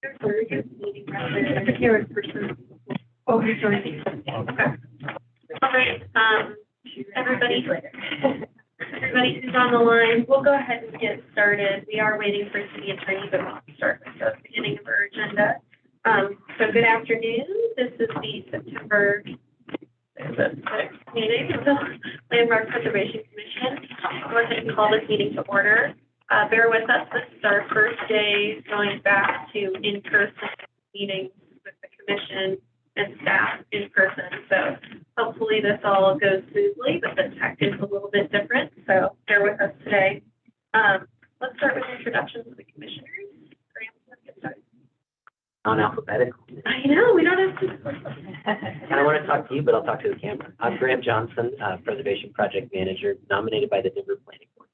Meeting rather than here in person. Oh, you're joining. Okay. All right, everybody who's on the line, we'll go ahead and get started. We are waiting for city attorney, but we'll start with the beginning of our agenda. So good afternoon. This is the September meeting of the Landmark Preservation Commission. I'll go ahead and call this meeting to order. Bear with us. This is our first day going back to in-person meetings with the commission and staff in person. So hopefully this all goes smoothly, but the tech is a little bit different. So bear with us today. Let's start with introductions of the commissioners. On alphabetical. I know, we don't have to. And I want to talk to you, but I'll talk to the camera. I'm Graham Johnson, Preservation Project Manager, nominated by the Denver Planning Board.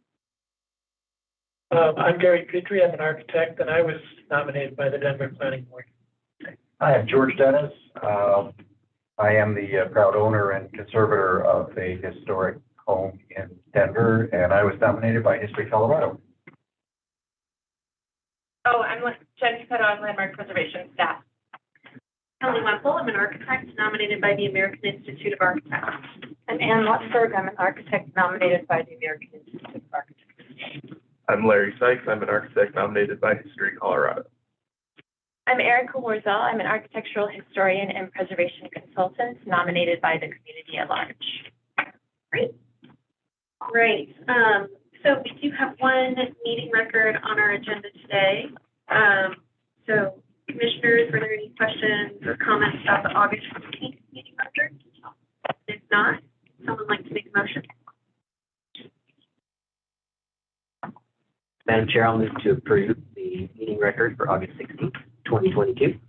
I'm Gary Petrie. I'm an architect, and I was nominated by the Denver Planning Board. Hi, I'm George Dennis. I am the proud owner and conservator of a historic home in Denver, and I was nominated by History Colorado. Oh, I'm Jen Capetto, I'm Landmark Preservation staff. Kelly Wemple, I'm an architect nominated by the American Institute of Architects. I'm Ann Lutzberg, I'm an architect nominated by the American Institute of Architects. I'm Larry Sykes. I'm an architect nominated by History Colorado. I'm Erica Warzel. I'm an architectural historian and preservation consultant nominated by the community at large. Great. Great. So we do have one meeting record on our agenda today. So commissioners, were there any questions or comments about the August 15th meeting record? If not, someone like to make a motion? Madam Chair, I'll move to approve the meeting record for August 16th, 2022.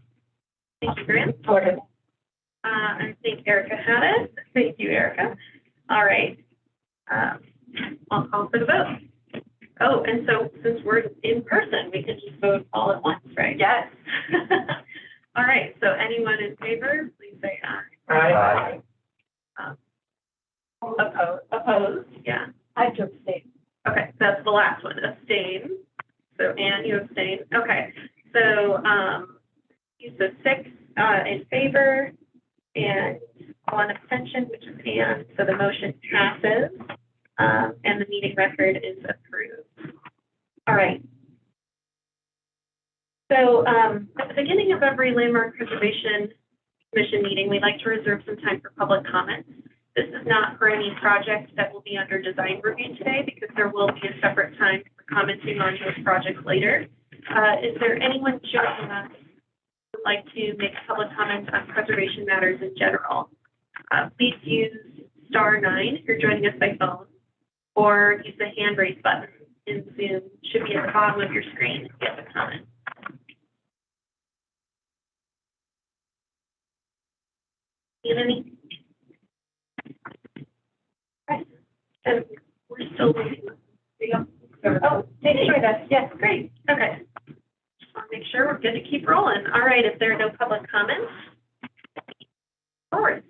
Thank you, Grant. I think Erica had it. Thank you, Erica. All right. I'll call for the vote. Oh, and so since we're in person, we can just vote all at once, right? Yes. All right. So anyone in favor, please say aye. Aye. Opposed? Yeah. I have to abstain. Okay, that's the last one. Abstain. So Anne, you abstain. Okay. So you said 6 in favor and 1 abstention, which is Anne. So the motion passes. And the meeting record is approved. All right. So at the beginning of every Landmark Preservation Commission meeting, we like to reserve some time for public comments. This is not for any project that will be under design review today because there will be a separate time for commenting on those projects later. Is there anyone joining us who would like to make public comments on preservation matters in general? Please use *9 if you're joining us by phone, or use the hand raise button in Zoom. Should be at the bottom of your screen if you have a comment. You have any? Right. And we're still waiting. Oh, they joined us. Yes, great. Okay. Just want to make sure we're good to keep rolling. All right, if there are no public comments, forward.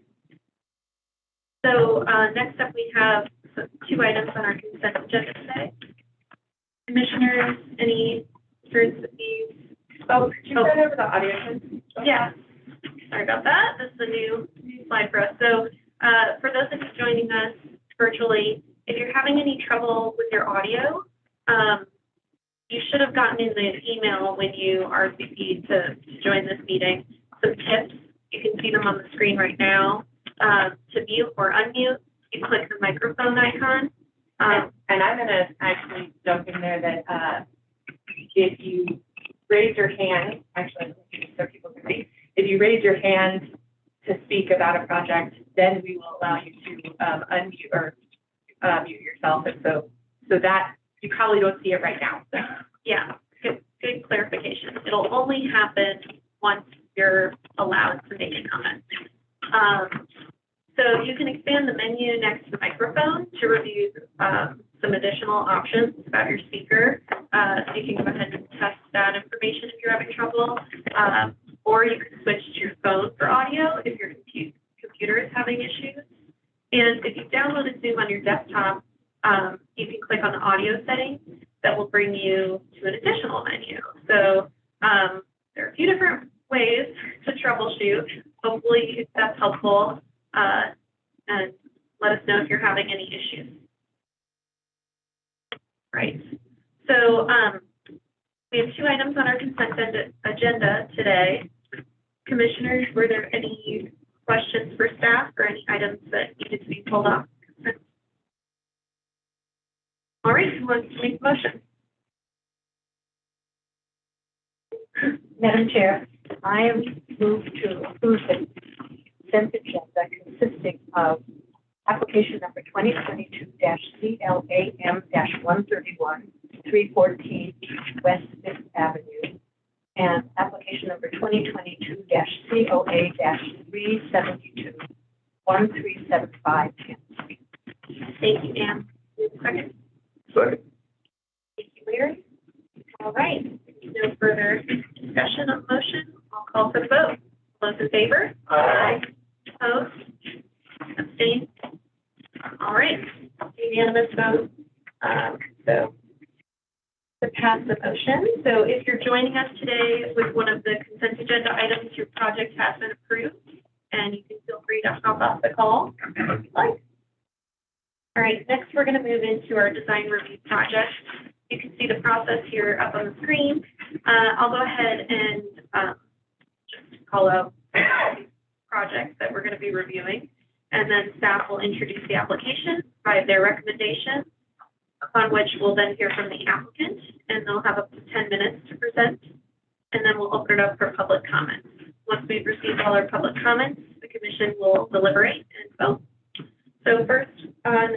So next up we have 2 items on our consent agenda today. Commissioners, any concerns with these? Oh, could you send over the audio? Yeah. Sorry about that. This is a new slide for us. So for those of you joining us virtually, if you're having any trouble with your audio, you should have gotten in the email when you RSVP'd to join this meeting some tips. You can see them on the screen right now. To mute or unmute, you click the microphone icon. And I'm going to actually jump in there that if you raise your hand, actually, so people can see, if you raise your hand to speak about a project, then we will allow you to unmute or mute yourself. And so that you probably don't see it right now. So. Yeah, good clarification. It'll only happen once you're allowed to make a comment. So you can expand the menu next to the microphone to review some additional options about your speaker. So you can go ahead and test that information if you're having trouble. Or you can switch to your phone for audio if your computer is having issues. And if you downloaded Zoom on your desktop, you can click on the audio settings that will bring you to an additional menu. So there are a few call, and let us know if you're having any issues. Right. So, we have 2 items on our consent agenda today. Commissioners, were there any questions for staff or any items that needed to be pulled off? All right, who wants to make the motion? Madam Chair, I move to approve the consent agenda consisting of application number 2022-CLAM-131, 314 West Fifth Avenue, and application number 2022-COA-372, 1375 Kent Street. Thank you, Ann. Second. Second. Thank you, Larry. All right, no further discussion on the motion. I'll call for the vote. Those in favor? Aye. Opposed? Abstained? All right, unanimous vote. So to pass the motion. So if you're joining us today with one of the consent agenda items, your project has been approved, and you can feel free to hop off the call if you'd like. All right, next we're going to move into our design review project. You can see the process here up on the screen. I'll go ahead and just call out projects that we're going to be reviewing, and then staff will introduce the application, provide their recommendation, upon which we'll then hear from the applicant, and they'll have up to 10 minutes to present, and then we'll open it up for public comments. Once we've received all our public comments, the commission will deliberate and vote. So first on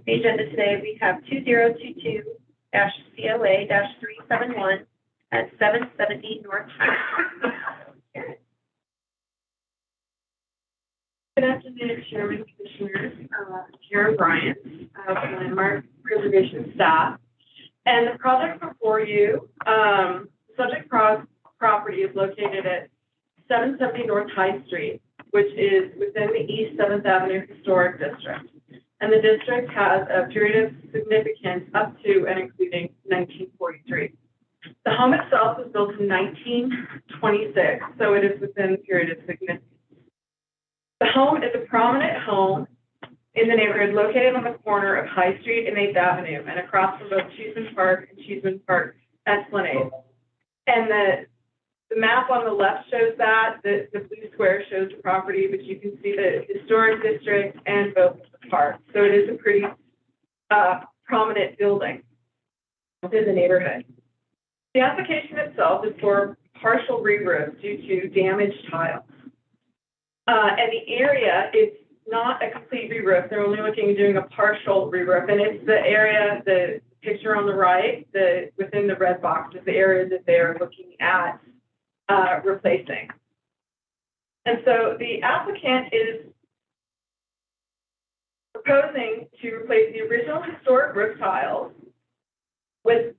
the agenda today, we have 2022-COA-371 at 770 North High. Good afternoon, Chairman, Commissioners, Karen Bryant, Landmark Preservation staff. And the project before you, subject property is located at 770 North High Street, which is within the East 7th Avenue Historic District. And the district has a period of significance up to and including 1943. The home itself was built in 1926, so it is within the period of significance. The home is a prominent home in the neighborhood located on the corner of High Street and 8th Avenue and across from both Cheeseman Park and Cheeseman Park Esplanade. And the map on the left shows that, the blue square shows the property, but you can see the historic district and both of the parks. So it is a pretty prominent building within the neighborhood. The application itself is for partial re-roof due to damaged tiles. And the area is not a complete re-roof. They're only looking at doing a partial re-roof. And it's the area, the picture on the right, within the red box is the area that they're looking at replacing. And so the applicant is proposing to replace the original historic roof tiles with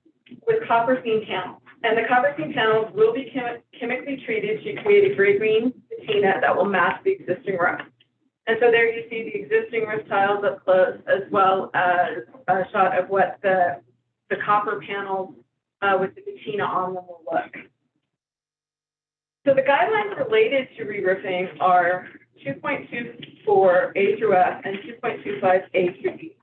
copper seam panels. And the copper seam panels will be chemically treated to create a gray green patina that will match the existing roof. And so there you see the existing roof tiles up close, as well as a shot of what the copper panels with the patina on them will look. So the guidelines related to re-roofing are 2.24 A through F and 2.25 A through B.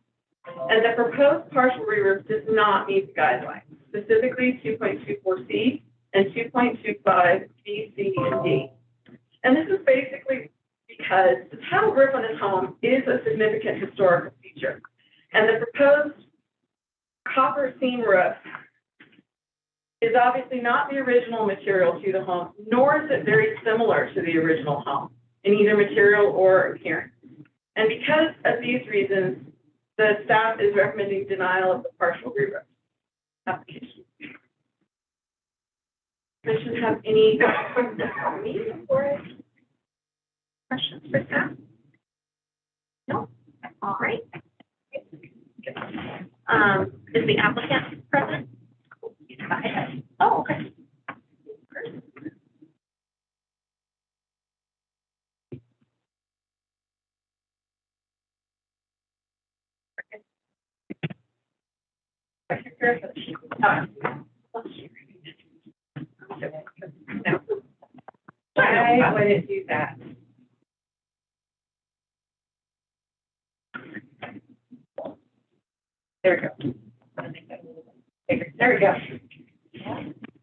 And the proposed partial re-roof does not meet the guidelines, specifically 2.24 C and 2.25 B, C, and D. And this is basically because the tile roof on this home is a significant historical feature. And the proposed copper seam roof is obviously not the original material to the home, nor is it very similar to the original home in either material or appearance. And because of these reasons, the staff is recommending denial of the partial re-roof application. Commission have any questions for me before I? Questions for staff? No? All right. Is the applicant present? Oh, okay. I wouldn't do that. There we go.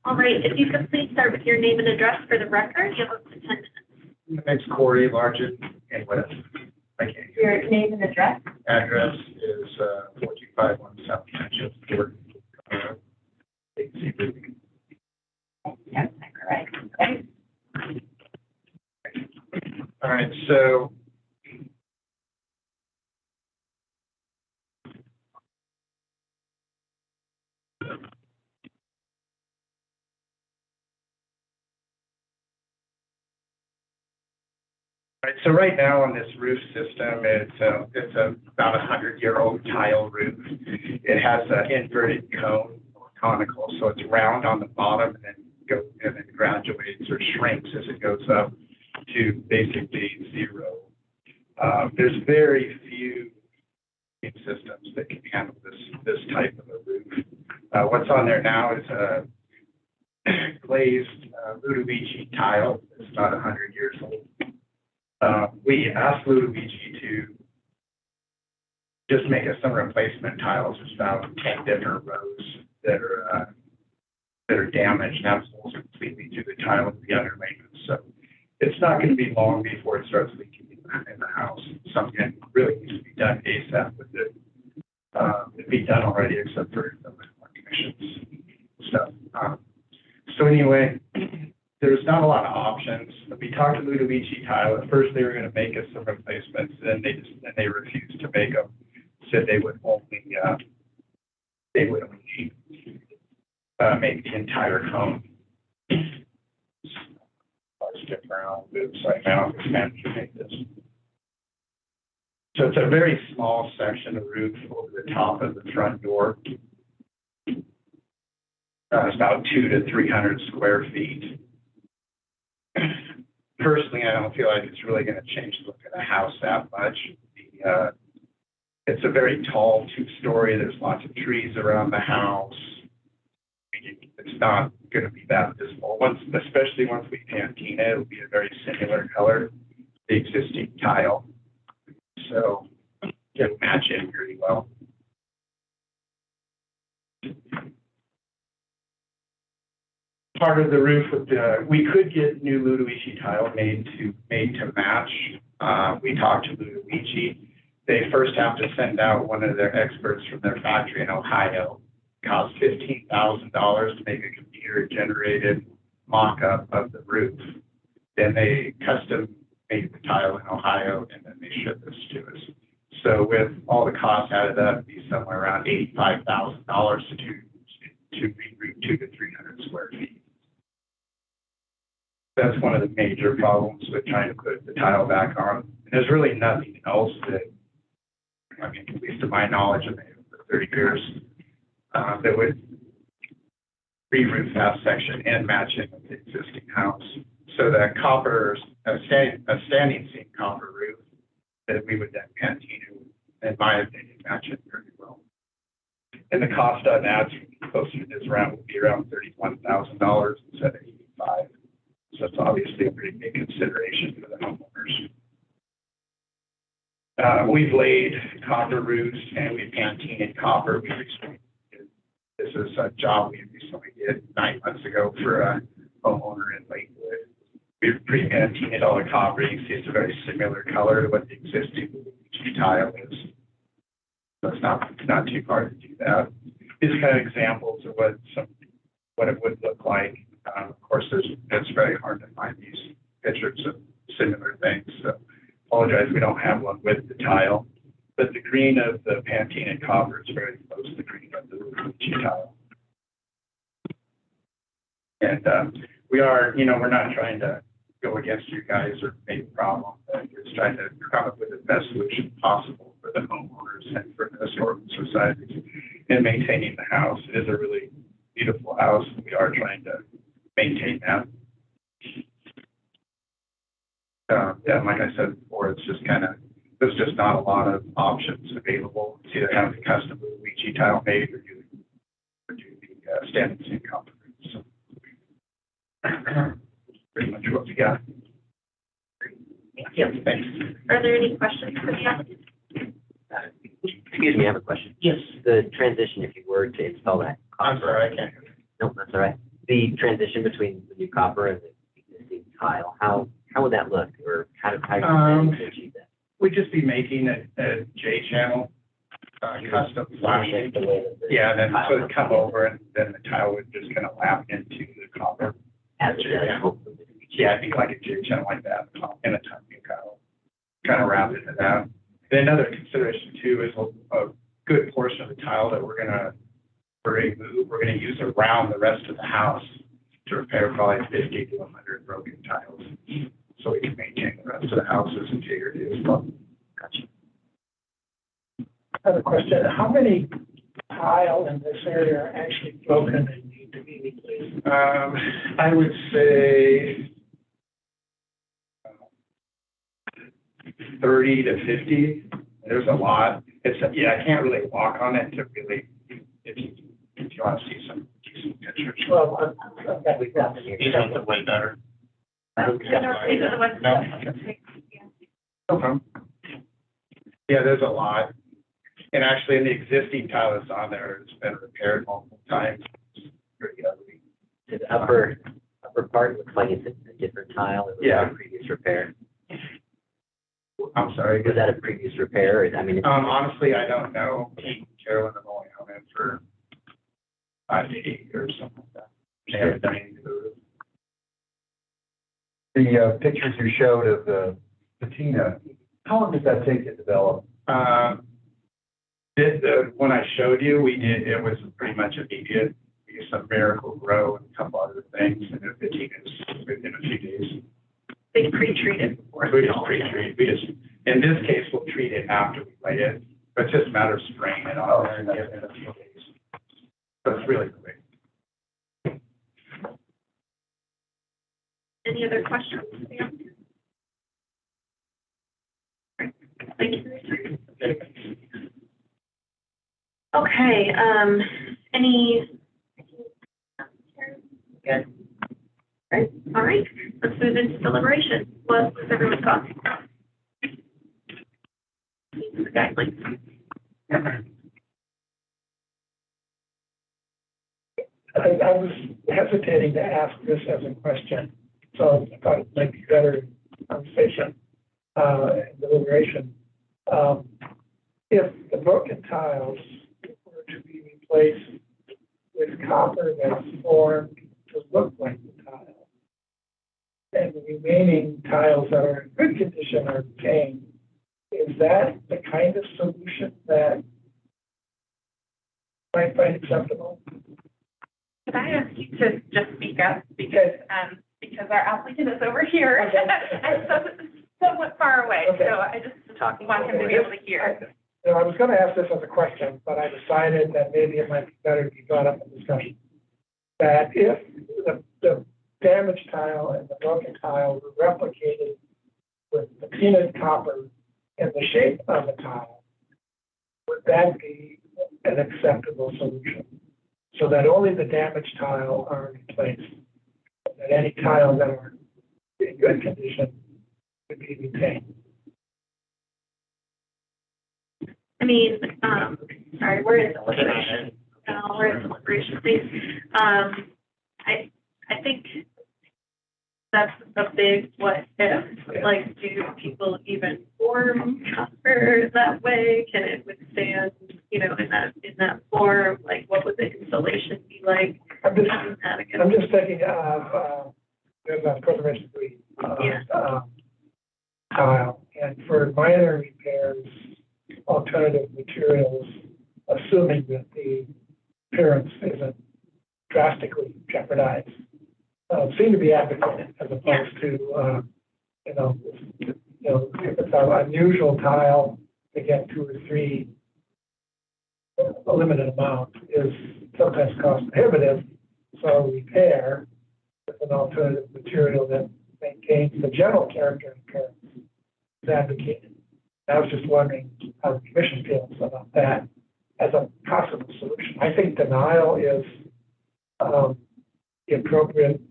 All right, if you could please start with your name and address for the record, you have up to 10 minutes. My name's Corey Largent, and West. Your name and address? Address is 4251 South Township, Jordan, Colorado. Yes, correct. Okay. All right, so right now on this roof system, it's about 100-year-old tile roof. It has an inverted cone or conical, so it's round on the bottom and then graduates or shrinks as it goes up to basically zero. There's very few systems that can handle this type of a roof. What's on there now is a glazed Ludovici tile. It's about 100 years old. We asked Ludovici to just make us some replacement tiles. There's about 10 different rows that are damaged. Now it's holes completely through the tile and the underlayment. So it's not going to be long before it starts leaking in the house. Something really needs to be done ASAP with it. It'd be done already except for the commissions stuff. So anyway, there's not a lot of options. We talked to Ludovici Tile. At first, they were going to make us some replacements, then they refused to make them. Said they would only make the entire cone. I'll stick around right now. This manager to make this. So it's a very small section of roof over the top of the front door. It's about 200 to 300 square feet. Personally, I don't feel like it's really going to change the look of the house that much. It's a very tall two-story. There's lots of trees around the house. It's not going to be that visible. Especially once we patina it, it'll be a very similar color to the existing tile. So it'll match in pretty well. Part of the roof, we could get new Ludovici tile made to match. We talked to Ludovici. They first have to send out one of their experts from their factory in Ohio. It costs $15,000 to make a computer-generated mock-up of the roof. Then they custom made the tile in Ohio, and then they ship this to us. So with all the costs added up, it'd be somewhere around $85,000 to re-roof 200 to 300 square feet. That's one of the major problems with trying to put the tile back on. And there's really nothing else that, I mean, at least to my knowledge, of for 30 years, that would re-roof that section and match it with the existing house. So that a standing seam copper roof that we would then patina, in my opinion, match it pretty well. And the cost on that closer to this round would be around $31,000 instead of $85,000. So it's obviously a pretty big consideration for the homeowners. We've laid copper roofs and we've patinaed copper. This is a job we recently did 9 months ago for a homeowner in Lakewood. We've pre-patinaed all the copper. You can see it's a very similar color to what the existing tile is. So it's not too hard to do that. These are kind of examples of what it would look like. Of course, it's very hard to find these pictures of similar things. So apologize, we don't have one with the tile, but the green of the patinaed copper is very close to the green of the Ludovici tile. And we're not trying to go against you guys or make a problem. We're just trying to come up with the best solution possible for the homeowners and for the historical societies in maintaining the house. It is a really beautiful house. We are trying to maintain that. Yeah, like I said before, there's just not a lot of options available. It's either have the custom Ludovici tile made or do the standing seam copper. So pretty much what we got. Yeah, Thanks. Are there any questions for the applicant? Excuse me, I have a question. Yes. The transition, if you were to install that I'm sorry, I can't hear you. Nope, that's all right. The transition between the new copper and the existing tile, how would that look? Or how do you plan to achieve that? We'd just be making a J channel, custom flashing. Yeah, then so it'd come over and then the tile would just kind of lap into the copper. As Yeah, I think like a J channel like that, in a tiny tile, kind of wrap into that. Then another consideration too is a good portion of the tile that we're gonna remove, we're gonna use around the rest of the house to repair probably 50 to 100 broken tiles. So we can maintain the rest of the house's integrity as well. Gotcha. I have a question. How many tile in this area are actually broken and need to be replaced? I would say 30 to 50. There's a lot. It's, I can't really walk on it to really, if you want to see some decent pictures. Well, okay. We've got them here. These are way better. I think we've got them right now. No. No problem. Yeah, there's a lot. And actually, in the existing tile that's on there, it's been repaired multiple times. It's pretty ugly. The upper part looks like it's a different tile. It was Yeah. a previous repair. I'm sorry. Was that a previous repair? I mean, Honestly, I don't know. Pete and Carolyn have only known him for 5 to 8 years, something like that. They haven't done anything to the roof. The pictures you showed of the patina, how long does that take to develop? When I showed you, it was pretty much immediate. We used some Miracle Grow and a couple other things, and the patina's within a few days. They pre-treat it before. We just pre-treat, in this case, we'll treat it after we lay it, but it's just a matter of spraying it on there and giving it a few days. So it's really quick. Any other questions? Thank you. Okay, any? Good. Right, all right, let's move into deliberation. What was everyone's thoughts? The guidelines. I was hesitating to ask this as a question, so I thought it might be better conversation, and deliberation. If the broken tiles were to be replaced with copper that's formed to look like the tile, and the remaining tiles that are in good condition are retained, is that the kind of solution that might find acceptable? Could I ask you to just speak up because our applicant is over here and somewhat far away, Okay. so I just want him to be able to hear. So I was going to ask this as a question, but I decided that maybe it might be better to be brought up in discussion. That if the damaged tile and the broken tile were replicated with patinaed copper in the shape of the tile, would that be an acceptable solution? So that only the damaged tile are replaced, that any tile that are in good condition would be retained. I mean, sorry, we're in deliberation. We're in deliberation, please. I think that's a big what if, like, do people even form copper that way? Can it withstand, in that form? Like, what would the installation be like? I'm just thinking of, there's a preservation degree, tile, and for minor repairs, alternative materials, assuming that the appearance isn't drastically jeopardized, seem to be advocated as opposed to, if it's an unusual tile, to get 2 or 3, a limited amount is sometimes cost prohibitive. So repair with an alternative material that maintains the general character and appearance is advocated. I was just wondering how the commission feels about that as a possible solution. I think denial is the appropriate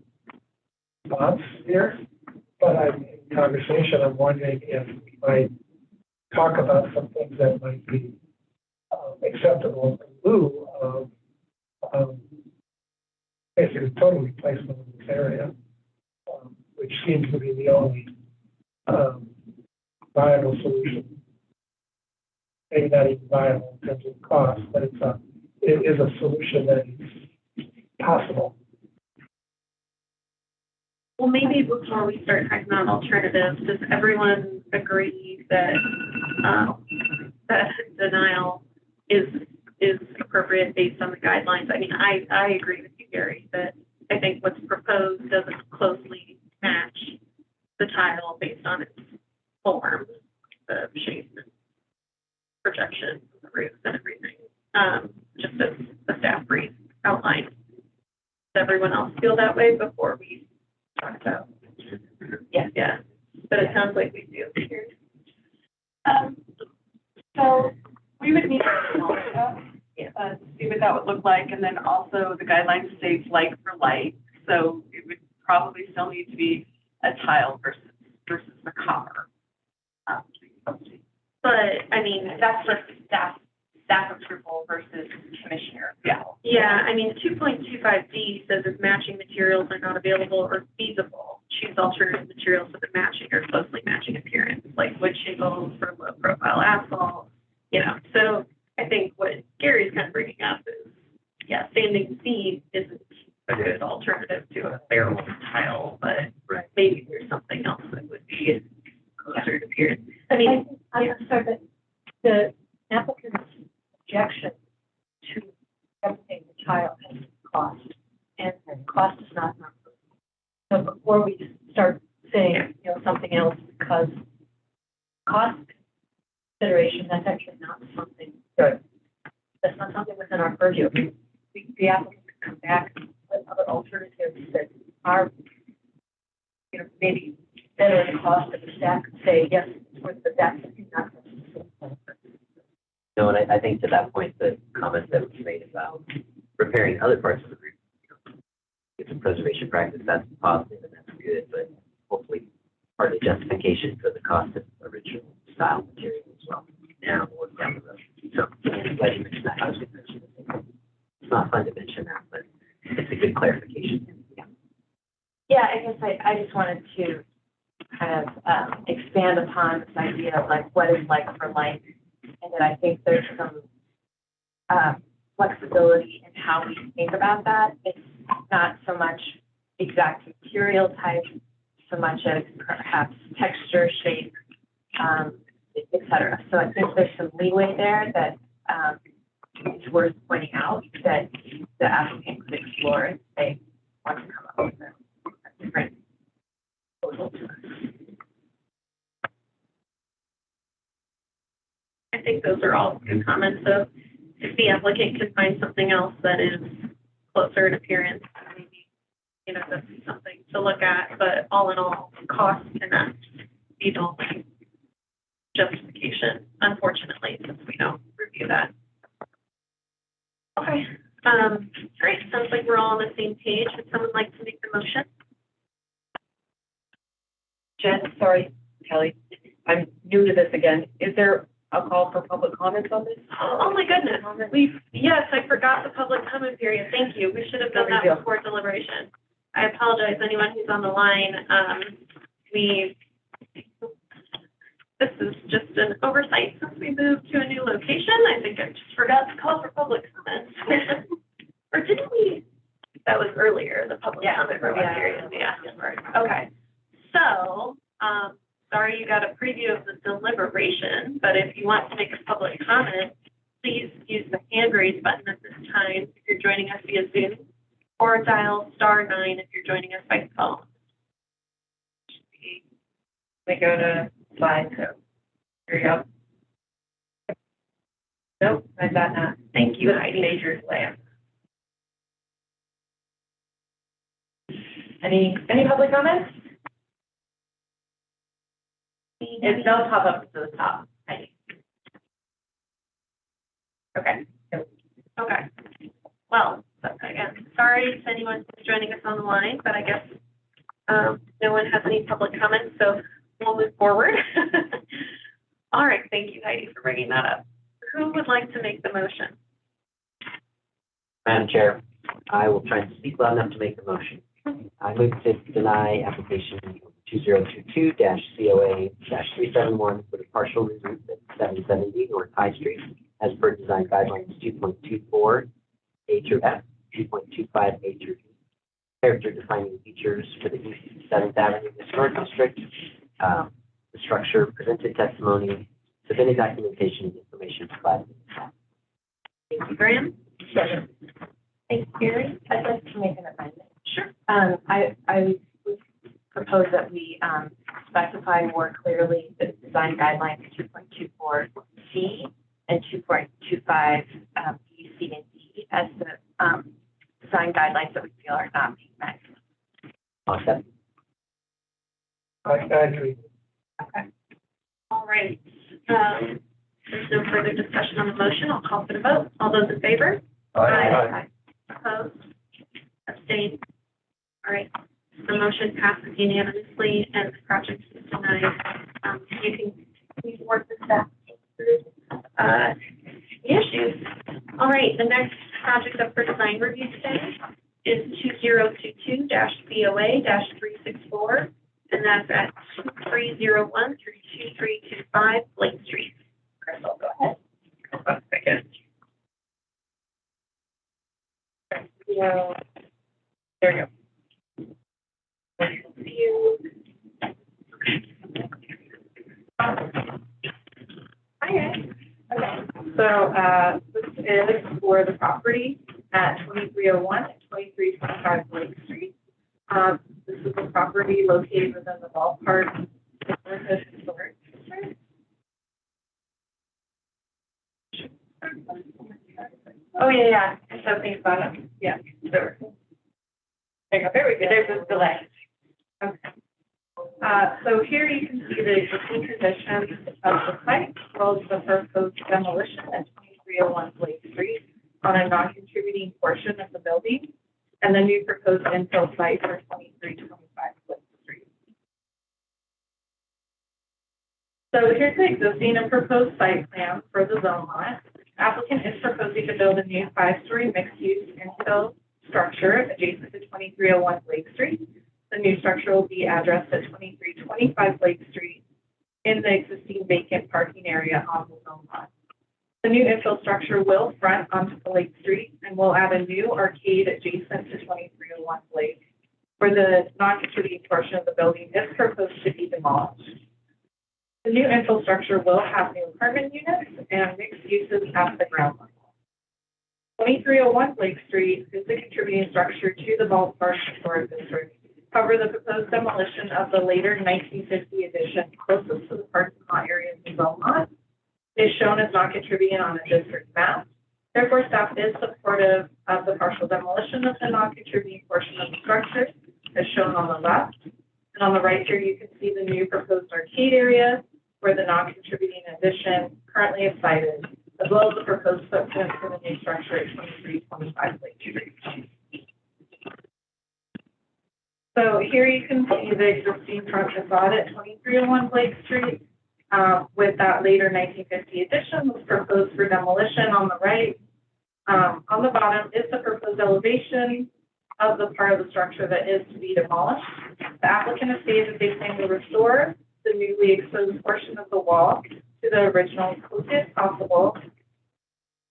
response here, but in conversation, I'm wondering if we might talk about some things that might be acceptable in lieu of basically total replacement of this area, which seems to be the only viable solution. Maybe not even viable in terms of cost, but it is a solution that is possible. Well, maybe before we start talking about alternatives, does everyone agree that, that denial is appropriate based on the guidelines? I mean, I agree with you, Gary, that I think what's proposed doesn't closely match the tile based on its form, the shape and projection of the roof and everything. Just as the staff brief outlined. Does everyone else feel that way before we talk about? Yes. Yeah, but it sounds like we do here. So we would need to see what that would look like, and then also the guidelines states like for like, so it would probably still need to be a tile versus the copper. But, I mean, That's for staff approval versus commissioner approval. yeah, I mean, 2.25D says if matching materials are not available or feasible, choose alternative materials with a matching or closely matching appearance, like wood shingles for low profile asphalt, you know. So I think what Gary's kind of bringing up is, yeah, standing seam isn't a good alternative to a bare wood tile, but maybe there's something else that would be closer to appearance. I mean, I'm sorry, but the applicant's objection to everything the child has cost, and cost is not number. So before we start saying, you know, something else, because cost consideration, that's actually not something, Right. that's not something within our purview. The applicant can come back with other alternatives that are, you know, maybe better in cost, if the staff could say, yes, it's worth the that's not. No, and I think to that point, the comments that were made about repairing other parts of the roof, you know, it's a preservation practice, that's positive and that's good, but hopefully part of the justification for the cost of original style material as well. Now, or down the road. So, I'm glad you mentioned that. I was going to mention it. It's not fun to mention that, but it's a good clarification. Yeah. Yeah, I guess I just wanted to kind of expand upon this idea of like what is like for like, and that I think there's some flexibility in how we think about that. It's not so much exact material type, so much as perhaps texture, shape, et cetera. So I think there's some leeway there that it's worth pointing out that the applicant could explore if they want to come up with a different proposal to us. I think those are all good comments. So if the applicant can find something else that is closer in appearance, maybe, you know, that's something to look at. But all in all, cost cannot be the only justification, unfortunately, since we don't review that. Okay, great. Sounds like we're all on the same page. Would someone like to make the motion? Jen, sorry, Kelly, I'm new to this again. Is there a call for public comments on this? Oh my goodness, yes, I forgot the public comment period. Thank you. We should have done that before deliberation. I apologize, anyone who's on the line. This is just an oversight since we moved to a new location. I think I just forgot to call for public comment. Or didn't we? That was earlier, the public comment period. Yeah. Okay. So, sorry you got a preview of the deliberation, but if you want to make a public comment, please use the hand raise button at this time if you're joining us via Zoom, or dial *9 if you're joining us by phone. We go to slide 2. Here you go. Nope, I got that. Thank you, Heidi. Major lamp. Any public comments? It's no pop up to the top. Okay. Okay. Well, again, sorry to anyone who's joining us on the line, but I guess no one has any public comments, so we'll move forward. All right. Thank you, Heidi, for bringing that up. Who would like to make the motion? Madam Chair, I will try and speak loud enough to make the motion. I move to deny application 2022-COA-371 for the partial review at 770 North High Street as per design guidelines 2.24 A through F, 2.25 A through E. Character defining features for the East 7th Avenue Historic District. The structure, presented testimony, submitted documentation, and information provided. Thank you, Graham. Second. Thanks, Gary. I'd like to make an amendment. Sure. I would propose that we, specify more clearly the design guidelines 2.24 C and 2.25 B, C, and D as the, design guidelines that we feel are not being met. Awesome. I agree. All right. There's no further discussion on the motion. I'll call for the vote. All those in favor? Aye. Opposed? Abstained? All right. The motion passes unanimously and the project is denied. You can please work with that. Issues. All right. The next project up for design review today is 2022-COA-364, and that's at 2301 through 2325 Lake Street. Crystal, go ahead. Yeah. There you go. Hi, guys. Okay, so, this is for the property at 2301 and 2325 Lake Street. This is a property located within the ballpark neighborhood historic district. Oh, yeah, and so things about it, yeah, there we go, there we go, there's this delay. Okay. So here you can see the existing conditions of the site, as well as the proposed demolition at 2301 Lake Street on a non-contributing portion of the building, and the new proposed infill site for 2325 Lake Street. So here's the existing and proposed site plan for the zone lot. Applicant is proposing to build a new 5-story mixed-use infill structure adjacent to 2301 Lake Street. The new structure will be addressed at 2325 Lake Street in the existing vacant parking area on the zone lot. The new infill structure will front onto the Lake Street and will add a new arcade adjacent to 2301 Lake, where the non-contributing portion of the building is proposed to be demolished. The new infill structure will have new apartment units and mixed uses at the ground level. 2301 Lake Street is the contributing structure to the ballpark historic district. However, the proposed demolition of the later 1950 addition closest to the parking lot area in the zone lot is shown as not contributing on a district map. Therefore, staff is supportive of the partial demolition of the non-contributing portion of the structure, as shown on the left. And on the right here, you can see the new proposed arcade area where the non-contributing addition currently is sited, as well as the proposed footprint for the new structure at 2325 Lake Street. So here you can see the existing front facade at 2301 Lake Street with that later 1950 addition was proposed for demolition on the right. On the bottom is the proposed elevation of the part of the structure that is to be demolished. The applicant has stated that they plan to restore the newly exposed portion of the wall to the original as closely as possible,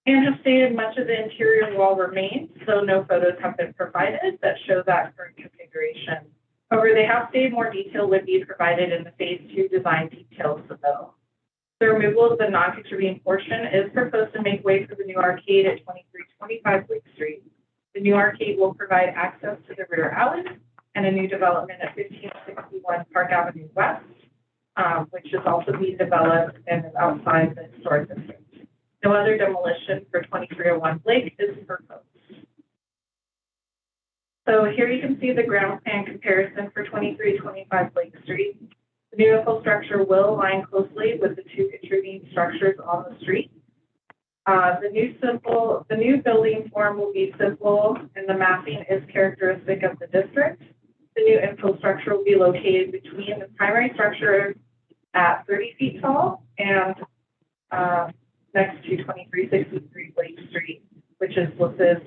and have stated much of the interior wall remains, though no photos have been provided that show that current configuration. However, they have stated more detail would be provided in the phase 2 design details below. The removal of the non-contributing portion is proposed to make way for the new arcade at 2325 Lake Street. The new arcade will provide access to the rear alley and a new development at 1561 Park Avenue West, which is also being developed and is outside the historic district. No other demolition for 2301 Lake is proposed. So here you can see the ground plan comparison for 2325 Lake Street. The new infill structure will align closely with the two contributing structures on the street. The new building form will be simple, and the mapping is characteristic of the district. The new infill structure will be located between the primary structure at 30 feet tall and next to 2363 Lake Street, which is listed as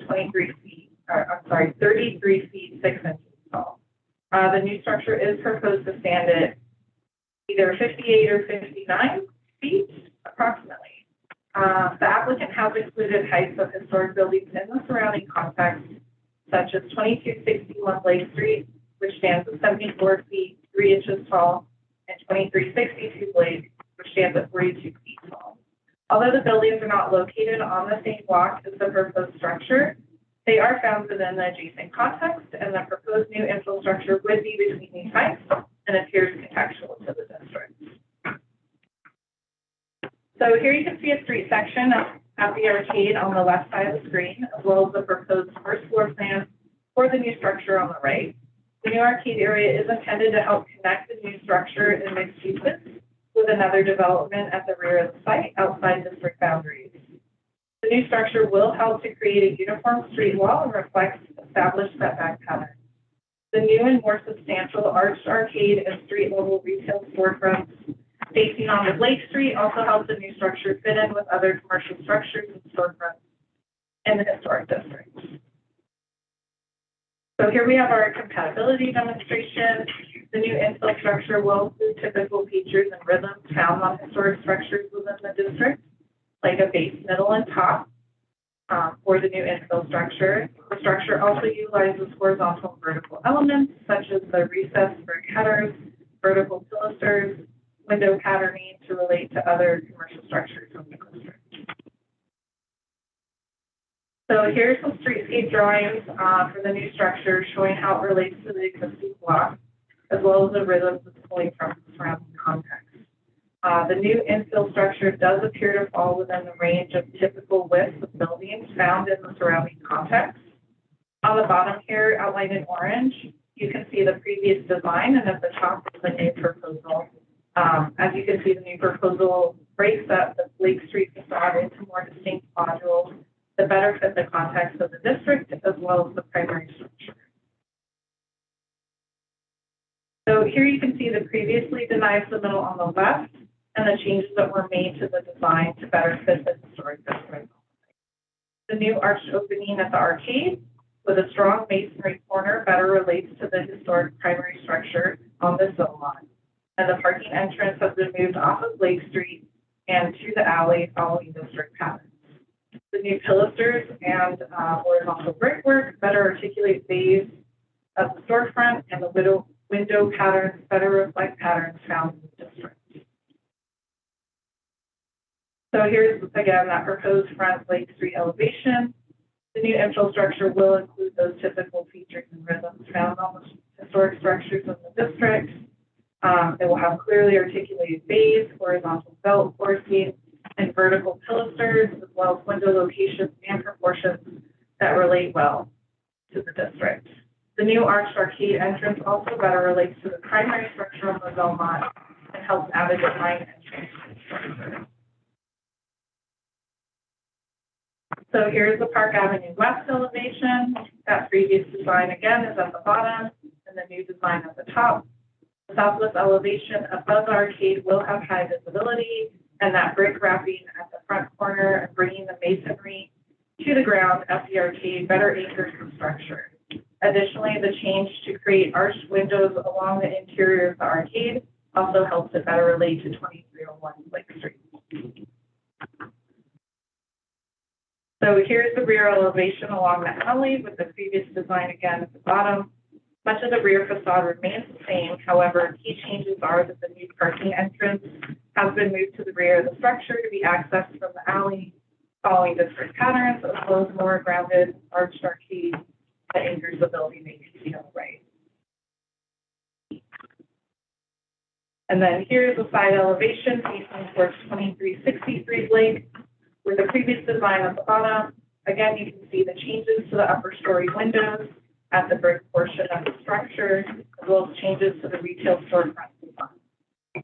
33 feet 6 inches tall. The new structure is proposed to stand at either 58 or 59 feet approximately. The applicant has excluded heights of historic buildings in the surrounding context, such as 2261 Lake Street, which stands at 74 feet 3 inches tall, and 2362 Lake, which stands at 42 feet tall. Although the buildings are not located on the same block as the proposed structure, they are found within the adjacent context, and the proposed new infrastructure would be between these heights and appears contextual to the district. So here you can see a street section at the arcade on the left side of the screen, as well as the proposed first floor plan for the new structure on the right. The new arcade area is intended to help connect the new structure in mixed uses with another development at the rear of the site outside district boundaries. The new structure will help to create a uniform street wall and reflects established setback patterns. The new and more substantial arched arcade and street level retail storefronts facing on the Lake Street also help the new structure fit in with other commercial structures and storefronts in the historic district. So here we have our compatibility demonstration. The new infill structure will include typical features and rhythms found on historic structures within the district, like a base, middle, and top for the new infill structure. The structure also utilizes horizontal and vertical elements, such as the recessed brick headers, vertical pilasters, window patterning to relate to other commercial structures in the district. So here's some streetscape drawings for the new structure showing how it relates to the existing block, as well as the rhythms it's pulling from the surrounding context. The new infill structure does appear to fall within the range of typical widths of buildings found in the surrounding context. On the bottom here, outlined in orange, you can see the previous design, and at the top is the new proposal. As you can see, the new proposal breaks up the Lake Street facade into more distinct modules that better fit the context of the district as well as the primary structure. So here you can see the previously denied submittal on the left and the changes that were made to the design to better fit the historic district. The new arched opening at the arcade with a strong masonry corner better relates to the historic primary structure on the zone line. And the parking entrance has been moved off of Lake Street and to the alley following district patterns. The new pilasters and horizontal brickwork better articulate bays of the storefront, and the window patterns better reflect patterns found in the district. So here's, again, that proposed front Lake Street elevation. The new infrastructure will include those typical features and rhythms found on the historic structures in the district. It will have clearly articulated bays, horizontal belt forcing, and vertical pilasters, as well as window locations and proportions that relate well to the district. The new arched arcade entrance also better relates to the primary structure on the zone lot and helps add a design entrance to the structure. So here's the Park Avenue West elevation. That previous design again is at the bottom, and the new design at the top. The southwest elevation above the arcade will have high visibility, and that brick wrapping at the front corner and bringing the masonry to the ground at the arcade better anchors the structure. Additionally, the change to create arched windows along the interior of the arcade also helps it better relate to 2301 Lake Street. So here's the rear elevation along the alley with the previous design again at the bottom. Much of the rear facade remains the same. However, key changes are that the new parking entrance has been moved to the rear of the structure to be accessed from the alley following district patterns, as well as more grounded arched arcade that anchors the building that you can see on the right. And then here's the side elevation facing towards 2363 Lake with the previous design at the bottom. Again, you can see the changes to the upper story windows at the brick portion of the structure, as well as changes to the retail storefront design.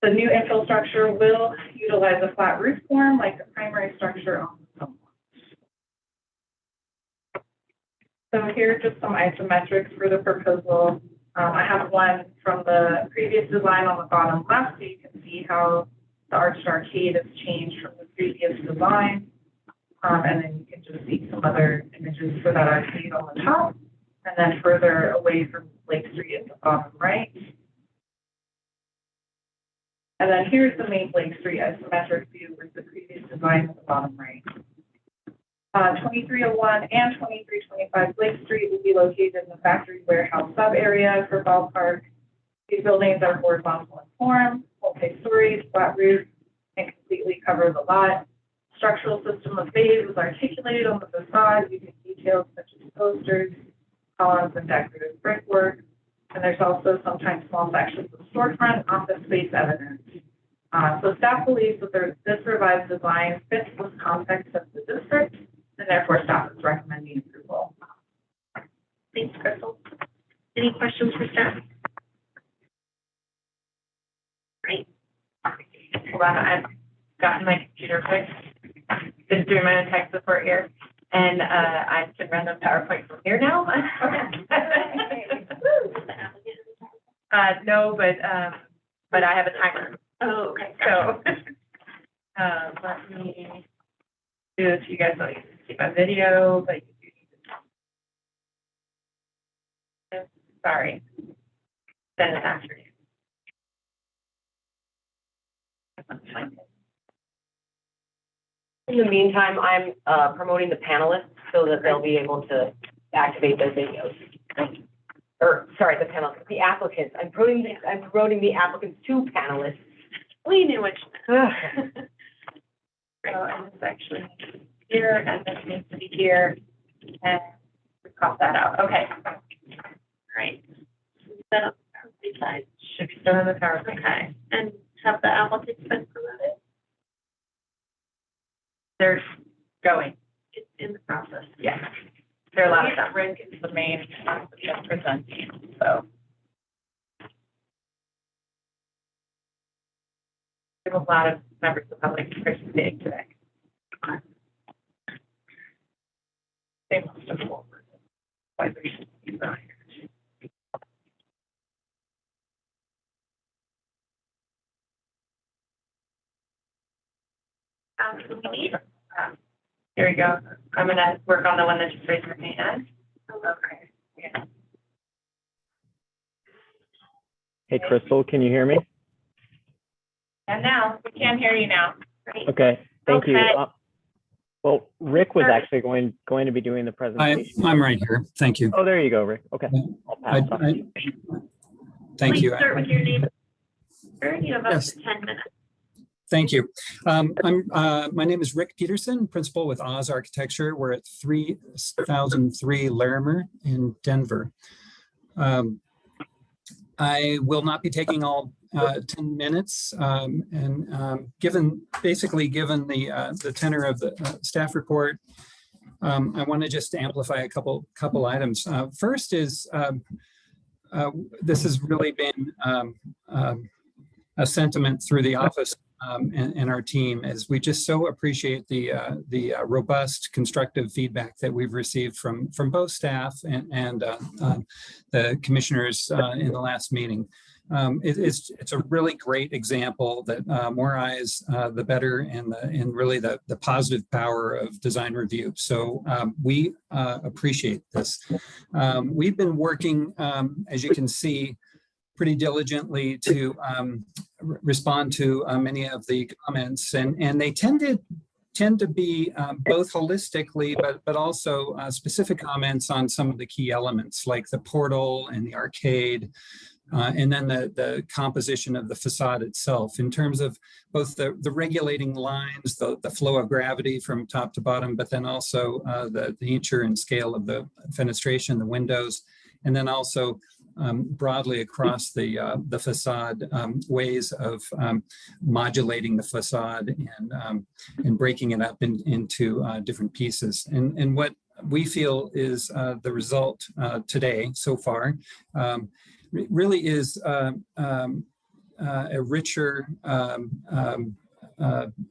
The new infrastructure will utilize a flat roof form like the primary structure on the zone. So here are just some isometrics for the proposal. I have one from the previous design on the bottom left, so you can see how the arched arcade has changed from the previous design. And then you can just see some other images for that arcade on the top, and then further away from Lake Street at the bottom right. And then here's the main Lake Street isometric view with the previous design at the bottom right. 2301 and 2325 Lake Street will be located in the factory warehouse sub area for ballpark. These buildings are horizontal in form, multi-stories, flat roof, and completely cover the lot. Structural system of bays is articulated on the facade using details such as posters, columns, and decorative brickwork. And there's also sometimes small sections of storefront office space evidence. So staff believes that this revised design fits the context of the district, and therefore staff is recommending approval. Thanks, Crystal. Any questions for staff? Great. Hold on, I've gotten my computer fixed. Been doing my own tech support here, and I can run the PowerPoint from here now. No, but I have a timer. Oh, okay. So let me do this. You guys don't need to see my video, but you do need to. Sorry. Send it after you. In the meantime, I'm promoting the panelists so that they'll be able to activate their videos. Or, sorry, the panelists, the applicants. I'm promoting the applicants to panelists. We knew what you meant. So, and this actually needs to be here, and this needs to be here, and we cross that out. Okay. All right. Set up the side. Should be still in the PowerPoint. Okay. And have the applicants been promoted? They're going. It's in the process. Yes. There are a lot of them. Rick is the main presenting, so. We have a lot of members of the public participating today. They must have forwarded. Why they should be not here. Do we need? Here we go. I'm gonna work on the one that just raised her hand. Okay. Yeah. Hey, Crystal, can you hear me? And now, we can hear you now. Great. Okay, thank you. Okay. Well, Rick was Sure. actually going to be doing the presentation. I'm right here. Thank you. Oh, there you go, Rick. Okay. I'll pass it off to you. Thank Please you. start with your name. You have up Yes. to 10 minutes. Thank you. My name is Rick Peterson, principal with Oz Architecture. We're at 3003 Larimer in Denver. I will not be taking all 10 minutes. Given the tenor of the staff report, I want to just amplify a couple items. First is this has really been a sentiment through the office and our team, as we just so appreciate the robust, constructive feedback that we've received from both staff and the commissioners in the last meeting. It's a really great example that more eyes, the better, and really the positive power of design review. So we appreciate this. We've been working, as you can see, pretty diligently to respond to many of the comments, and they tend to be both holistically, but also specific comments on some of the key elements like the portal and the arcade, and then the composition of the facade itself in terms of both the regulating lines, the flow of gravity from top to bottom, but then also the nature and scale of the fenestration, the windows, and then also broadly across the facade, ways of modulating the facade and breaking it up into different pieces. And what we feel is the result today so far really is a richer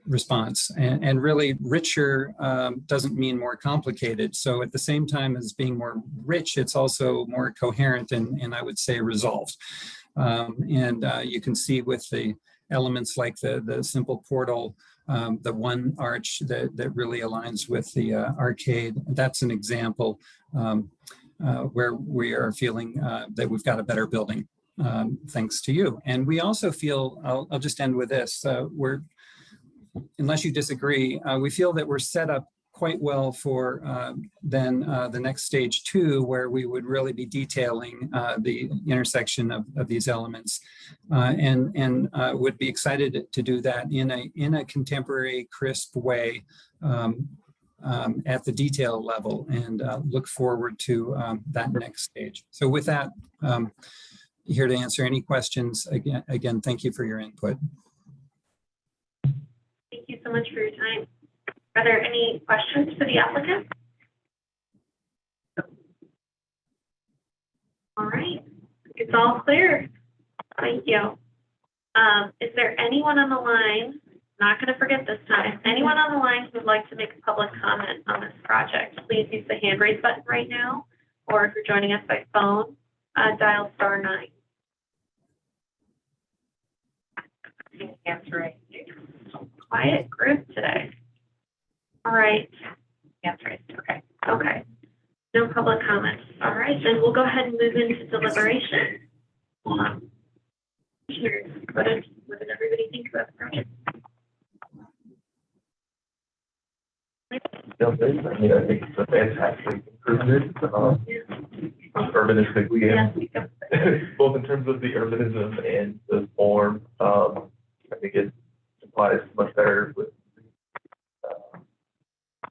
response, and really richer doesn't mean more complicated. So at the same time as being more rich, it's also more coherent and I would say resolved. You can see with the elements like the simple portal the one arch that really aligns with the arcade. That's an example where we are feeling that we've got a better building thanks to you. And we also feel, I'll just end with this, unless you disagree, we feel that we're set up quite well for then the next stage 2, where we would really be detailing the intersection of these elements, and would be excited to do that in a contemporary, crisp way at the detail level, and look forward to that next stage. So with that, here to answer any questions. Again, thank you for your input. Thank you so much for your time. Are there any questions for the applicant? All right, it's all clear. Thank you. Is there anyone on the line, not going to forget this time, anyone on the line who would like to make a public comment on this project? Please use the hand raise button right now, or if you're joining us by phone, dial *9. Answering. Quiet group today. All right. Answering. Okay. Okay. No public comments. All right, then we'll go ahead and move into deliberation. Commissioners, what did everybody think about the project? I think it's a fantastic improvement, urbanistically, both in terms of the urbanism and the form. I think it applies much better with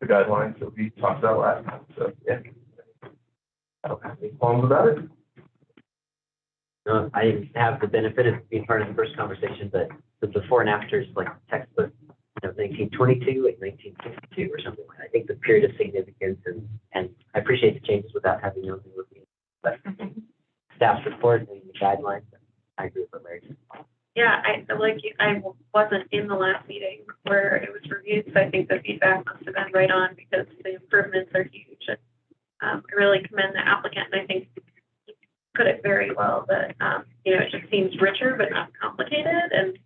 the guidelines that we talked about last time. So yeah, I don't have any qualms about it. I didn't have the benefit of being part of the first conversation, but the before and afters, like textbook, 1922 and 1962 or something like that. I think the period of significance, and I appreciate the changes without having known they were being, but staff's report and the guidelines, I agree with Larry. Yeah, I wasn't in the last meeting where it was reviewed, so I think the feedback must have been right on, because the improvements are huge. And I really commend the applicant, and I think he put it very well, that it just seems richer but not complicated, and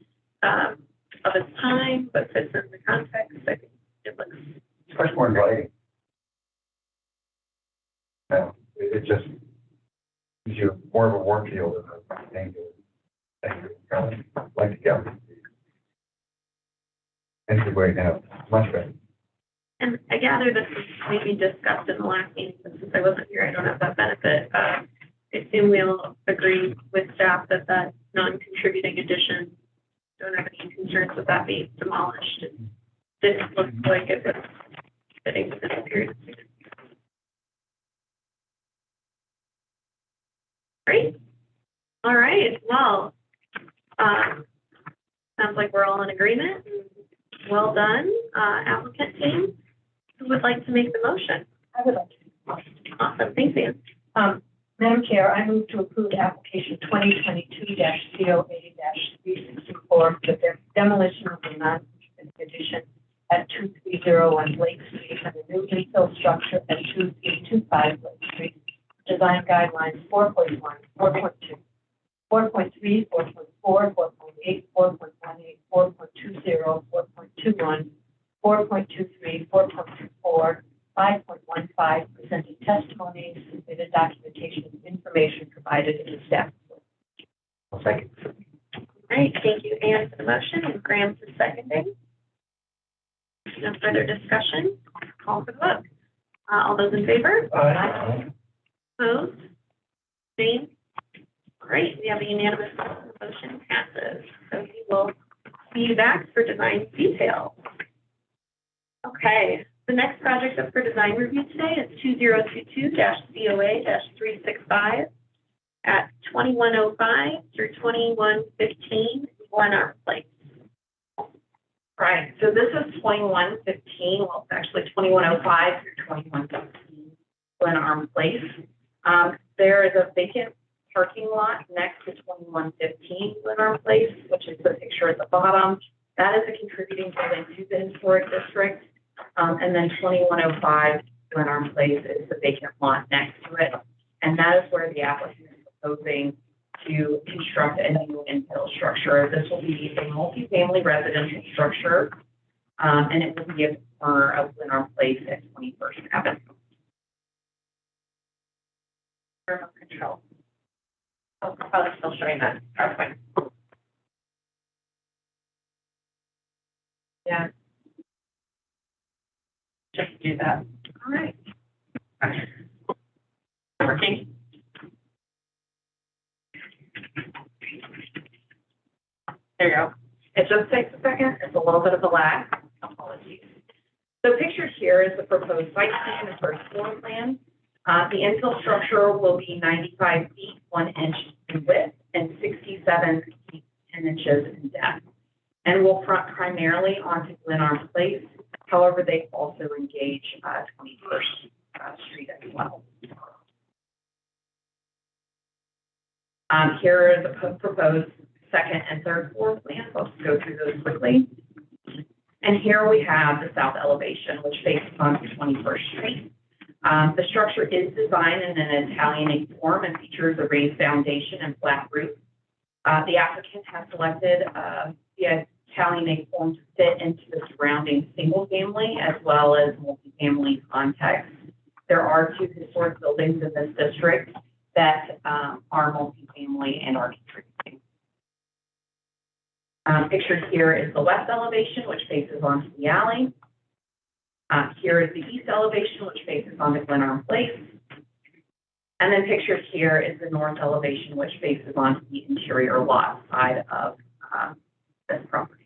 of its time, but fits in the context. I think it looks Much more inviting. Yeah, it just gives you more of a warm feel than the thing that like to go. And it's right now, much better. And I gather this was maybe discussed in the last meeting, but since I wasn't here, I don't have that benefit. I assume we'll agree with staff that that non-contributing addition, don't have any concerns with that being demolished. And this looks like it was fitting within the period of significance. Great. All right. Well, sounds like we're all in agreement. Well done, applicant team. Who would like to make the motion? I would like to. Awesome. Thanks, Ann. Madam Chair, I move to approve application 2022-COA-364 for the demolition of the non-contributing addition at 2301 Lake Street and the new infill structure at 2325 Lake Street. Design guidelines 4.1, 4.2, 4.3, 4.4, 4.8, 4.18, 4.20, 4.21, 4.23, 4.24, 5.15, presented testimony, submitted documentation, and information provided in the staff report. I'll second. All right, thank you, Ann, for the motion, and Graham for seconding. No further discussion. Call for the vote. All those in favor? Aye. Opposed? Abstained? Great, we have a unanimous vote. The motion passes. So we will see you back for design detail. Okay, the next project up for design review today is 2022-COA-365 at 2105 through 2115 Glenarm Place. Right, so this is 2115, well, it's actually 2105 through 2115 Glenarm Place. There is a vacant parking lot next to 2115 Glenarm Place, which is the picture at the bottom. That is a contributing building to the historic district. And then 2105 Glenarm Place is the vacant lot next to it. And that is where the applicant is proposing to construct a new infill structure. This will be a multifamily residential structure and it will be at the corner of Glenarm Place at 21st Avenue. Remote control. Oh, probably still showing that PowerPoint. Yeah. Just do that. All right. Working. There you go. It just takes a second. It's a little bit of a lag. Apologies. So pictured here is the proposed site plan, the first floor plan. The infill structure will be 95 feet, 1 inch in width, and 67 feet, 10 inches in depth, and will front primarily onto Glenarm Place. However, they also engage 21st Street as well. Here are the proposed second and third floor plans. I'll just go through those quickly. And here we have the south elevation, which faces onto 21st Street. The structure is designed in an Italianate form and features a raised foundation and flat roof. The applicant has selected the Italianate form to fit into the surrounding single family as well as multifamily context. There are 2 historic buildings in this district that are multifamily and are contributing. Pictured here is the west elevation, which faces onto the alley. Here is the east elevation, which faces onto Glenarm Place. And then pictured here is the north elevation, which faces onto the interior lot side of this property.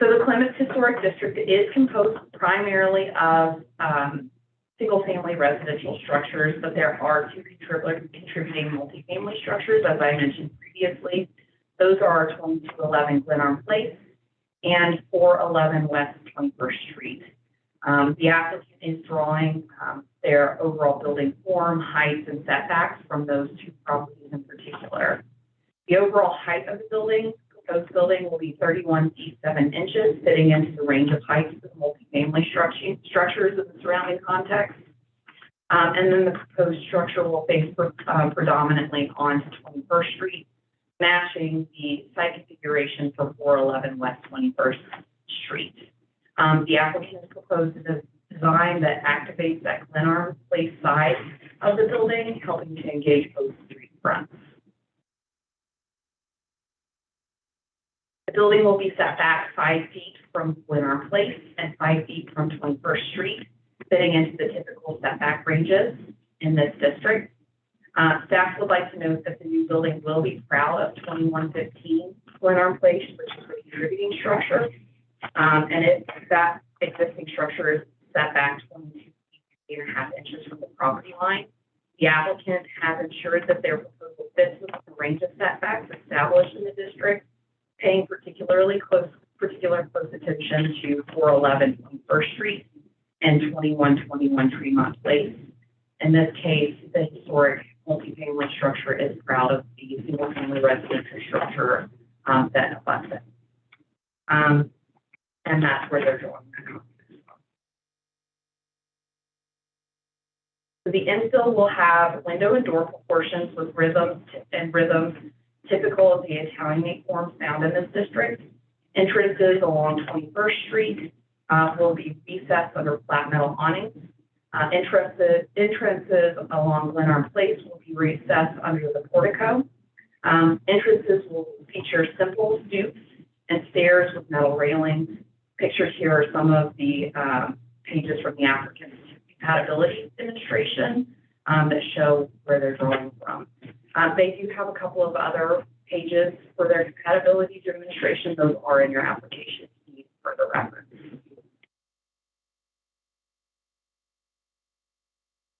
So the Clements Historic District is composed primarily of single-family residential structures, but there are 2 contributing multifamily structures, as I mentioned previously. Those are 2211 Glenarm Place and 411 West 21st Street. The applicant is drawing their overall building form, heights, and setbacks from those 2 properties in particular. The overall height of the building, proposed building, will be 31 feet 7 inches, fitting into the range of heights of multifamily structures of the surrounding context. And then the proposed structure will face predominantly onto 21st Street, matching the site configuration for 411 West 21st Street. The applicant has proposed a design that activates that Glenarm Place side of the building, helping to engage both street fronts. The building will be set back 5 feet from Glenarm Place and 5 feet from 21st Street, fitting into the typical setback ranges in this district. Staff would like to note that the new building will be proud of 2115 Glenarm Place, which is the contributing structure. And that existing structure is set back 22.5 inches from the property line. The applicant has ensured that their proposal fits with the range of setbacks established in the district, paying particular close attention to 411 21st Street and 2121 Tremont Place. In this case, the historic multifamily structure is proud of the single-family residential structure that abuts it. And that's where they're drawing that. So the infill will have window and door proportions with rhythms typical of the Italianate forms found in this district. Entrances along 21st Street will be recessed under flat metal awnings. Entrances along Glenarm Place will be recessed under the portico. Entrances will feature simple stoops and stairs with metal railings. Pictured here are some of the pages from the applicant's compatibility demonstration that show where they're drawing from. They do have a couple of other pages for their compatibility demonstration. Those are in your application if you need further reference.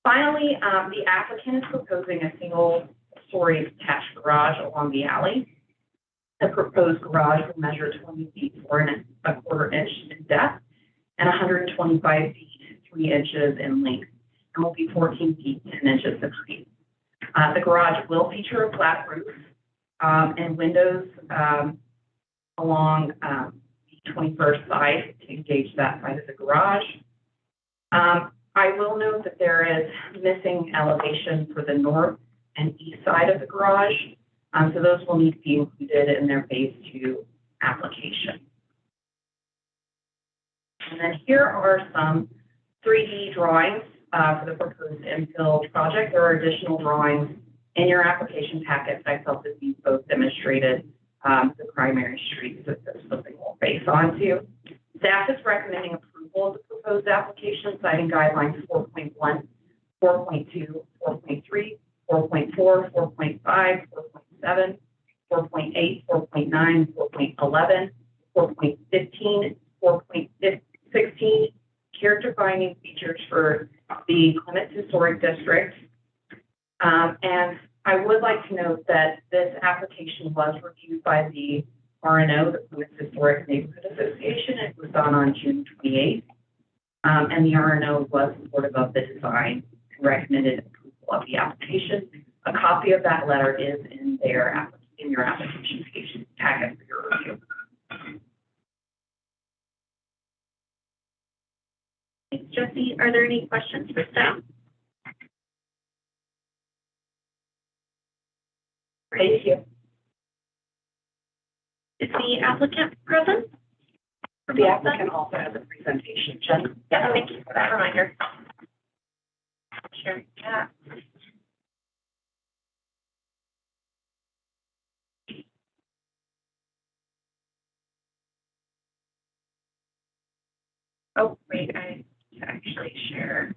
Finally, the applicant is proposing a single-story detached garage along the alley. The proposed garage will measure 20 feet 4¼ inch in depth and 125 feet 3 inches in length, and will be 14 feet 10 inches in height. The garage will feature a flat roof and windows along the 21st side to engage that side of the garage. I will note that there is missing elevation for the north and east side of the garage. So those will need to be included in their phase 2 application. And then here are some 3D drawings for the proposed infill project. There are additional drawings in your application packets. I felt that these both demonstrated the primary streets that this flipping will face onto. Staff is recommending approval of the proposed application, citing guidelines 4.1, 4.2, 4.3, 4.4, 4.5, 4.7, 4.8, 4.9, 4.11, 4.15, 4.16, character finding features for the Clements Historic District. And I would like to note that this application was reviewed by the RNO, the Clements Historic Neighborhood Association. It was done on June 28th. And the RNO was supportive of the design and recommended approval of the application. A copy of that letter is in your application packet for your review. Thanks, Jesse. Are there any questions for staff? Thank you. Is the applicant present? The applicant also has a presentation. Jen? Yeah, thank you for that reminder. Sure, yeah. Oh, wait, I need to actually share.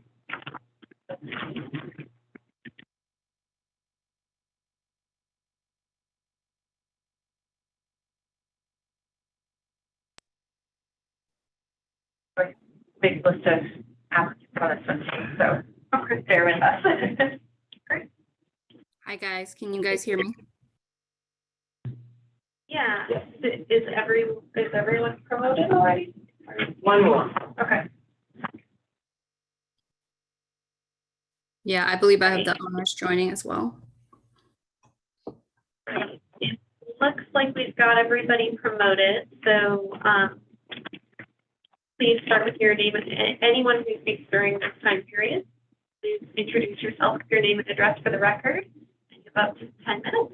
Big list of applicants on this one too, so bear with us. Great. Hi, guys. Can you guys hear me? Yeah, is everyone promoted already? One more. Okay. Yeah, I believe I have the owners joining as well. It looks like we've got everybody promoted, so please start with your name and anyone who speaks during this time period. Please introduce yourself with your name and address for the record. You have up to 10 minutes.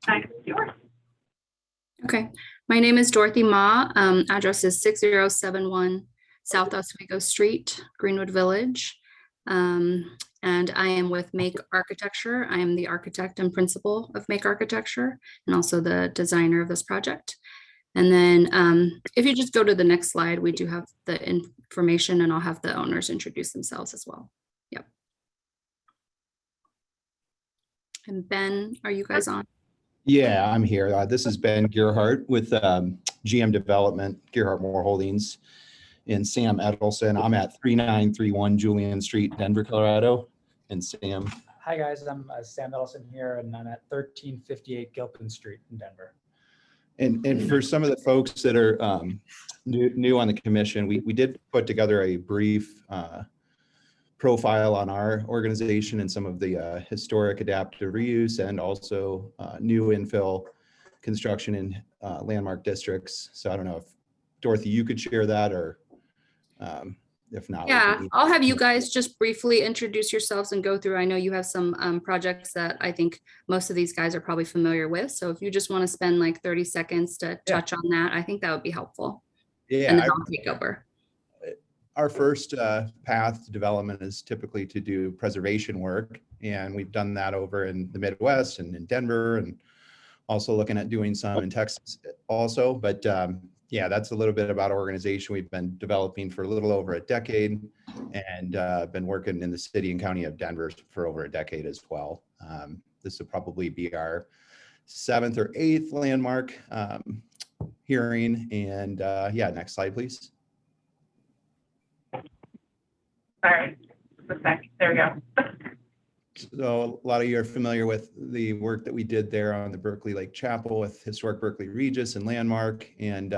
Time is yours. Okay, my name is Dorothy Ma. Address is 6071 South Oswego Street, Greenwood Village. And I am with Make Architecture. I am the architect and principal of Make Architecture and also the designer of this project. And then if you just go to the next slide, we do have the information and I'll have the owners introduce themselves as well. Yep. And Ben, are you guys on? Yeah, I'm here. This is Ben Gerhardt with GM Development, Gerhardt Moore Holdings, and Sam Edelson. I'm at 3931 Julian Street, Denver, Colorado. And Sam. Hi, guys. I'm Sam Edelson here, and I'm at 1358 Gilpin Street in Denver. And for some of the folks that are new on the commission, we did put together a brief profile on our organization and some of the historic adaptive reuse and also new infill construction in landmark districts. So I don't know if Dorothy, you could share that, or if not. Yeah, I'll have you guys just briefly introduce yourselves and go through. I know you have some projects that I think most of these guys are probably familiar with. So if you just want to spend like 30 seconds to touch on that, I think that would be helpful. Yeah, and then I'll take over. Our first path to development is typically to do preservation work. And we've done that over in the Midwest and in Denver, and also looking at doing some in Texas also. But yeah, that's a little bit about our organization. We've been developing for a little over a decade and been working in the city and county of Denver for over a decade as well. This will probably be our 7th or 8th landmark hearing. And yeah, next slide, please. Sorry, just a sec. There we go. So a lot of you are familiar with the work that we did there on the Berkeley Lake Chapel with Historic Berkeley Regis and Landmark. And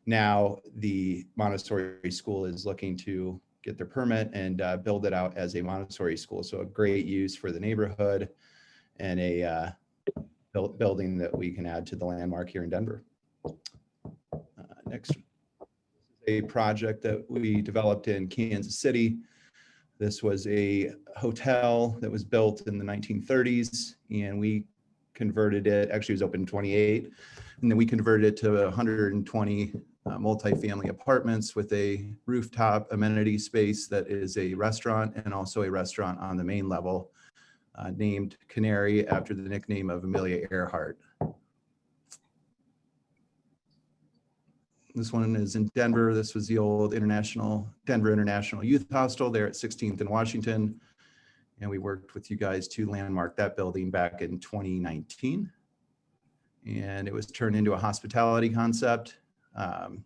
now the Montessori school is looking to get their permit and build it out as a Montessori school. So a great use for the neighborhood and a building that we can add to the landmark here in Denver. Next, a project that we developed in Kansas City. This was a hotel that was built in the 1930s, and we converted it, actually it was open in 28, and then we converted it to 120 multifamily apartments with a rooftop amenity space that is a restaurant and also a restaurant on the main level, named Canary after the nickname of Amelia Earhart. This one is in Denver. This was the old Denver International Youth Hostel there at 16th and Washington. And we worked with you guys to landmark that building back in 2019. And it was turned into a hospitality concept. And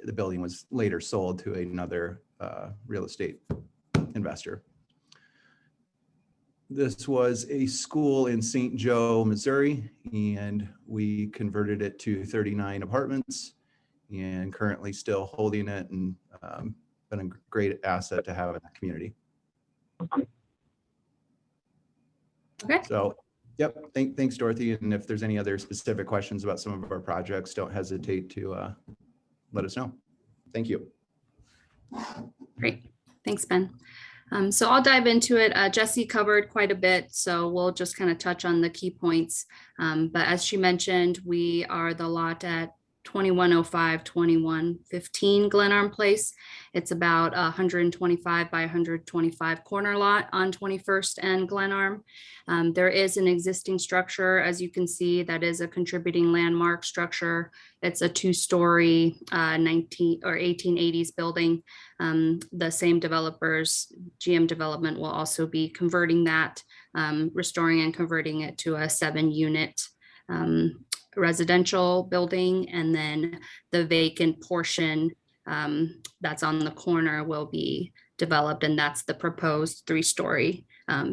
the building was later sold to another real estate investor. This was a school in St. Joe, Missouri, and we converted it to 39 apartments and currently still holding it, and been a great asset to have in the community. Okay. So, yep, thanks, Dorothy. And if there's any other specific questions about some of our projects, don't hesitate to let us know. Thank you. Great. Thanks, Ben. So I'll dive into it. Jessie covered quite a bit, so we'll just kind of touch on the key points. But as she mentioned, we are the lot at 2105, 2115 Glenarm Place. It's about 125 by 125 corner lot on 21st and Glenarm. There is an existing structure, as you can see, that is a contributing landmark structure. It's a two-story 19 or 1880s building. The same developers, GM Development, will also be converting that, restoring and converting it to a 7-unit residential building, and then the vacant portion that's on the corner will be developed, and that's the proposed 3-story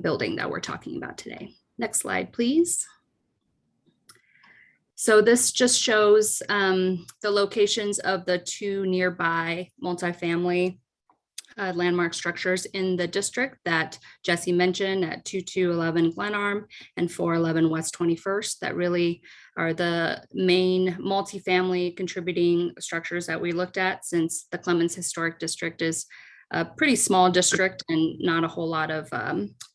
building that we're talking about today. Next slide, please. So this just shows the locations of the 2 nearby multifamily landmark structures in the district that Jessie mentioned at 2211 Glenarm and 411 West 21st, that really are the main multifamily contributing structures that we looked at, since the Clemens Historic District is a pretty small district and not a whole lot of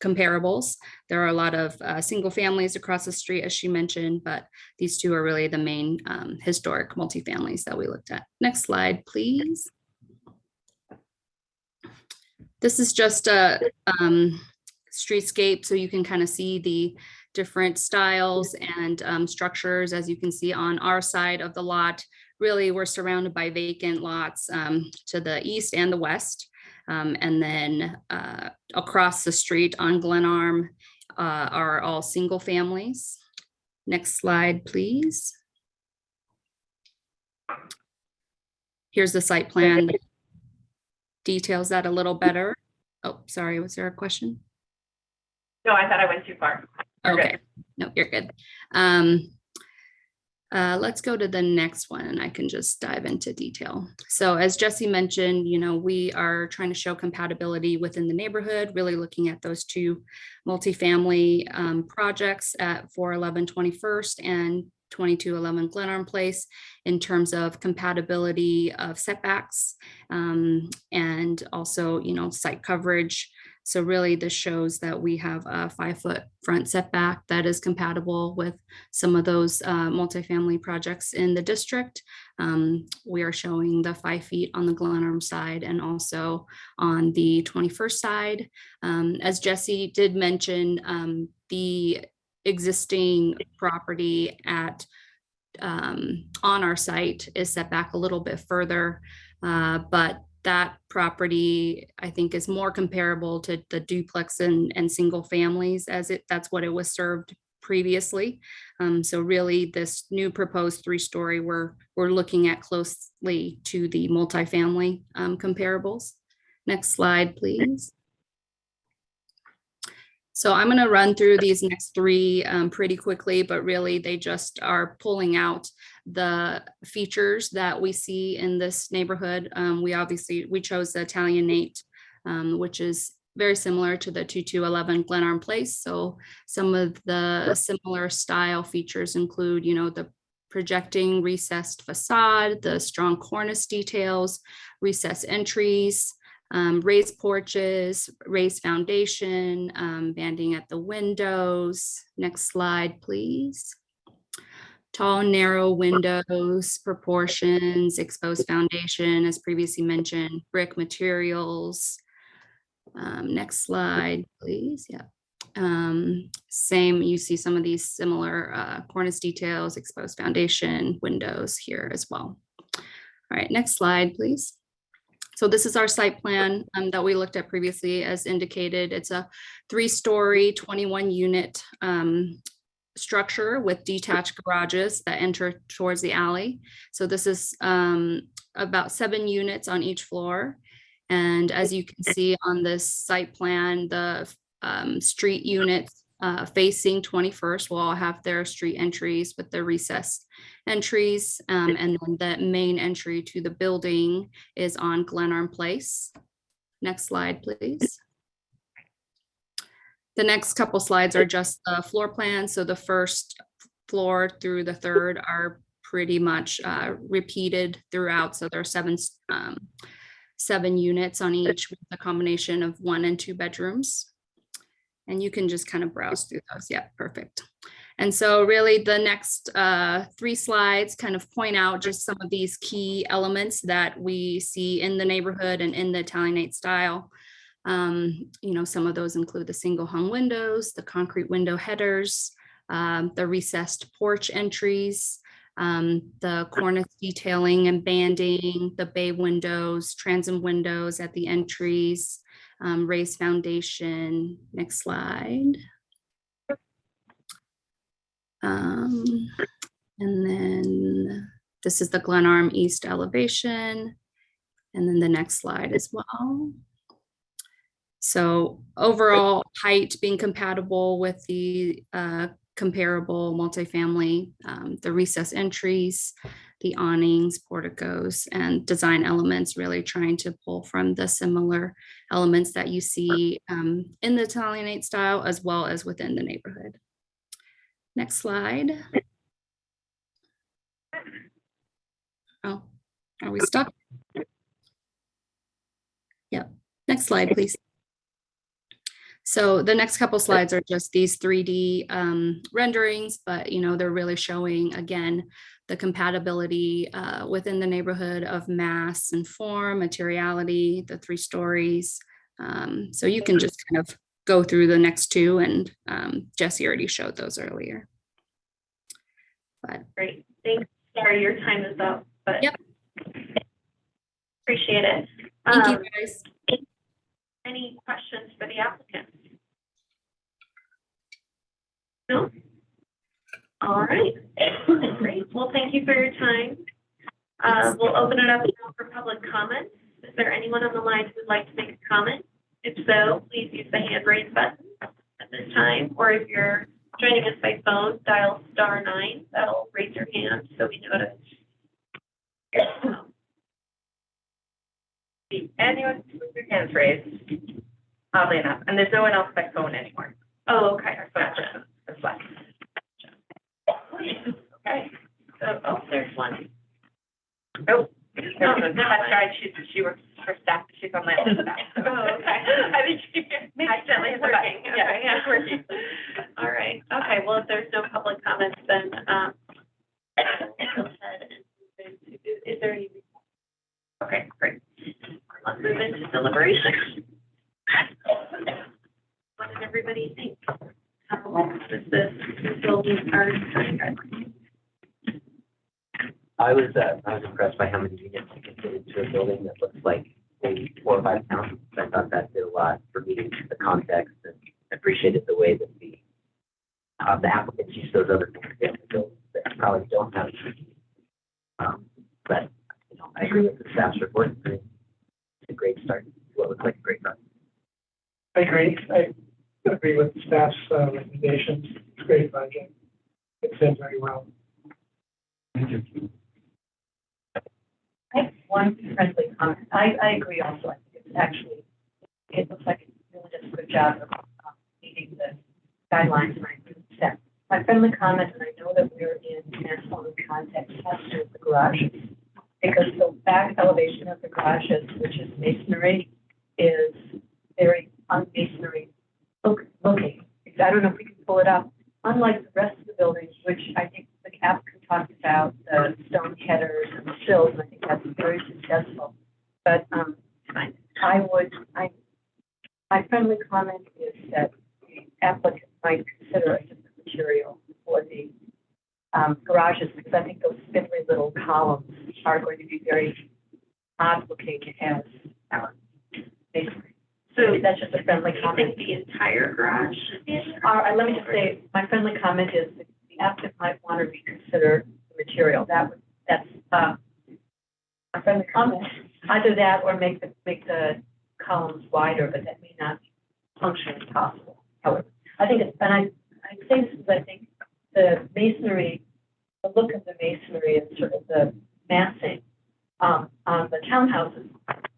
comparables. There are a lot of single families across the street, as she mentioned, but these 2 are really the main historic multifamilies that we looked at. Next slide, please. This is just a streetscape, so you can kind of see the different styles and structures. As you can see on our side of the lot, really we're surrounded by vacant lots to the east and the west. And then across the street on Glenarm are all single families. Next slide, please. Here's the site plan. Details that a little better. Oh, sorry, was there a question? No, I thought I went too far. Okay, no, you're good. Let's go to the next one and I can just dive into detail. So as Jessie mentioned, you know, we are trying to show compatibility within the neighborhood, really looking at those 2 multifamily projects at 411 21st and 2211 Glenarm Place in terms of compatibility of setbacks and also, you know, site coverage. So really this shows that we have a 5-foot front setback that is compatible with some of those multifamily projects in the district. We are showing the 5 feet on the Glenarm side and also on the 21st side. As Jessie did mention, the existing property at on our site is set back a little bit further, but that property I think is more comparable to the duplex and single families, as that's what it was served previously. So really this new proposed 3-story we're looking at closely to the multifamily comparables. Next slide, please. So I'm going to run through these next 3 pretty quickly, but really they just are pulling out the features that we see in this neighborhood. We chose the Italianate, which is very similar to the 2211 Glenarm Place. So some of the similar style features include, you know, the projecting recessed facade, the strong cornice details, recessed entries, Raised porches, raised foundation, banding at the windows. Next slide, please. Tall, narrow windows, proportions, exposed foundation, as previously mentioned, brick materials. Next slide, please. Yeah. Same, you see some of these similar cornice details, exposed foundation, windows here as well. All right, next slide, please. So this is our site plan that we looked at previously as indicated. It's a 3-story, 21-unit structure with detached garages that enter towards the alley. So this is about 7 units on each floor. And as you can see on this site plan, the street units facing 21st will all have their street entries with the recessed entries. And then the main entry to the building is on Glenarm Place. Next slide, please. The next couple slides are just the floor plan. So the first floor through the third are pretty much repeated throughout. So there are 7 units on each with a combination of 1 and 2 bedrooms. And you can just kind of browse through those. Yeah, perfect. And so really the next 3 slides kind of point out just some of these key elements that we see in the neighborhood and in the Italianate style. You know, some of those include the single hung windows, the concrete window headers, the recessed porch entries, the cornice detailing and banding, the bay windows, transom windows at the entries, raised foundation. Next slide. And then this is the Glenarm East elevation. And then the next slide as well. So overall height being compatible with the comparable multifamily, the recessed entries, the awnings, porticos, and design elements, really trying to pull from the similar elements that you see in the Italianate style as well as within the neighborhood. Next slide. Oh, are we stuck? Yep. Next slide, please. So the next couple slides are just these 3D renderings, but you know, they're really showing again the compatibility within the neighborhood of mass and form, materiality, the 3 stories. So you can just kind of go through the next 2, and Jesse already showed those earlier. But Great, thanks. Sorry, your time is up, but yep. Appreciate it. Thank you, guys. Any questions for the applicant? No? All right. Great. Well, thank you for your time. We'll open it up now for public comments. Is there anyone on the line who would like to make a comment? If so, please use the hand raise button at this time, or if you're joining us by phone, dial *9. That'll raise your hand so we know to. Anyone with their hands raised, oddly enough, and there's no one else by phone anymore. Oh, okay. Gotcha. That's left. Okay. So, oh, there's one. Oh, there's a guy. She works for staff. She's on my other staff. Oh, okay. I think she accidentally hit the button. working. Okay, yeah, it's working. All right. Okay. Well, if there's no public comments, then go ahead and move into. Is there any? Okay, great. Let's move into deliberation. What did everybody think? How does this building our design guidelines? I was impressed by how many units you can fit into a building that looks like maybe 4 or 5 towns. I thought that did a lot for meeting the context, and appreciated the way that the applicants use those other family buildings that probably don't have. But you know, I agree with the staff's report. It's a great start. What looks like a great run. I agree. I agree with the staff's recommendations. It's a great project. It fits very well. Thank you. I have one friendly comment. I agree also. I think it's actually, it looks like it really does a good job of meeting the guidelines, and I agree with that. My friendly comment, and I know that we're in national context, has to do with the garages. Because the back elevation of the garages, which is masonry, is very unmasonry looking. I don't know if we can pull it up. Unlike the rest of the buildings, which I think the applicant talked about, the stone headers and the sills, and I think that's very successful. But my friendly comment is that the applicant might consider a different material for the garages, because I think those spindly little columns are going to be very odd looking as masonry. So That's just a friendly I comment. think the entire garage should be in. Let me just say, my friendly comment is that the applicant might want to reconsider the material. That's a friendly comment. Either that or make the columns wider, but that may not function as possible. However, I think it's, and I say this because I think the masonry, the look of the masonry and sort of the massing on the townhouses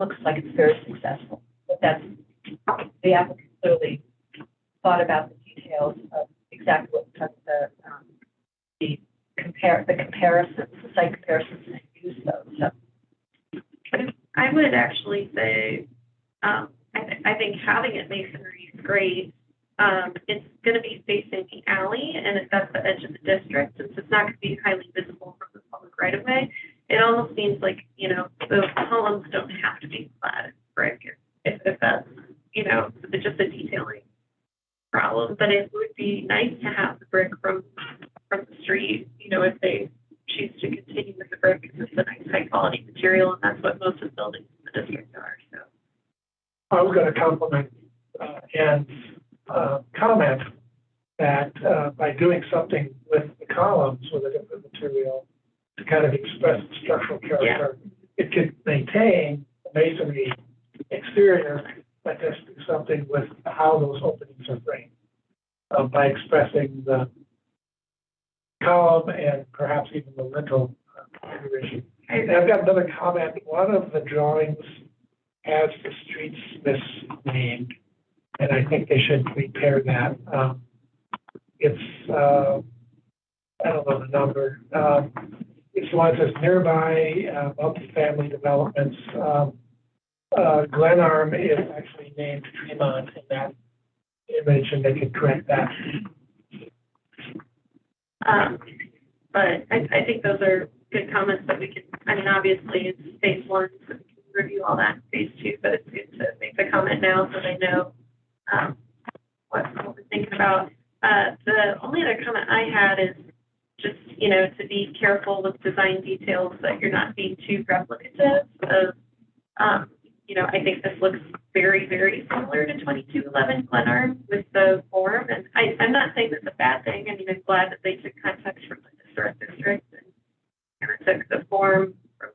looks like it's very successful. But that's, the applicant clearly thought about the details of exactly what the comparisons, the site comparisons, and use those. So I would actually say, I think having it masonry is great. It's gonna be facing the alley, and if that's the edge of the district, since it's not gonna be highly visible from the public right of way, it almost seems like, you know, those columns don't have to be clad in brick, if that's, you know, it's just a detailing problem. But it would be nice to have the brick from the street, you know, if they choose to continue with the brick, because it's a nice high quality material, and that's what most of the buildings in the district are, so. I was going to compliment Ann's comment that by doing something with the columns with a different material to kind of express the structural character, it could maintain the masonry exterior, but just do something with how those openings are framed by expressing the column and perhaps even the lintel configuration. And I've got another comment. One of the drawings has the streets misnamed, and I think they should repair that. It's, I don't know the number. It's one that says nearby multifamily developments. Glenarm is actually named Tremont in that image, and they could correct that. But I think those are good comments that we can, I mean, obviously it's phase one, so we can review all that in phase two, but it's good to make the comment now so they know what we're thinking about. The only other comment I had is just, you know, to be careful with design details that you're not being too replicative of, you know, I think this looks very, very similar to 2211 Glenarm with the form. And I'm not saying that's a bad thing. I mean, I'm glad that they took context from the historic district and took the form from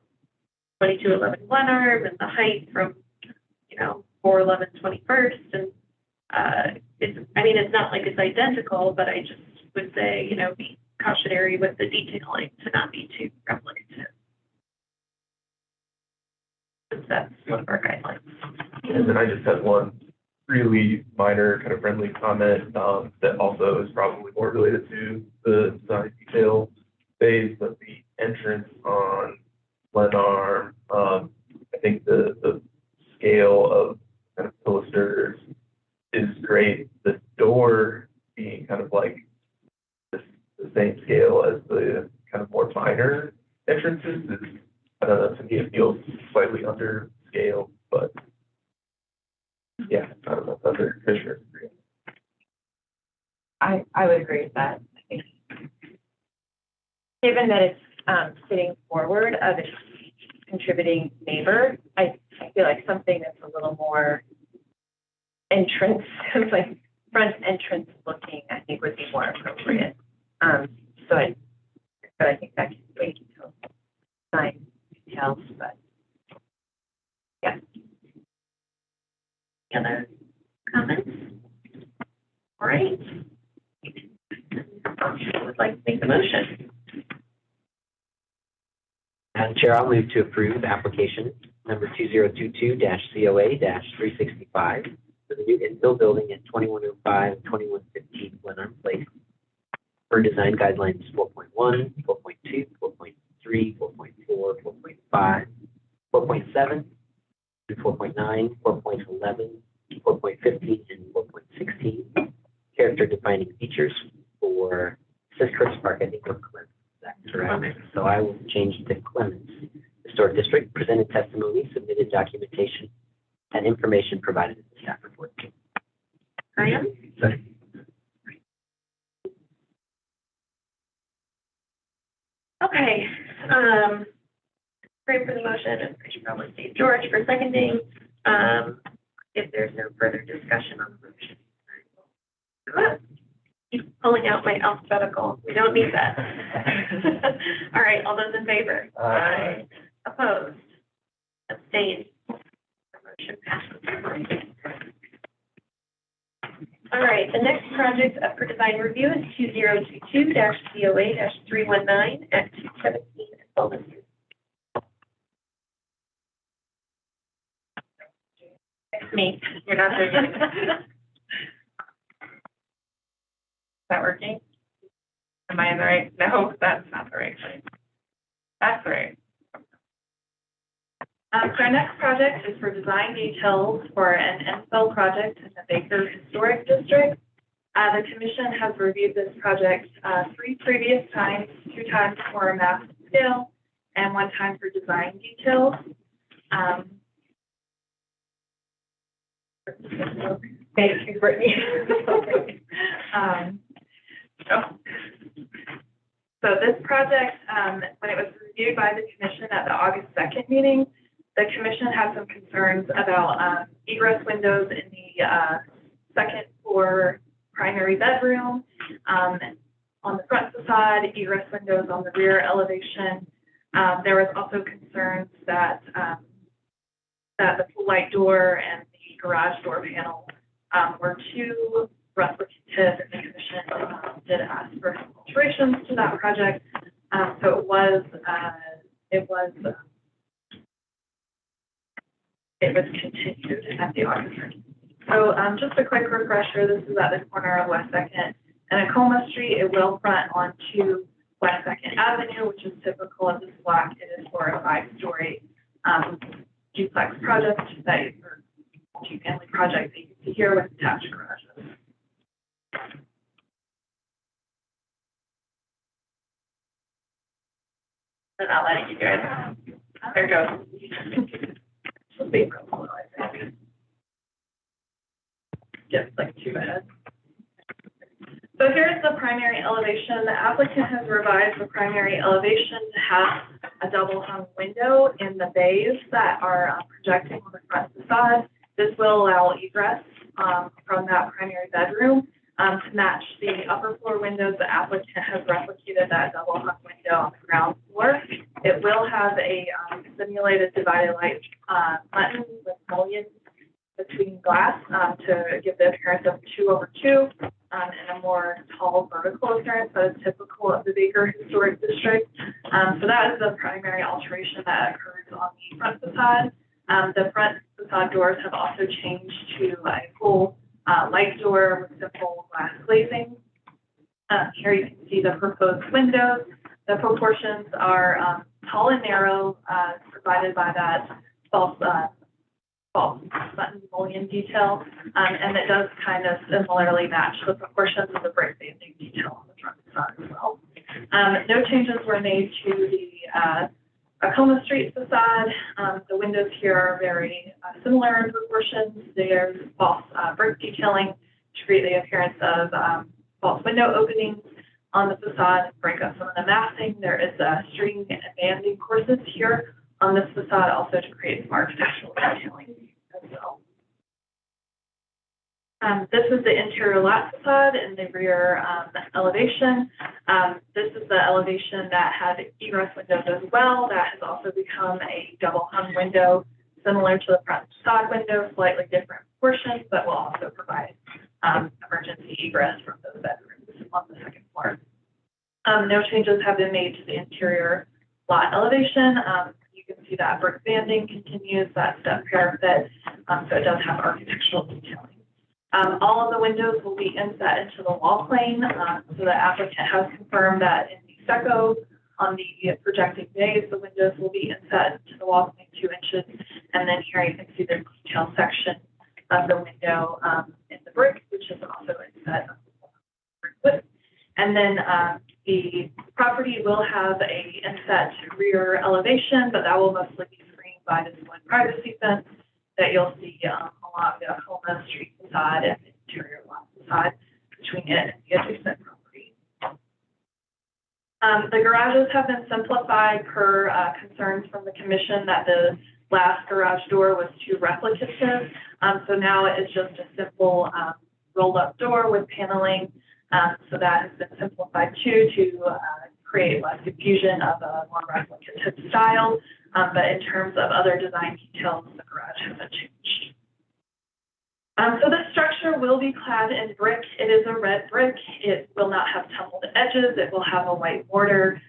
2211 Glenarm and the height from, you know, 411 21st. And it's not like it's identical, but I just would say, you know, be cautionary with the detailing to not be too replicative. That's one of our guidelines. And then I just had one really minor kind of friendly comment that also is probably more related to the design detail phase, but the entrance on Glenarm, I think the scale of kind of posters is great. The door being kind of like the same scale as the kind of more minor entrances is, I don't know, to me it feels slightly under scale, but yeah, I don't know if other commissioners agree. I would agree with that. I think given that it's sitting forward of its contributing neighbor, I feel like something that's a little more entrance, like front entrance looking, I think would be more appropriate. But I think that can wait until design details, but yeah. Any other comments? All right. I would like to make the motion. Madam Chair, I'll move to approve application number 2022-COA-365 for the new infill building at 2105 and 2115 Glenarm Place per design guidelines 4.1, 4.2, 4.3, 4.4, 4.5, 4.7, and 4.9, 4.11, 4.15, and 4.16. Character defining features for Siskiyou Park, I think we're Clemens. That's correct. So I will change to Clemens. Historic District presented testimony, submitted documentation, and information provided in the staff report. Graham? Sorry. Okay, Graham for the motion, and I should probably say George for seconding. If there's no further discussion on the motion. Keep pulling out my alphabetical. We don't need that. All right, all those in favor? Aye. Opposed? Abstained? The motion passes. All right, the next project up for design review is 2022-COA-319 at 217 Fulton Street. It's me. You're not doing it. Is that working? Am I in the right? No, that's not the right place. That's right. So our next project is for design details for an infill project in the Baker Historic District. The commission has reviewed this project 3 previous times, 2 times for a mass scale and 1 time for design details. Thank you, Brittany. So this project, when it was reviewed by the commission at the August 2nd meeting, the commission had some concerns about egress windows in the second floor primary bedroom, on the front facade, egress windows on the rear elevation. There was also concerns that that the full light door and the garage door panel were too replicative, and the commission did ask for some alterations to that project. So it was continued at the August meeting. So just a quick refresher, this is at the corner of West 2nd and Acoma Street. It will front onto West 2nd Avenue, which is typical of this block. It is for a 5-story duplex project or multi-family project that you can see here with attached garages. And I'll let you guys. There it goes. Be real slow, I think. Just like 2 ahead. So here's the primary elevation. The applicant has revised the primary elevation to have a double hung window in the bays that are projecting on the front facade. This will allow egress from that primary bedroom to match the upper floor windows. The applicant has replicated that double hung window on the ground floor. It will have a simulated divided light button with mullions between glass to give the appearance of 2/2 and a more tall vertical appearance that is typical of the Baker Historic District. So that is the primary alteration that occurs on the front facade. The front facade doors have also changed to a full light door with simple glass glazing. Here you can see the proposed windows. The proportions are tall and narrow, provided by that false button mullion detail, and it does kind of similarly match the proportions of the brick banding detail on the front facade as well. No changes were made to the Acoma Street facade. The windows here are very similar in proportions. There's false brick detailing to create the appearance of false window openings on the facade, break up some of the massing. There is a string and banding courses here on this facade also to create some architectural detailing as well. This is the interior lot facade in the rear elevation. This is the elevation that had egress windows as well. That has also become a double hung window, similar to the front facade window, slightly different proportions, but will also provide emergency egress from those bedrooms on the second floor. No changes have been made to the interior lot elevation. You can see that brick banding continues, that step parapet, so it does have architectural detailing. All of the windows will be inset into the wall plane, so the applicant has confirmed that in the stucco On the projecting bays, the windows will be inset to the wall 2 inches. And then here you can see the detail section of the window in the brick, which is also inset. And then the property will have a inset rear elevation, but that will mostly be screened by this one privacy fence that you'll see along the Oklahoma Street facade and the interior lot facade between it and the adjacent property. The garages have been simplified per concerns from the commission that the last garage door was too replicative. So now it is just a simple rolled up door with paneling. So that has been simplified too to create less diffusion of a more replicative style. But in terms of other design details, the garage hasn't changed. So the structure will be clad in brick. It is a red brick. It will not have tumbled edges. It will have a white border.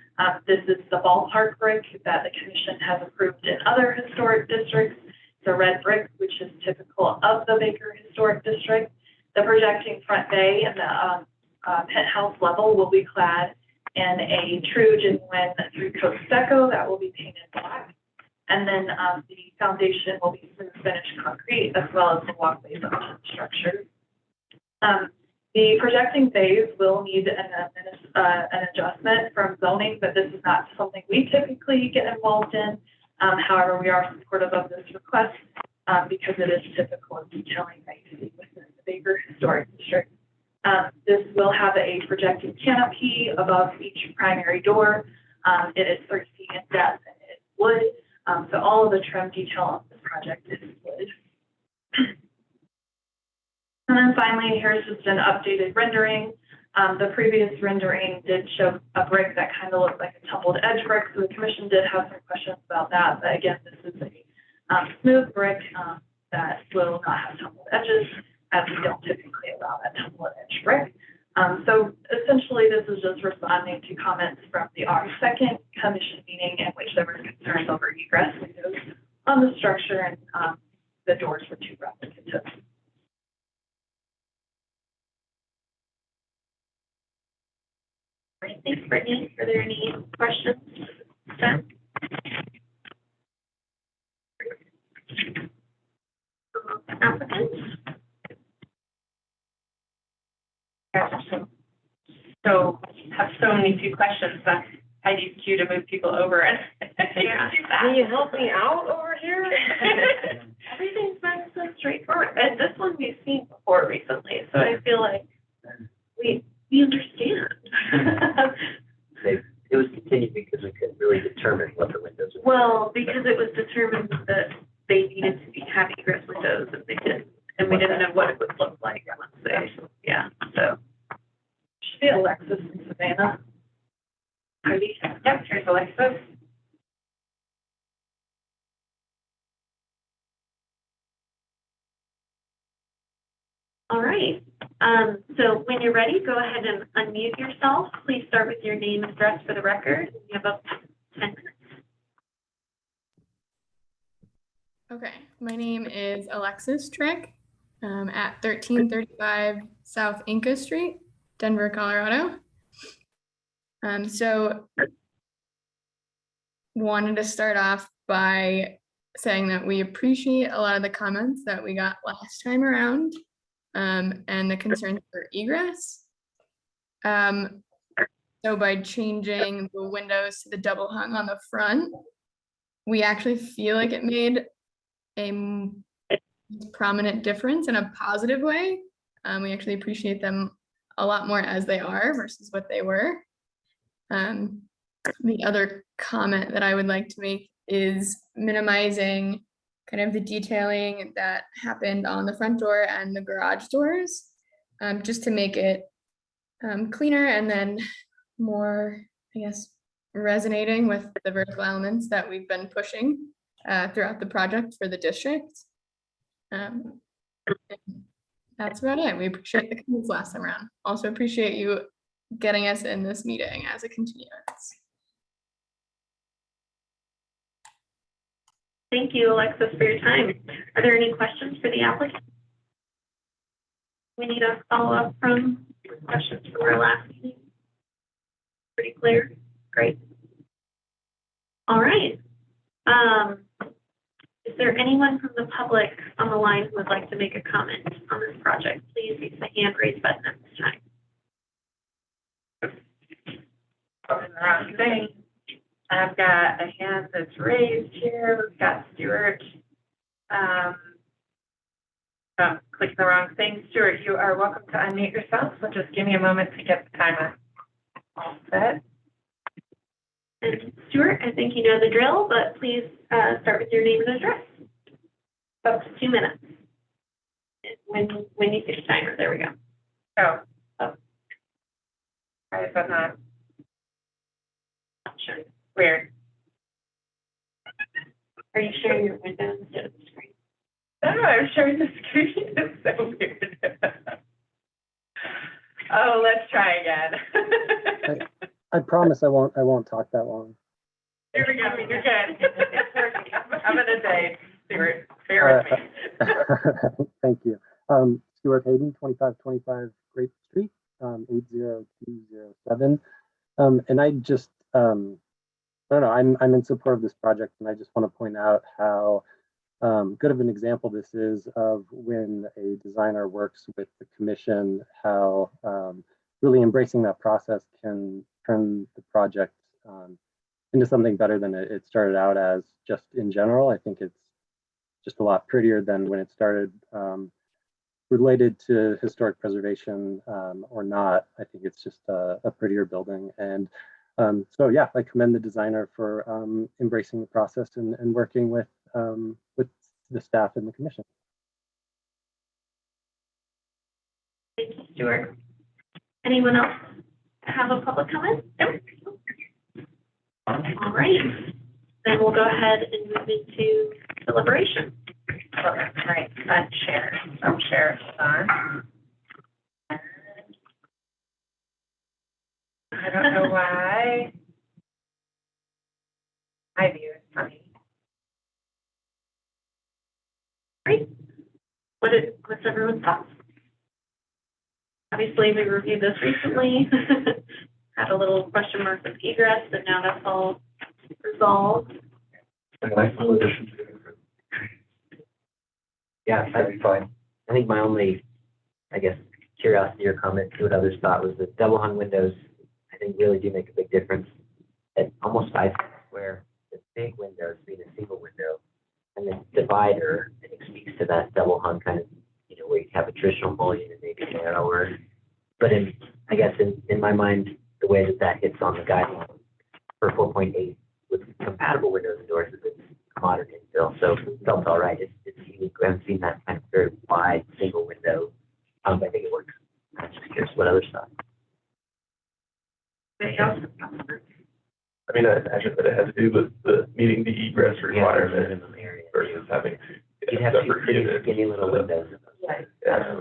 This is the ballpark brick that the commission has approved in other historic districts. It's a red brick, which is typical of the Baker Historic District. The projecting front bay and the penthouse level will be clad in a true genuine through coat stucco that will be painted black. And then the foundation will be smooth finished concrete as well as the walkways onto the structure. The projecting bays will need an adjustment from zoning, but this is not something we typically get involved in. However, we are supportive of this request because it is typical of detailing that you see within the Baker Historic District. This will have a projecting canopy above each primary door. It is 30 feet in depth and it is wood. So all of the trim detail on this project is wood. And then finally, here's just an updated rendering. The previous rendering did show a brick that kind of looked like a tumbled edge brick. So the commission did have some questions about that. But again, this is a smooth brick that will not have tumbled edges, as we don't typically allow that tumbled edge brick. So essentially, this is just responding to comments from the August 2nd commission meeting in which there were concerns over egress windows on the structure and the doors were too replicative. Great, thanks, Brittany. Are there any questions? Applicants? So have so many few questions that I need you to move people over and Can you help me out over here? Everything's been so straightforward. And this one we've seen before recently, so I feel like we understand. It was continued because we couldn't really determine what the windows were. Well, because it was determined that they needed to have egress windows and they didn't, and we didn't know what it would look like once they, yeah, so. Should be Alexis and Savannah. Heidi. Yep, here's Alexis. All right. So when you're ready, go ahead and unmute yourself. Please start with your name and address for the record. You have up to 10 minutes. Okay, my name is Alexis Trick at 1335 South Inca Street, Denver, Colorado. So wanted to start off by saying that we appreciate a lot of the comments that we got last time around and the concerns for egress. So by changing the windows to the double hung on the front, we actually feel like it made a prominent difference in a positive way. We actually appreciate them a lot more as they are versus what they were. The other comment that I would like to make is minimizing kind of the detailing that happened on the front door and the garage doors, just to make it cleaner and then more, I guess, resonating with the vertical elements that we've been pushing throughout the project for the district. That's about it. We appreciate the comments last time around. Also appreciate you getting us in this meeting as a continuance. Thank you, Alexis, for your time. Are there any questions for the applicant? We need a follow-up from questions from our last meeting. Pretty clear. Great. All right. Is there anyone from the public on the line who would like to make a comment on this project? Please use the hand raise button at this time. Over the wrong thing. I've got a hand that's raised here. We've got Stuart. Clicking the wrong thing. Stuart, you are welcome to unmute yourself. So just give me a moment to get the timer all set. And Stuart, I think you know the drill, but please start with your name and address. Up to 2 minutes. When you finish timer, there we go. Oh. Why is that not Sure. weird? Are you sharing your window instead of the screen? No, I'm sharing the screen. It's so weird. Oh, let's try again. I promise I won't talk that long. Here we go. You're good. I'm having a day, Stuart. Bear with me. Thank you. Stuart Hayden, 2525 Grape Street, 80207. And I just, I don't know, I'm in support of this project, and I just want to point out how good of an example this is of when a designer works with the commission, how really embracing that process can turn the project into something better than it started out as just in general. I think it's just a lot prettier than when it started. Related to historic preservation or not, I think it's just a prettier building. And so, yeah, I commend the designer for embracing the process and working with the staff and the commission. Thank you, Stuart. Anyone else have a public comment? Nope. All right. Then we'll go ahead and move into deliberation. Okay, all right, share. So share it on. I don't know why. My view is funny. Great. What's everyone's thoughts? Obviously, we reviewed this recently. Had a little question mark with egress, but now that's all resolved. A nice little addition to it. Yeah, that'd be fine. I think my only, I guess, curiosity or comment to what others thought was that double hung windows, I think really do make a big difference. At almost 5 feet square, the big windows being a single window, and the divider, I think speaks to that double hung kind of, where you have a traditional mullion and maybe narrower. But I guess in my mind, the way that hits on the guideline for 4.8 with compatible windows and doors is it's modern infill, so it felt all right. It's unique. We haven't seen that kind of very wide single window. I think it works. I'm just curious what others thought. Anything else? I mean, I imagine that it has to do with the meeting the egress requirement Minimum area. versus having to You'd get have two separate pretty units. skinny little windows. Yeah.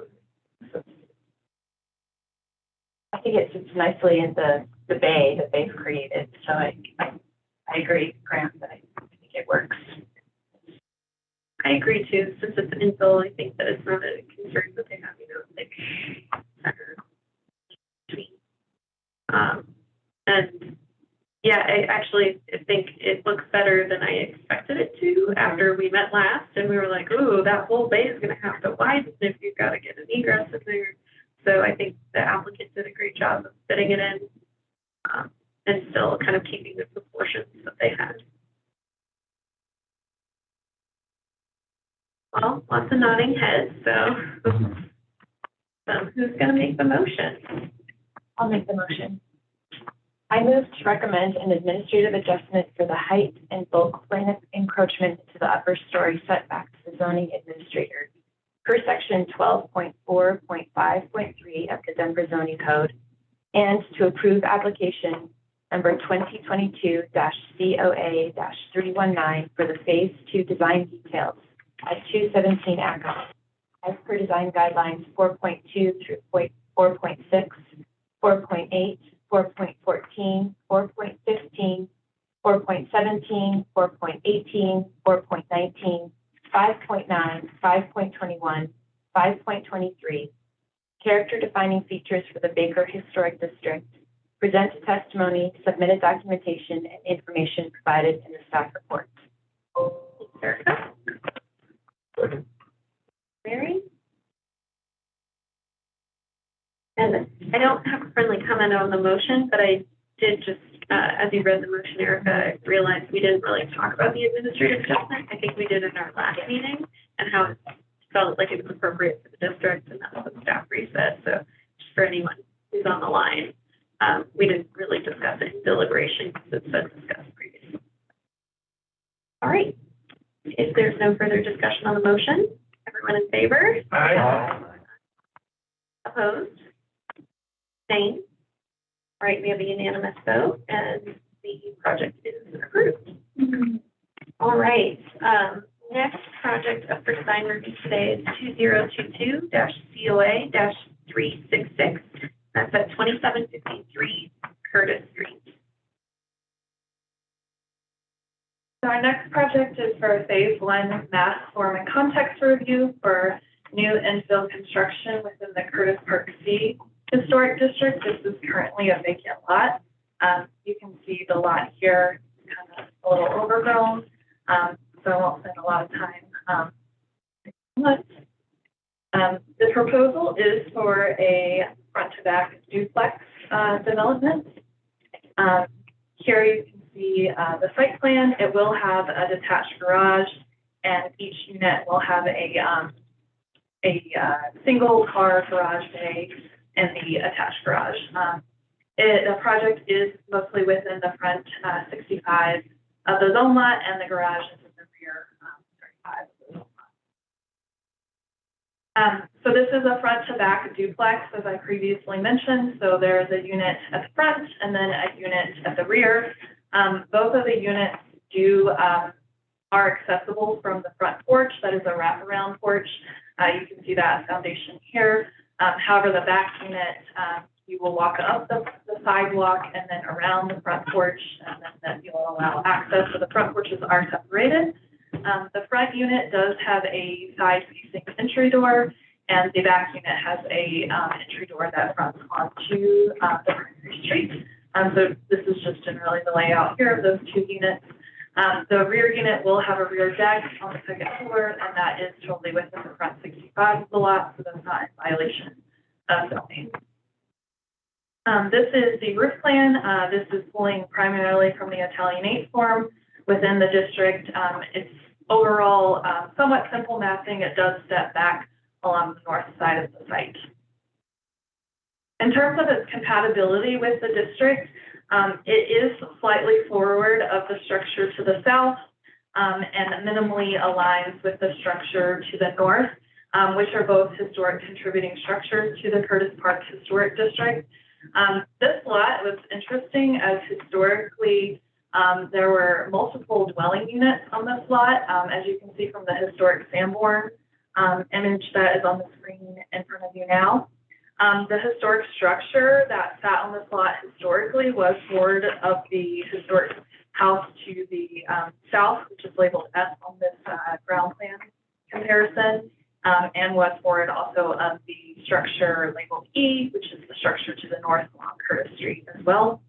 I think it fits nicely in the bay that they've created, so I agree, Grant, that I think it works. I agree too, since it's an infill, I think that it's not a concern that they have, like center between. And yeah, I actually think it looks better than I expected it to after we met last, and we were like, ooh, that whole bay is gonna have to widen if you've got to get an egress in there. So I think the applicant did a great job of fitting it in, and still kind of keeping the proportions that they had. Well, lots of nodding heads, so who's gonna make the motion? I'll make the motion. I move to recommend an administrative adjustment for the height and bulk plan encroachment to the upper story setback to the zoning administrator per section 12.4.5.3 of the Denver zoning code, and to approve application number 2022-COA-319 for the phase 2 design details at 217 Acton, as per design guidelines 4.2 through 4.6, 4.8, 4.14, 4.15, 4.17, 4.18, 4.19, 5.9, 5.21, 5.23, character defining features for the Baker Historic District, present testimony, submitted documentation, and information provided in the staff report. Erica? Mary? And I don't have a friendly comment on the motion, but I did just, as you read the motion, Erica, I realized we didn't really talk about the administrative adjustment. I think we did in our last meeting and how it felt like it was appropriate for the district, and that's what staff reset. So just for anyone who's on the line, we didn't really discuss it in deliberation because it's been discussed previously. All right. If there's no further discussion on the motion, everyone in favor? Aye. Opposed? Same. All right, we have a unanimous vote and the project is approved. All right, next project up for design review today is 2022-COA-366. That's at 2753 Curtis Street. So our next project is for phase 1 mass form and context review for new infill construction within the Curtis Park C Historic District. This is currently a vacant lot. You can see the lot here, kind of a little overgrown, so I won't spend a lot of time. The proposal is for a front-to-back duplex development. Here you can see the site plan. It will have a detached garage, and each unit will have a single car garage bay and the attached garage. The project is mostly within the front 65 of the zone lot, and the garage is in the rear 35 of the zone lot. So this is a front to back duplex, as I previously mentioned. So there's a unit at the front and then a unit at the rear. Both of the units are accessible from the front porch. That is a wraparound porch. You can see that foundation here. However, the back unit, you will walk up the sidewalk and then around the front porch, and then you'll allow access. So the front porches are separated. The front unit does have a side-facing entry door, and the back unit has a entry door that fronts onto the primary street. So this is just generally the layout here of those two units. The rear unit will have a rear deck on the second floor, and that is totally within the front 65 of the lot, so that's not in violation of zoning. This is the roof plan. This is pulling primarily from the Italianate form within the district. It's overall somewhat simple mapping. It does step back along the north side of the site. In terms of its compatibility with the district, it is slightly forward of the structure to the south and minimally aligns with the structure to the north, which are both historic contributing structures to the Curtis Park Historic District. This lot was interesting as historically there were multiple dwelling units on this lot, as you can see from the historic Sanborn image that is on the screen in front of you now. The historic structure that sat on this lot historically was forward of the historic house to the south, which is labeled S on this ground plan comparison, and was forward also of the structure labeled E, which is the structure to the north along Curtis Street as well.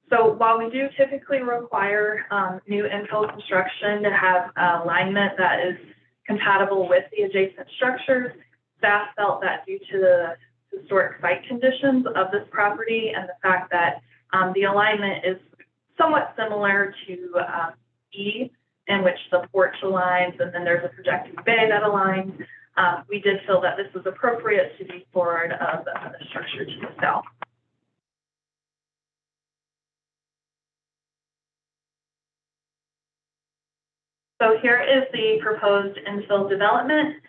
So while we do typically require new infill construction to have alignment that is compatible with the adjacent structures, staff felt that due to the historic site conditions of this property and the fact that the alignment is somewhat similar to E, in which the porch aligns and then there's a projecting bay that aligns, we did feel that this was appropriate to be forward of the structure to the south. So here is the proposed infill development.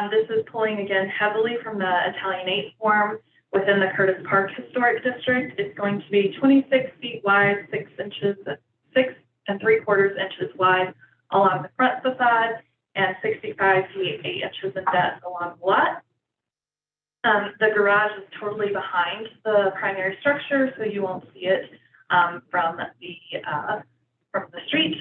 This is pulling again heavily from the Italianate form within the Curtis Park Historic District. It's going to be 26 feet wide, 6 3/4 inches wide along the front facade, and 65 feet 8 inches in depth along the lot. The garage is totally behind the primary structure, so you won't see it from the street.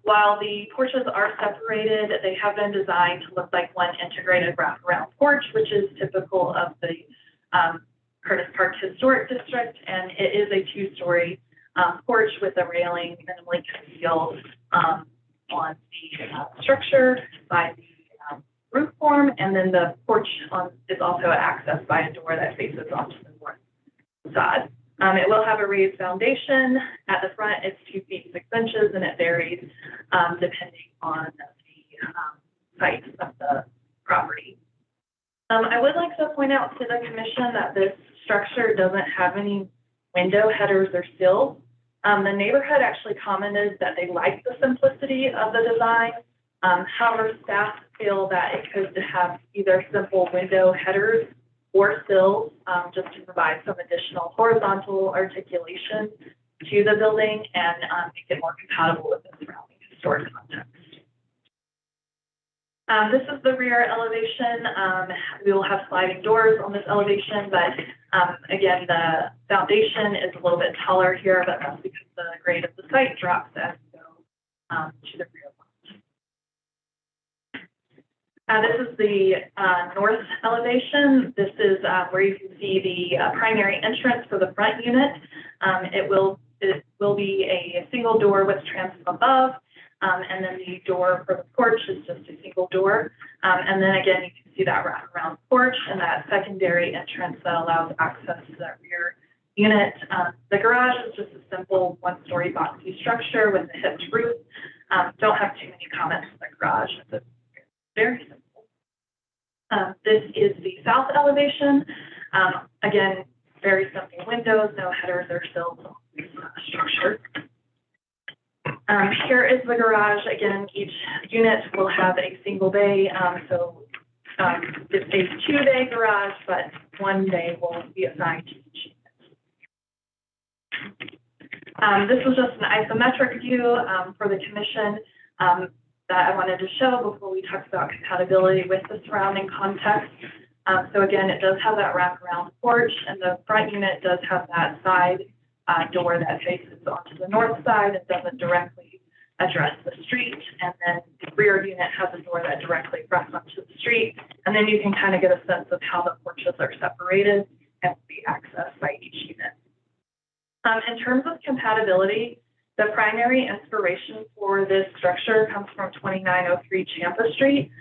While the porches are separated, they have been designed to look like one integrated wraparound porch, which is typical of the Curtis Park Historic District, and it is a two-story porch with a railing minimally concealed on the structure by the roof form, and then the porch is also accessed by a door that faces onto the north side. It will have a raised foundation. At the front, it's 2 feet 6 inches, and it varies depending on the site of the property. I would like to point out to the commission that this structure doesn't have any window headers or sills. The neighborhood actually commented that they like the simplicity of the design. However, staff feel that it could have either simple window headers or sills, just to provide some additional horizontal articulation to the building and make it more compatible with the surrounding historic context. This is the rear elevation. We will have sliding doors on this elevation, but again, the foundation is a little bit taller here, but that's because the grade of the site drops as you go to the rear. This is the north elevation. This is where you can see the primary entrance for the front unit. It will be a single door with transom above, and then the door for the porch is just a single door. And then again, you can see that wraparound porch and that secondary entrance that allows access to that rear unit. The garage is just a simple 1-story boxy structure with a hipped roof. Don't have too many comments on the garage. It's very simple. This is the south elevation. Again, very simple windows, no headers or sills on this structure. Here is the garage. Again, each unit will have a single bay. So it's a 2-bay garage, but 1 bay will be assigned to each unit. This was just an isometric view for the commission that I wanted to show before we talked about compatibility with the surrounding context. So again, it does have that wraparound porch, and the front unit does have that side door that faces onto the north side and doesn't directly address the street. And then the rear unit has a door that directly fronts onto the street. And then you can kind of get a sense of how the porches are separated and will be accessed by each unit. In terms of compatibility, the primary inspiration for this structure comes from 2903 Champa Street,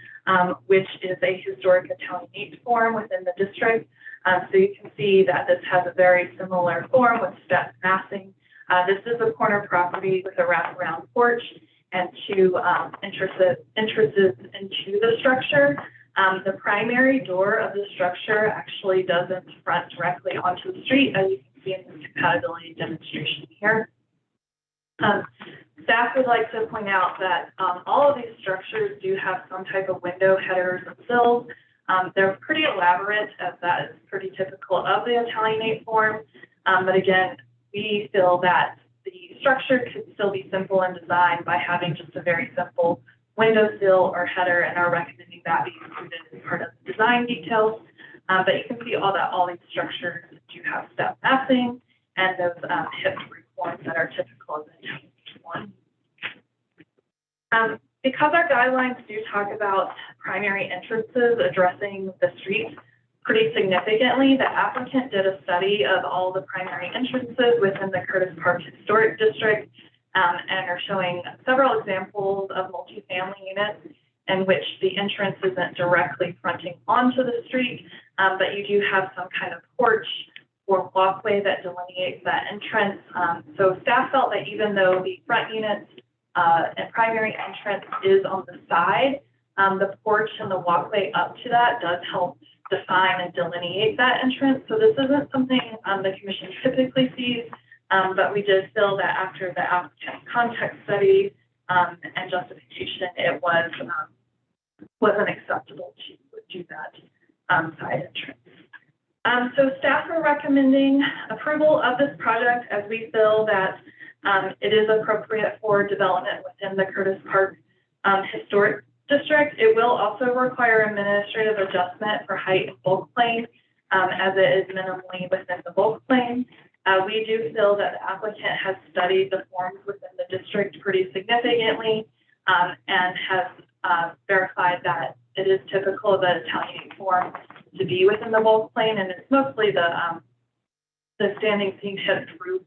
which is a historic Italianate form within the district. So you can see that this has a very similar form with step massing. This is a corner property with a wraparound porch and 2 entrances into the structure. The primary door of the structure actually doesn't front directly onto the street, as you can see in this compatibility demonstration here. Staff would like to point out that all of these structures do have some type of window headers and sills. They're pretty elaborate, as that is pretty typical of the Italianate form. But again, we feel that the structure could still be simple in design by having just a very simple window sill or header, and are recommending that be included as part of the design details. But you can see all these structures do have step massing and those hipped roof forms that are typical of the Italianate form. Because our guidelines do talk about primary entrances addressing the street pretty significantly, the applicant did a study of all the primary entrances within the Curtis Park Historic District, and are showing several examples of multifamily units in which the entrance isn't directly fronting onto the street, but you do have some kind of porch or walkway that delineates that entrance. So staff felt that even though the front unit's and primary entrance is on the side, the porch and the walkway up to that does help define and delineate that entrance. So this isn't something the commission typically sees, but we did feel that after the applicant context study and justification, it wasn't acceptable to do that side entrance. So staff are recommending approval of this project, as we feel that it is appropriate for development within the Curtis Park Historic District. It will also require administrative adjustment for height and bulk plane, as it is minimally within the bulk plane. We do feel that the applicant has studied the forms within the district pretty significantly, and has verified that it is typical of the Italianate form to be within the bulk plane, and it's mostly the the standing seam headed roof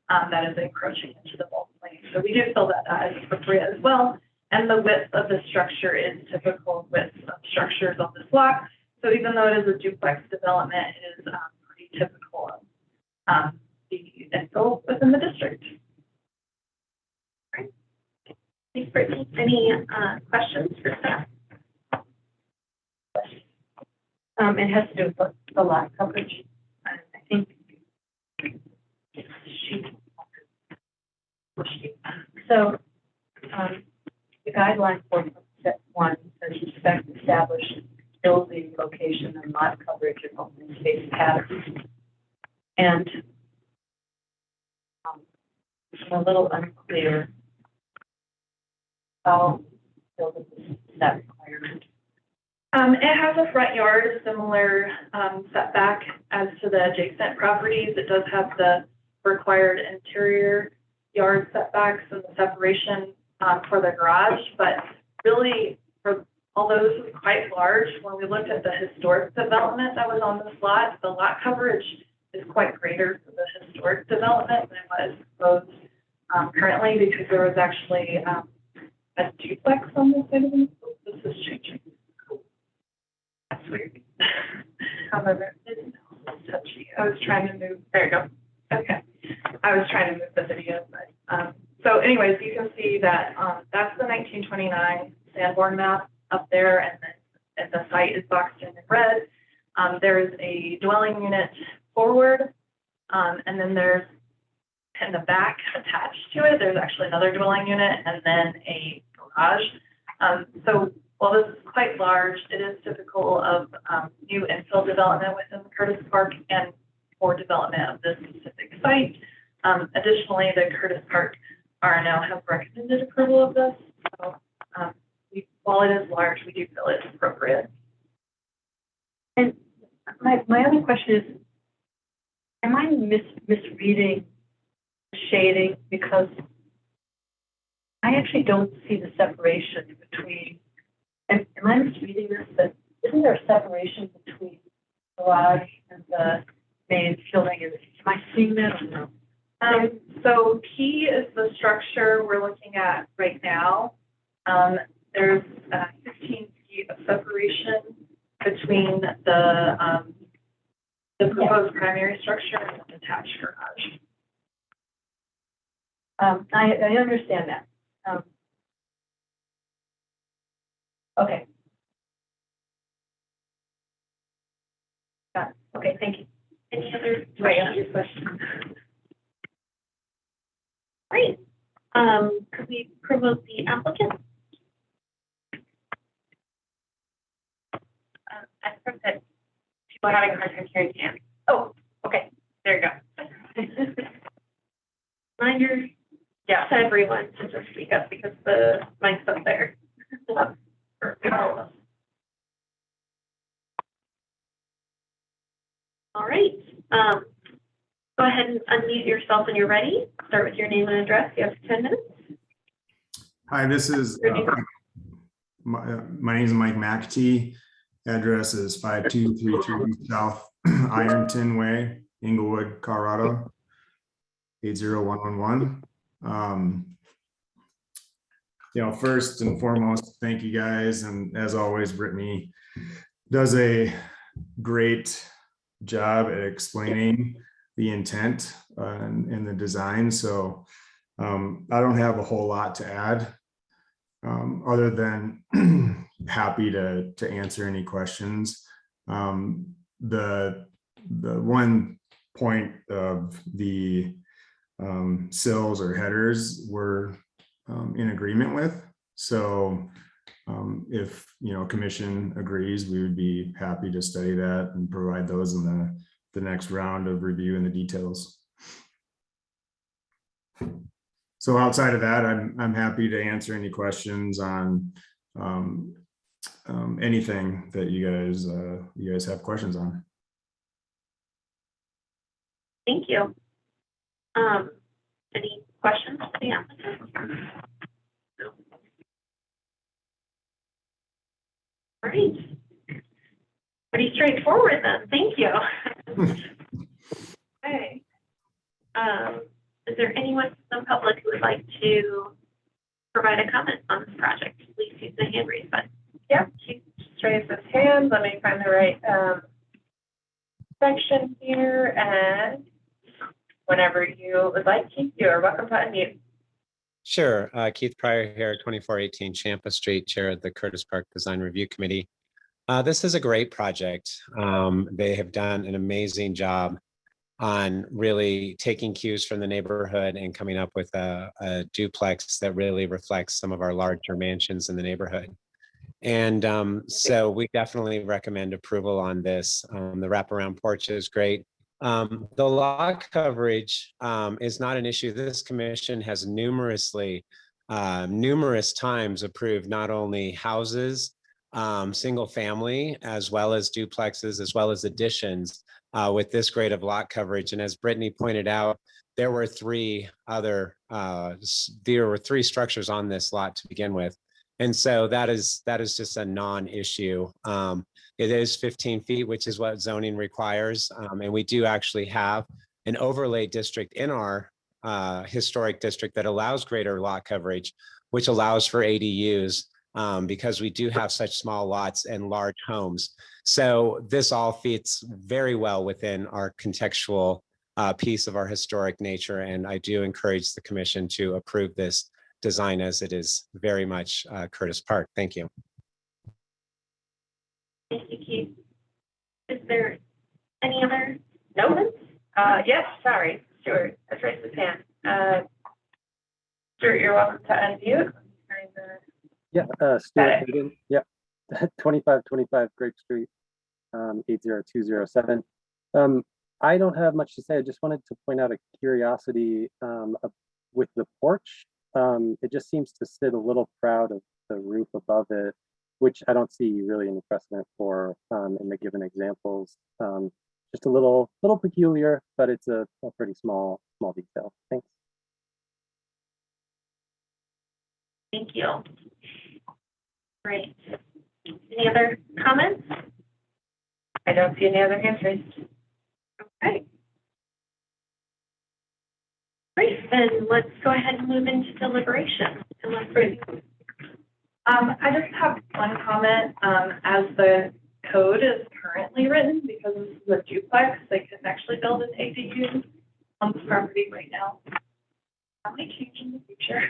that is encroaching into the vault plane. So we do feel that that is appropriate as well. And the width of the structure is typical width of structures on this lot. So even though it is a duplex development, it is pretty typical of the infill within the district. Thanks, Brittany. Any questions for staff? It has to do with the lot coverage. I think so. The guideline for set 1 says respect established building location and lot coverage and open space patterns. And I'm a little unclear how building is that requirement. It has a front yard, similar setback as to the adjacent properties. It does have the required interior yard setbacks and the separation for the garage, but really, although this is quite large, when we looked at the historic development that was on this lot, the lot coverage is quite greater for the historic development than what is proposed currently, because there was actually a duplex on this side of the school. This is changing. That's weird. However, it's touchy. I was trying to move. There you go. Okay. I was trying to move the video, but so anyways, you can see that that's the 1929 Sanborn map up there, and the site is boxed in red. There is a dwelling unit forward, and then there's in the back attached to it, there's actually another dwelling unit and then a garage. So while this is quite large, it is typical of new infill development within the Curtis Park and for development of this specific site. Additionally, the Curtis Park RNO has recommended approval of this. So while it is large, we do feel it's appropriate. And my other question is, am I misreading the shading? Because I actually don't see the separation between, am I misreading this? But isn't there a separation between the garage and the main building? Am I seeing that or no? So P is the structure we're looking at right now. There's 15 feet of separation between the proposed primary structure and the attached garage. I understand that. Okay. Got it. Okay, thank you. Any other questions? Great. Could we promote the applicant? I think that people are having a hard time hearing Dan. Oh, okay. There you go. Reminder to everyone to just speak up because the mic's up there. For all of us. All right. Go ahead and unmute yourself when you're ready. Start with your name and address. You have 10 minutes. Hi, this is, my name is Mike McAtee. Address is 5233 South Ironton Way, Inglewood, Colorado, 80111. First and foremost, thank you guys. And as always, Brittany does a great job at explaining the intent and the design. So I don't have a whole lot to add other than happy to answer any questions. The one point of the sills or headers we're in agreement with. So if commission agrees, we would be happy to study that and provide those in the next round of review and the details. So outside of that, I'm happy to answer any questions on anything that you guys have questions on. Thank you. Any questions for the applicant? No. All right. Pretty straightforward then. Thank you. Okay. Is there anyone from the public who would like to provide a comment on this project? Please use the hand raise button. Yeah, Keith just raised his hand. Let me find the right section here, and whenever you would like, Keith, you are welcome to unmute. Sure. Keith Pryor here, 2418 Champa Street, Chair of the Curtis Park Design Review Committee. This is a great project. They have done an amazing job on really taking cues from the neighborhood and coming up with a duplex that really reflects some of our larger mansions in the neighborhood. And so we definitely recommend approval on this. The wraparound porch is great. The lot coverage is not an issue. This commission has numerous times approved not only houses, single family, as well as duplexes, as well as additions with this grade of lot coverage. And as Brittany pointed out, there were three structures on this lot to begin with. And so that is just a non-issue. It is 15 feet, which is what zoning requires. And we do actually have an overlay district in our historic district that allows greater lot coverage, which allows for ADUs because we do have such small lots and large homes. So this all fits very well within our contextual piece of our historic nature. And I do encourage the commission to approve this design as it is very much Curtis Park. Thank you. Thank you, Keith. Is there any other? No? Yes, sorry, Stuart, that's raised his hand. Stuart, you're welcome to unmute. Yeah, Stuart Hayden, yep, 2525 Grape Street, 80207. I don't have much to say. I just wanted to point out a curiosity with the porch. It just seems to sit a little proud of the roof above it, which I don't see really any precedent for in the given examples. Just a little peculiar, but it's a pretty small detail. Thanks. Thank you. Great. Any other comments? I don't see any other hands raised. Okay. Great, then let's go ahead and move into deliberation. I just have one comment. As the code is currently written, because this is a duplex, they can actually build an ADU on this property right now. That may change in the future.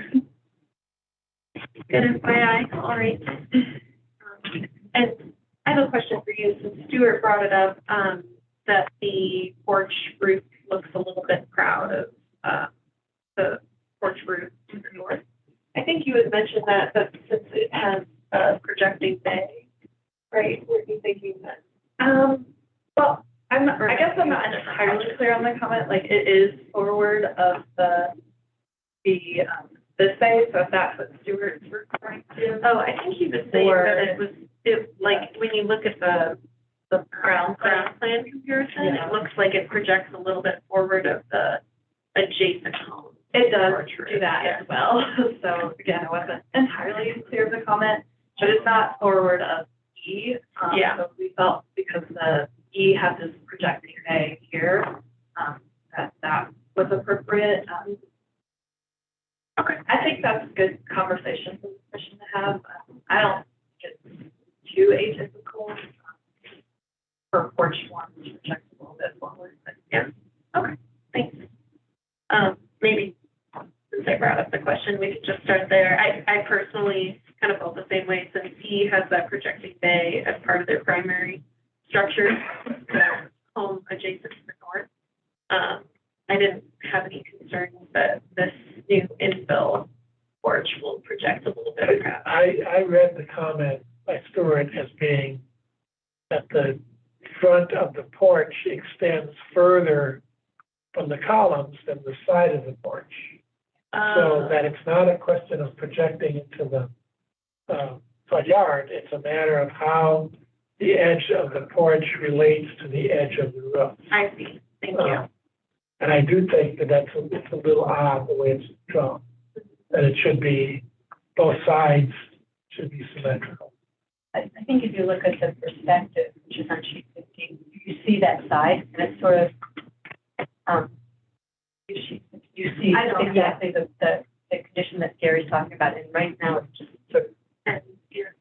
Good FYI, all right. And I have a question for you, since Stuart brought it up, that the porch roof looks a little bit proud of the porch roof to the north. I think you had mentioned that since it has a projecting bay, right? Were you thinking that? Well, I guess I'm not entirely clear on the comment. Like, it is forward of this bay, so if that's what Stuart's referring to. Oh, I think he was saying that it like when you look at the ground plan comparison, it looks like it projects a little bit forward of the adjacent home. It does do that as well. So again, I wasn't entirely clear of the comment, but it's not forward of E. So we felt because the E has this projecting bay here, that was appropriate. Okay, I think that's a good conversation for the commission to have. I don't think it's too atypical for porch one to project a little bit forward, but yeah. Okay, thanks. Maybe since I brought up the question, we could just start there. I personally kind of felt the same way, since he has that projecting bay as part of their primary structure, the home adjacent to the north. I didn't have any concerns that this new infill porch will project a little bit of crap. I read the comment by Stuart as being that the front of the porch extends further from the columns than the side of the porch. So that it's not a question of projecting into the front yard. It's a matter of how the edge of the porch relates to the edge of the roof. I see. Thank you. And I do think that it's a little odd the way it's drawn. That it should be, both sides should be symmetrical. I think if you look at the perspective, which is on sheet 15, you see that side, and it's sort of, you you see I don't- exactly the condition that Gary's talking about, and right now it's just sort of. And, yeah.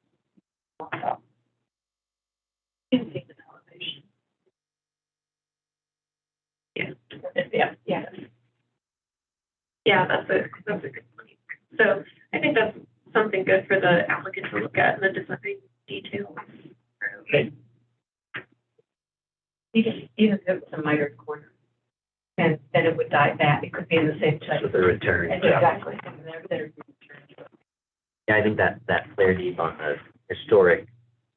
You can see the elevation. Yeah. Yeah, that's a good point. So I think that's something good for the applicant to look at in the design details. Okay. Even if it was a mitered corner, and then it would die back, it could be in the same type. So the return. Exactly. Yeah, I think that flare deep on the historic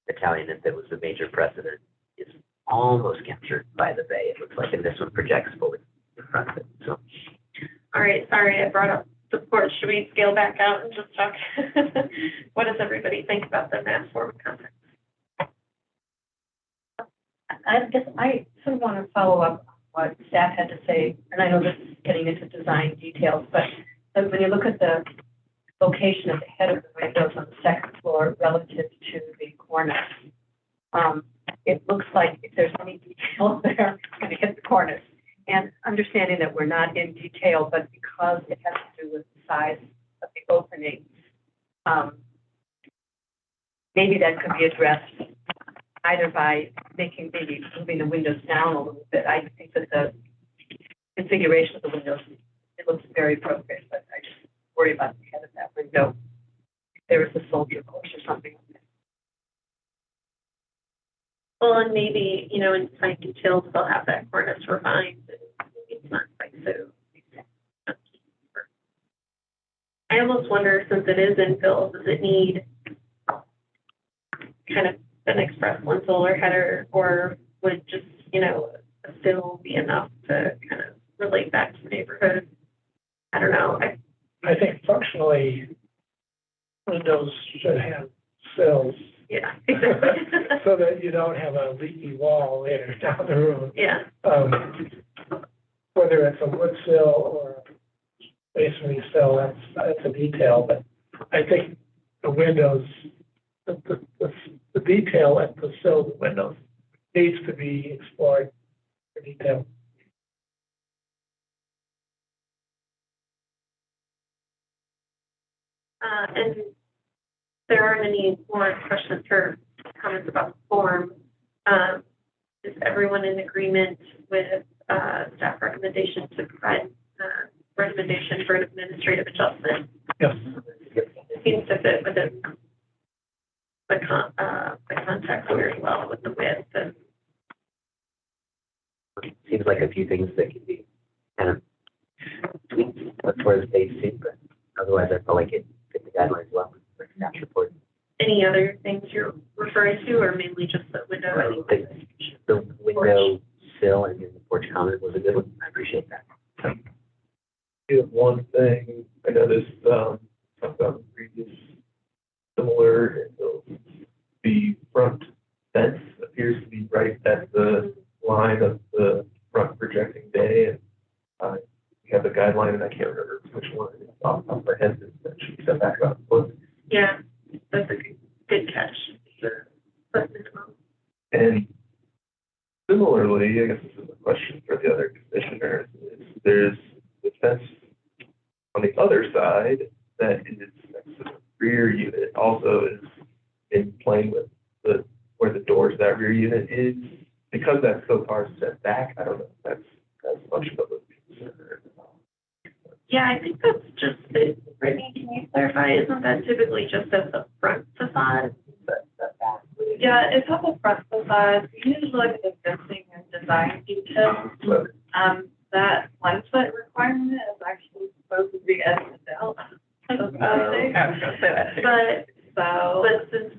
Italian, if it was a major precedent, is almost captured by the bay, it looks like, and this one projects fully in front of it, so. All right, sorry, I brought up the porch. Should we scale back out and just talk? What does everybody think about the mass form concept? I guess I sort of want to follow up on what staff had to say, and I know this is getting into design details, but when you look at the location of the head of the windows on the second floor relative to the cornice, it looks like if there's any detail there, it's going to hit the cornice. And understanding that we're not in detail, but because it has to do with the size of the opening, maybe that could be addressed either by moving the windows down a little bit. I think that the configuration of the windows, it looks very appropriate, but I just worry about the head of that window. If there was a soldier course or something. Well, and maybe, you know, in design details, they'll have that cornice refined. It's not quite so. I almost wonder, since it is infill, does it need kind of an express lintel or header, or would just, you know, a sill be enough to kind of relate back to the neighborhood? I don't know. I think functionally, windows should have sills. Yeah, exactly. So that you don't have a leaky wall later down the road. Yeah. Whether it's a wood sill or a masonry sill, that's a detail, but I think the windows, the detail at the sill of the windows needs to be explored for detail. And there aren't any more questions or comments about the form. Is everyone in agreement with staff recommendation to provide recommendation for an administrative adjustment? Yes. It seems to fit within the context very well with the width and. Seems like a few things that could be kind of tweaked towards the stage too, but otherwise I felt like it fit the guidelines well for staff report. Any other things you're referring to, or mainly just the window? I think The window sill and the porch comment was a good one. I appreciate that. You have one thing, I noticed, talked about the previous similar, the front fence appears to be right at the line of the front projecting bay, and we have the guideline, and I can't remember which one it is off the top of my head, that should be set back about a foot. Yeah, that's a good catch. But minimum. And similarly, I guess this is a question for the other commissioners, is there's the fence on the other side that is next to the rear unit also is in plane with the, where the doors of that rear unit is. Because that's so far set back, I don't know if that's as much of a concern. Yeah, I think that's just it. Brittany, can you clarify? Isn't that typically just at the front facade? Yeah, it's at the front facade. You usually look at the fencing and design details. That 1 foot requirement is actually supposed to be edited out. But since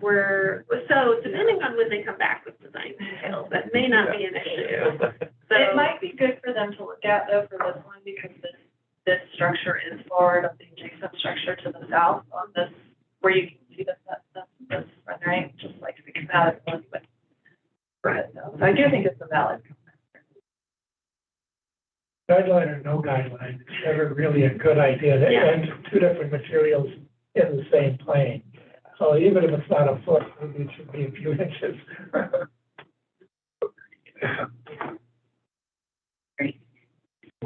so depending on when they come back with design details, that may not be an issue. So it might be good for them to look at though for this one, because this structure is forward of the adjacent structure to the south on this, where you can see this front, right? Just like think about it. So I do think it's a valid. Guideline or no guideline, it's never really a good idea to end two different materials in the same plane. So even if it's not a foot, maybe it should be a few inches. Great.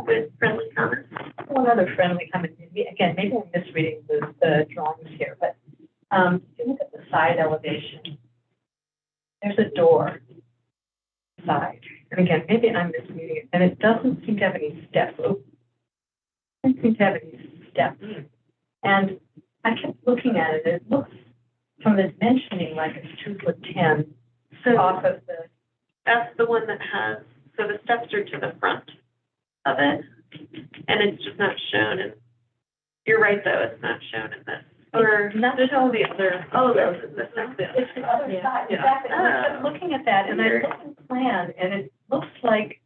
Good friendly comments. one other friendly comment. Again, maybe I'm misreading the drawings here, but if you look at the side elevation, there's a door side. And again, maybe I'm misreading it, and it doesn't seem to have any steps. Doesn't seem to have any steps. And I kept looking at it. It looks from the dimensioning like it's 2'10" off of the. That's the one that has, so the steps are to the front of it, and it's just not shown. And you're right, though, it's not shown in this. Or There's all the other. Oh, this is the It's the other side, exactly. I was looking at that, and I looked at the plan, and it looks like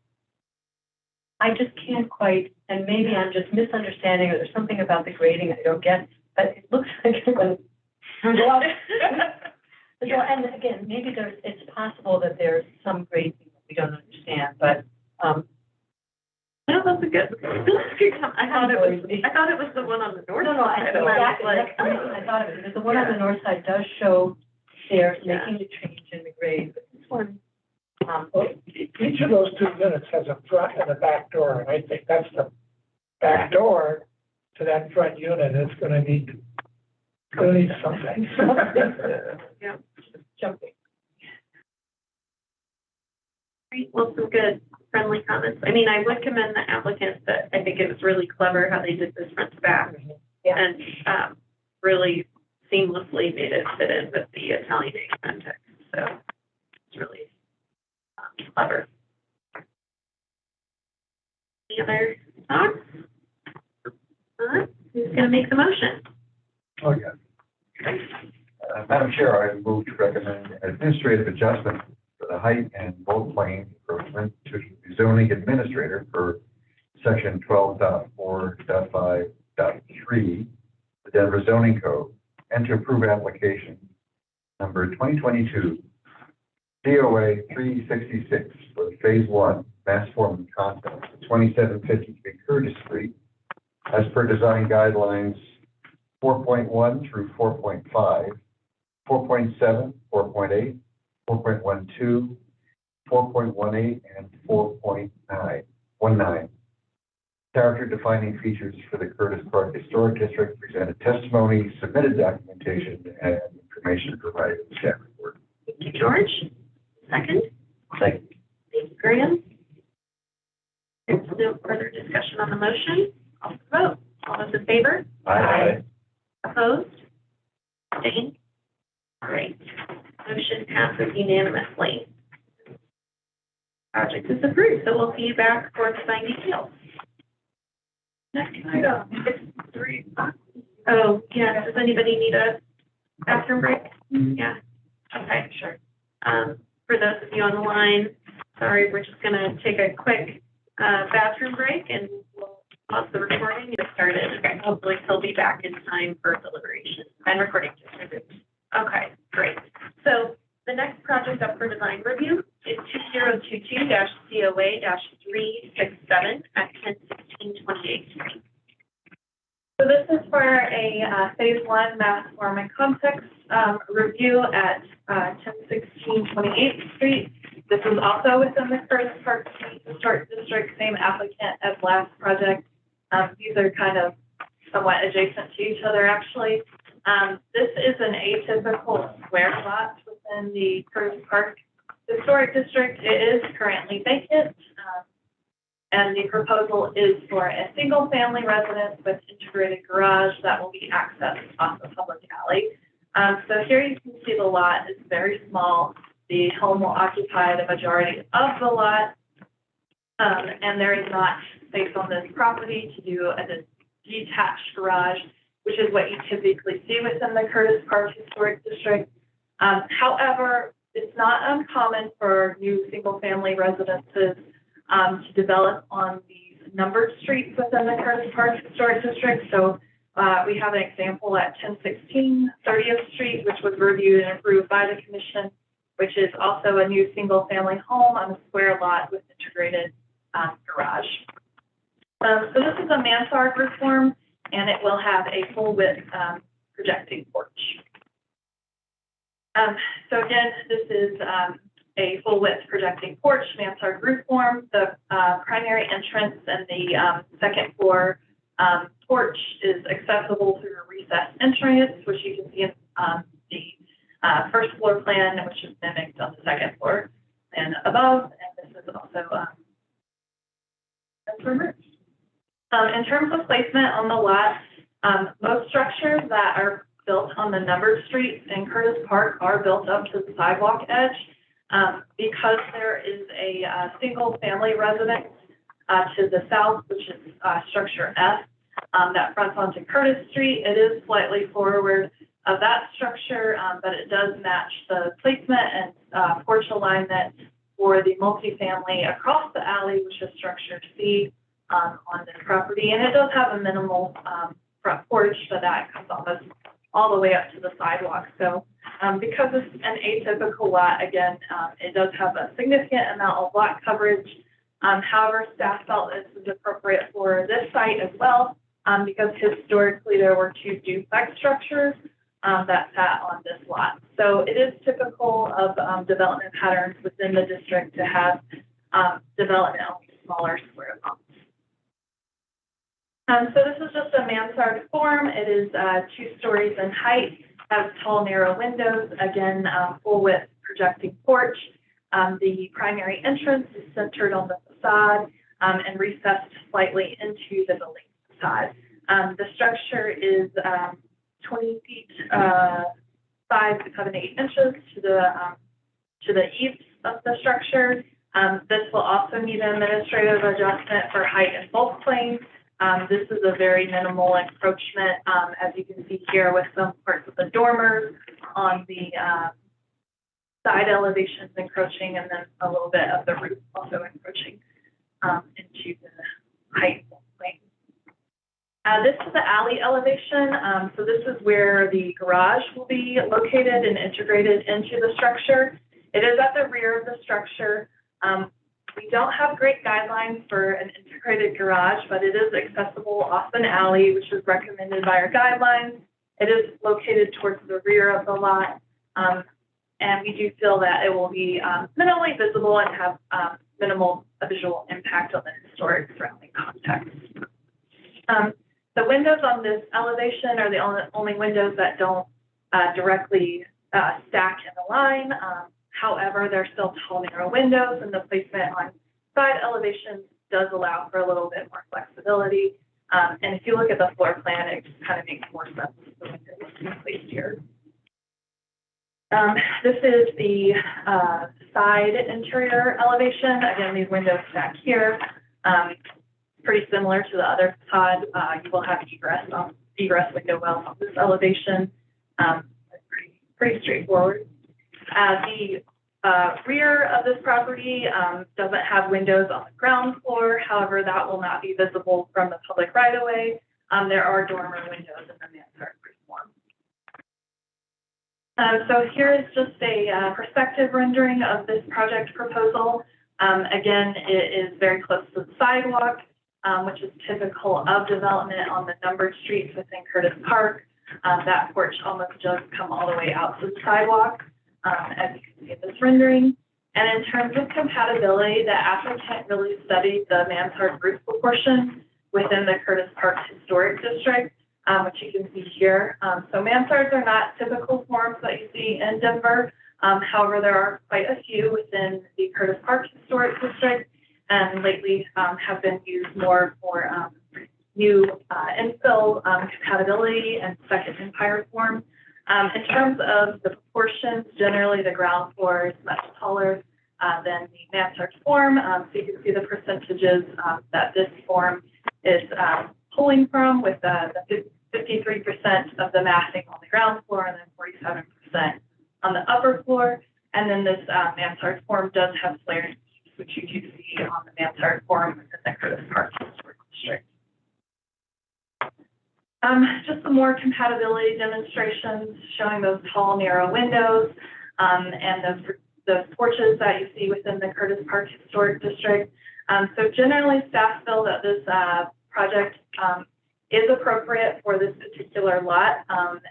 I just can't quite, and maybe I'm just misunderstanding, or there's something about the grading I don't get, but it looks like when and again, maybe it's possible that there's some grading that we don't understand, but no, that's a good. I thought it was the one on the north. No, I side. exactly. Like, That's the reason I thought of it, because the one on the north side does show stairs making the change in the grade, but this one, Each of those 2 units has a front and a back door, and I think that's the back door to that front unit. It's gonna need something. Yeah. Jumping. Great. Well, some good friendly comments. I mean, I would commend the applicants that I think it was really clever how they did this front to back and really seamlessly made it fit in with the Italian context. So it's really clever. Any other thoughts? Who's going to make the motion? Oh, yeah. Madam Chair, I move to recommend administrative adjustment for the height and both plane encroachment to the zoning administrator for section 12.4.5.3, the Denver zoning code, and to approve application number 2022 COA 366 for phase 1 mass forming concept, 2753 Curtis Street, as per design guidelines 4.1 through 4.5, 4.7, 4.8, 4.12, 4.18, and 4.19. Character defining features for the Curtis Park Historic District, presented testimony, submitted documentation, and information provided in the staff report. Thank you, George. Second? Second. Thank you, Graham. There's no further discussion on the motion. I'll vote. All those in favor? Aye. Opposed? Abstained? Great. Motion passes unanimously. Project is approved, so we'll see you back for design details. Next item, 3. Oh, yeah, does anybody need a bathroom break? Yeah, okay, sure. For those of you on the line, sorry, we're just gonna take a quick bathroom break and we'll pause the recording and get started. Hopefully he'll be back in time for deliberation and recording just resumed. Okay, great. So the next project up for design review is 2022-COA-367 at 1016 28th Street. So this is for a phase 1 mass forming complex review at 1016 28th Street. This is also within the Curtis Park Historic District, same applicant as last project. These are kind of somewhat adjacent to each other, actually. This is an atypical square lot within the Curtis Park Historic District. It is currently vacant, and the proposal is for a single-family residence with integrated garage that will be accessed off the public alley. So here you can see the lot is very small. The home will occupy the majority of the lot, and there is not space on this property to do a detached garage, which is what you typically see within the Curtis Park Historic District. However, it's not uncommon for new single-family residences to develop on these numbered streets within the Curtis Park Historic District. So we have an example at 1016 30th Street, which was reviewed and approved by the commission, which is also a new single-family home on a square lot with integrated garage. So this is a mansard roof form, and it will have a full width projecting porch. So again, this is a full width projecting porch, mansard roof form. The primary entrance and the second floor Porch is accessible through a recessed entrance, which you can see in the first floor plan, which is mimicked on the second floor and above. And this is also removed. In terms of placement on the lot, most structures that are built on the numbered streets in Curtis Park are built up to the sidewalk edge. Because there is a single family residence to the south, which is structure F, that fronts onto Curtis Street. It is slightly forward of that structure, but it does match the placement and porch alignment for the multifamily across the alley, which is structure C on this property. And it does have a minimal front porch, but that comes almost all the way up to the sidewalk. So because it's an atypical lot, again, it does have a significant amount of lot coverage. However, staff felt this is appropriate for this site as well, because historically there were two duplex structures that sat on this lot. So it is typical of development patterns within the district to have development on smaller square lots. So this is just a mansard form. It is 2 stories in height, has tall, narrow windows, again, full width projecting porch. The primary entrance is centered on the facade and recessed slightly into the building facade. The structure is 20 feet, 5 to 7 to 8 inches to the eaves of the structure. This will also need an administrative adjustment for height and bulk planes. This is a very minimal encroachment, as you can see here with some parts of the dormers on the side elevations encroaching, and then a little bit of the roof also encroaching into the height and bulk plane. This is the alley elevation. So this is where the garage will be located and integrated into the structure. It is at the rear of the structure. We don't have great guidelines for an integrated garage, but it is accessible off an alley, which is recommended by our guidelines. It is located towards the rear of the lot, and we do feel that it will be minimally visible and have minimal visual impact on the historic surrounding context. The windows on this elevation are the only windows that don't directly stack in a line. However, they're still tall, narrow windows, and the placement on side elevations does allow for a little bit more flexibility. And if you look at the floor plan, it just kind of makes more sense with the windows being placed here. This is the side interior elevation. Again, these windows stack here. Pretty similar to the other facade. You will have egress window wells on this elevation. Pretty straightforward. The rear of this property doesn't have windows on the ground floor. However, that will not be visible from the public right-of-way. There are dormer windows in the mansard roof form. So here is just a perspective rendering of this project proposal. Again, it is very close to the sidewalk, which is typical of development on the numbered streets within Curtis Park. That porch almost does come all the way out to the sidewalk, as you can see in this rendering. And in terms of compatibility, the applicant really studied the mansard roof proportion within the Curtis Park Historic District, which you can see here. So mansards are not typical forms that you see in Denver. However, there are quite a few within the Curtis Park Historic District, and lately have been used more for new infill compatibility and second empire form. In terms of the proportions, generally the ground floor is much taller than the mansard form. So you can see the percentages that this form is pulling from, with the 53% of the massing on the ground floor and then 47% on the upper floor. And then this mansard form does have flared eaves, which you do see on the mansard form within the Curtis Park Historic District. Just some more compatibility demonstrations showing those tall, narrow windows and those porches that you see within the Curtis Park Historic District. So generally, staff feel that this project is appropriate for this particular lot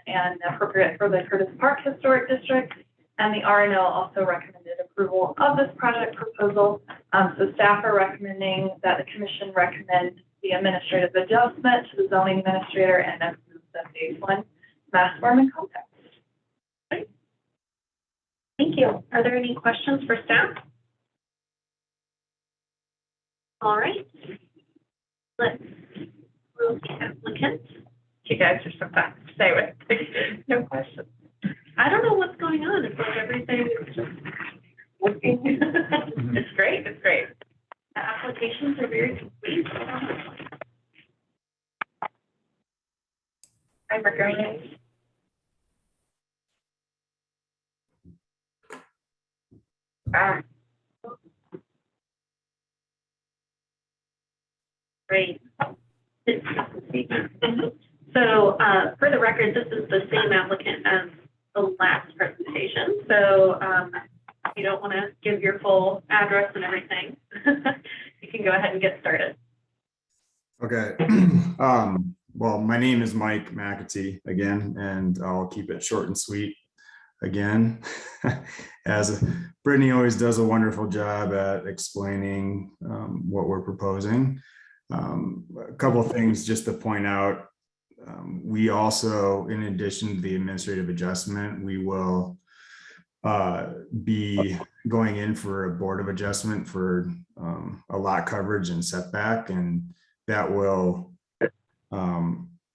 and appropriate for the Curtis Park Historic District. And the RNO also recommended approval of this project proposal. So staff are recommending that the commission recommend the administrative adjustment to the zoning administrator and approve the phase one mass form and context. Thank you. Are there any questions for staff? All right. Let's move the applicant. You guys are so fast. Stay with me. No questions. I don't know what's going on. It's like everything is just working. It's great. It's great. The applications are very complete. Hi, Margaret. Great. So, for the record, this is the same applicant as the last presentation. So, if you don't want to give your full address and everything, you can go ahead and get started. Okay. Well, my name is Mike McAtee again, and I'll keep it short and sweet again. As Brittany always does a wonderful job at explaining what we're proposing. A couple of things just to point out. We also, in addition to the administrative adjustment, we will be going in for a board of adjustment for a lot coverage and setback, and that will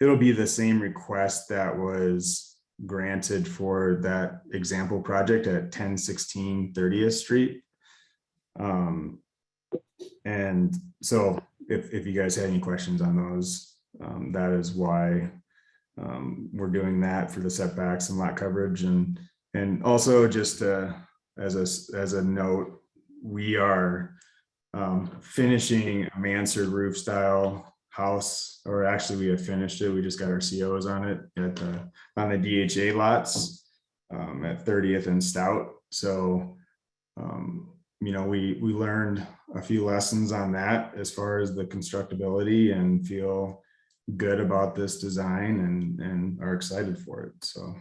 it'll be the same request that was granted for that example project at 1016 30th Street. And so if you guys had any questions on those, that is why we're doing that for the setbacks and lot coverage. And also just as a note, we are finishing a mansard roof style house, or actually we have finished it. We just got our COs on it on the DHA lots at 30th and Stout. So, you know, we learned a few lessons on that as far as the constructability, and feel good about this design and are excited for it. So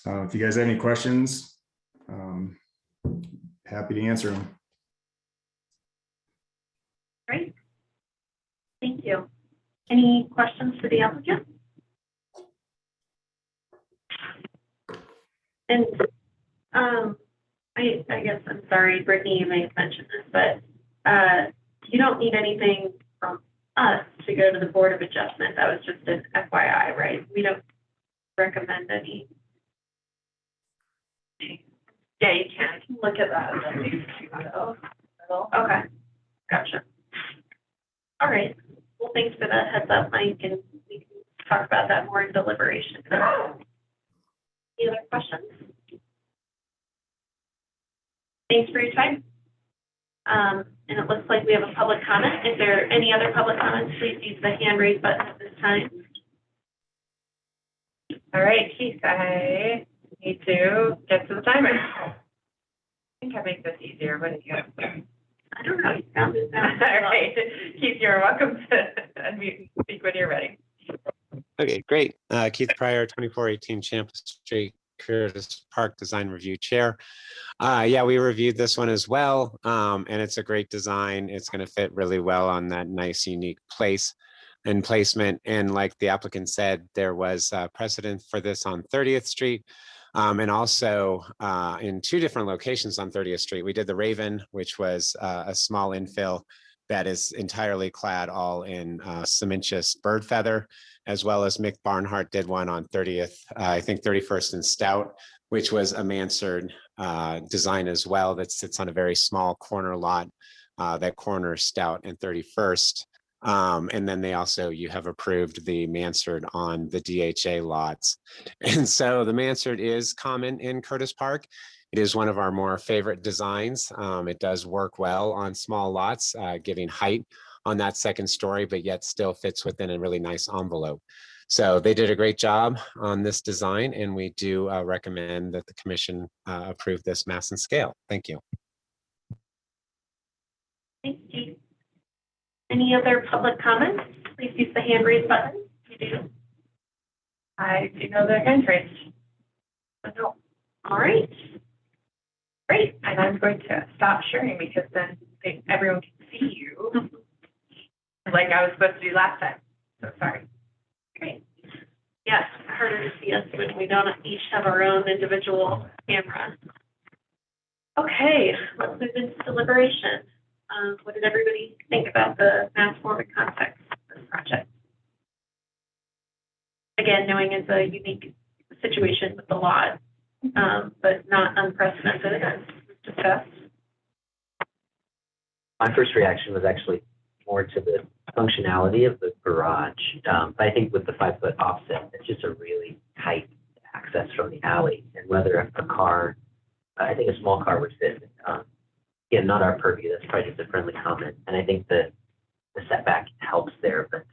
if you guys have any questions, happy to answer them. Great. Thank you. Any questions for the applicant? And I guess, I'm sorry, Brittany, you may have mentioned this, but you don't need anything from us to go to the Board of Adjustment. That was just an FYI, right? We don't recommend any. Yeah, you can look at that. Okay, gotcha. All right. Well, thanks for that heads up, Mike, and we can talk about that more in deliberation. Any other questions? Thanks for your time. And it looks like we have a public comment. If there are any other public comments, please use the hand raise button at this time. All right, Keith, I need to get to the timer. I think I make this easier. What do you have? I don't know. You sounded that. All right, Keith, you're welcome to unmute and speak when you're ready. Okay, great. Keith Pryor, 2418 Champlain Street, Curtis Park Design Review Chair. Yeah, we reviewed this one as well, and it's a great design. It's going to fit really well on that nice, unique place and placement. And like the applicant said, there was precedent for this on 30th Street. And also in two different locations on 30th Street. We did the Raven, which was a small infill that is entirely clad all in cementitious bird feather, as well as Mick Barnhart did one on 30th, I think 31st and Stout, which was a mansard design as well that sits on a very small corner lot that corners Stout and 31st. And then you have approved the mansard on the DHA lots. And so the mansard is common in Curtis Park. It is one of our more favorite designs. It does work well on small lots, giving height on that second story, but yet still fits within a really nice envelope. So they did a great job on this design, and we do recommend that the commission approve this mass and scale. Thank you. Thanks, Keith. Any other public comments? Please use the hand raise button. You do. I do know they're hand raised. No. All right. Great. And I'm going to stop sharing because then everyone can see you. like I was supposed to do last time. So sorry. Great. Yes, harder to see us when we don't each have our own individual camera. Okay, let's move into deliberation. What did everybody think about the mass form and context of this project? Again, knowing it's a unique situation with the lot, but not unprecedented as discussed. My first reaction was actually more to the functionality of the garage. But I think with the 5-foot offset, it's just a really tight access from the alley. And whether a car, I think a small car would fit. Again, not our purview, that's probably just a friendly comment. And I think the setback helps there, but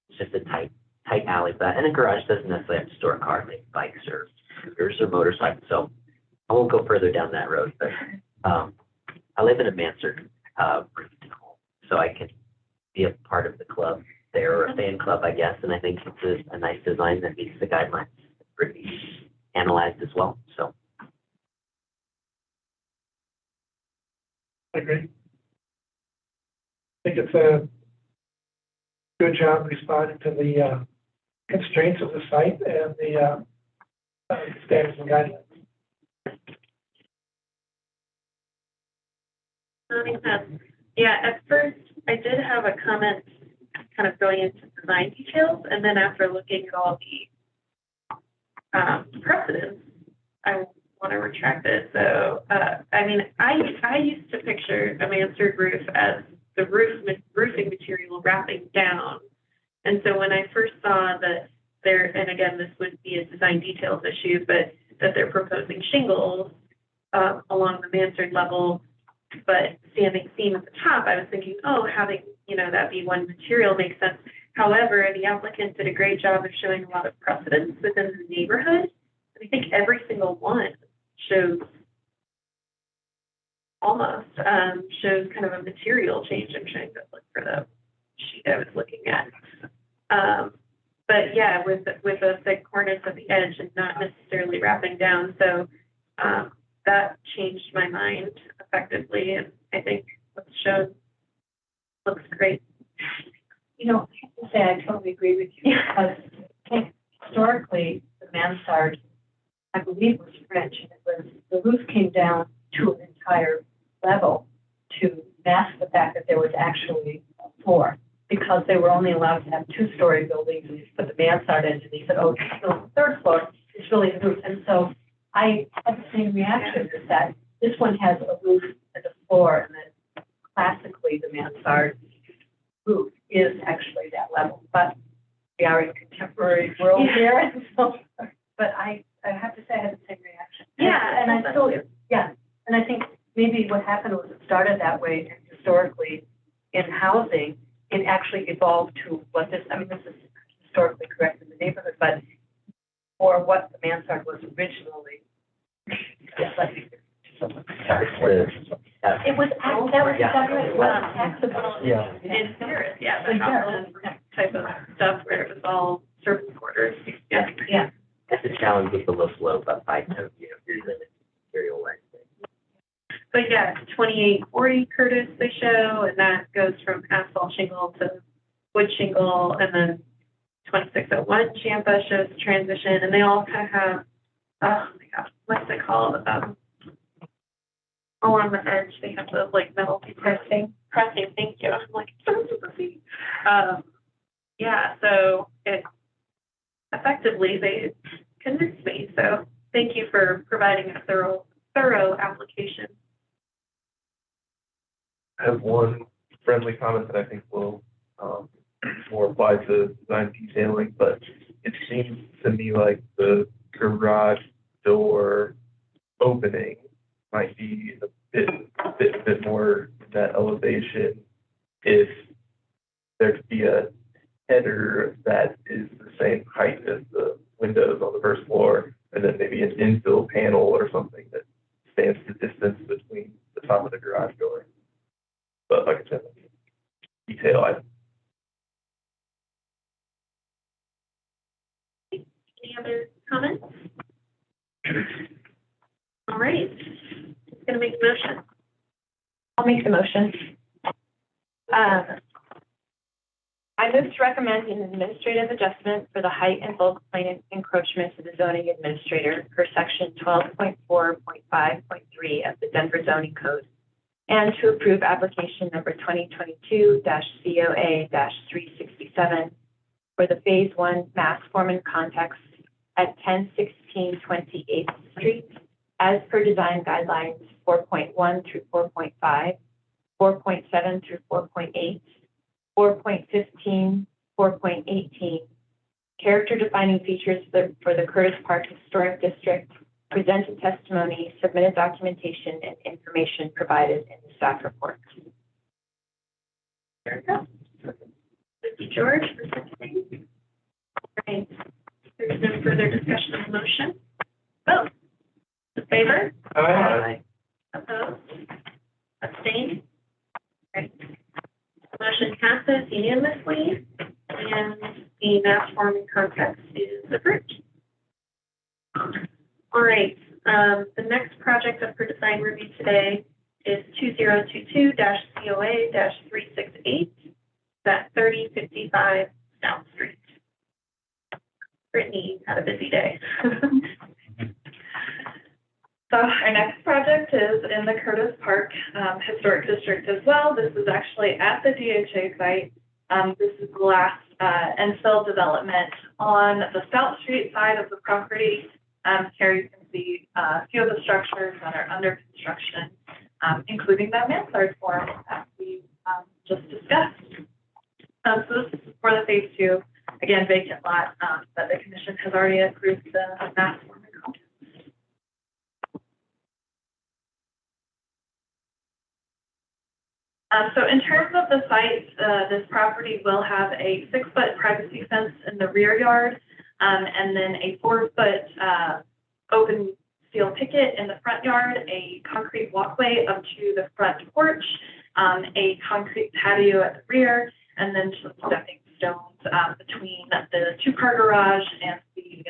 it's just a tight alley. But and a garage doesn't necessarily have to store a car, maybe bikes or scooters or motorcycles. So I won't go further down that road. But I live in a mansard roofed home, so I can be a part of the club there, or a fan club, I guess. And I think it's a nice design that meets the guidelines that Brittany analyzed as well. So. I agree. I think it's a good job responding to the constraints of the site and the standards and guidelines. That makes sense. Yeah, at first I did have a comment kind of going into design details, and then after looking at all the precedents, I want to retract it. So, I mean, I used to picture a mansard roof as the roofing material wrapping down. And so when I first saw that and again, this would be a design details issue, but that they're proposing shingles along the mansard level, but standing seam at the top, I was thinking, oh, having, that be one material makes sense. However, the applicant did a great job of showing a lot of precedence within the neighborhood. I think every single one shows kind of a material change. I'm trying to look for the sheet I was looking at. But yeah, with a thick cornice at the edge and not necessarily wrapping down. So that changed my mind effectively. And I think what's shown looks great. I have to say, I totally agree with you, because I think historically, the mansard, I believe, was French, and the roof came down to an entire level to mask the fact that there was actually a floor, because they were only allowed to have 2-story buildings, and they put the mansard in, and they said, oh, it's still the 3rd floor, it's really the roof. And so I had the same reaction, is that this one has a roof and a floor, and then classically the mansard roof is actually that level. But we are in a contemporary world here, and so, but I have to say I had the same reaction. Yeah, and I still, and I think maybe what happened was it started that way historically in housing, and actually evolved to what this is historically correct in the neighborhood, but for what the mansard was originally. Yes, I think. It was, that was exactly right, it was taxable. Yeah. In Paris, the house type of stuff where it was all service orders. Yeah. That's a challenge with the low slope up by your limit material length. But yeah, 2840 Curtis they show, and that goes from asphalt shingle to wood shingle, and then 2601 Champa shows transition, and they all kind of have, oh my gosh, what's it called? Along the edge, they have the metal pressing, thank you. I'm like, so super feet. Yeah, so it effectively, they convinced me. So thank you for providing a thorough application. I have one friendly comment that I think will more apply to design detailing, but it seems to me like the garage door opening might be a bit more that elevation if there could be a header that is the same height as the windows on the first floor, and then maybe an infill panel or something that stands the distance between the top of the garage door. But like I said, detail item. Any other comments? All right, who's gonna make the motion? I'll make the motion. I move to recommend an administrative adjustment for the height and bulk plane encroachment to the zoning administrator per section 12.4.5.3 of the Denver zoning code, and to approve application number 2022-COA-367 for the Phase 1 mass form and context at 1016 28th Street as per design guidelines 4.1 through 4.5, 4.7 through 4.8, 4.15, 4.18, character defining features for the Curtis Park Historic District, presented testimony, submitted documentation, and information provided in the staff report. Erica? Thank you, George, for seconding. All right. There's no further discussion on the motion. Vote. In favor? Aye. Opposed? Abstained? Right. Motion passes unanimously, and the mass form and context is approved. All right, the next project up for design review today is 2022-COA-368, at 3055 South Street. Brittany had a busy day. So our next project is in the Curtis Park Historic District as well. This is actually at the DHA site. This is the last infill development on the South Street side of the property. Here you can see a few of the structures that are under construction, including that mansard form that we just discussed. So this is for the Phase 2, again, vacant lot, but the commission has already approved the mass form and context. So in terms of the site, this property will have a 6-foot privacy fence in the rear yard, and then a 4-foot open steel picket in the front yard, a concrete walkway up to the front porch, a concrete patio at the rear, and then some stepping stones between the 2-car garage and the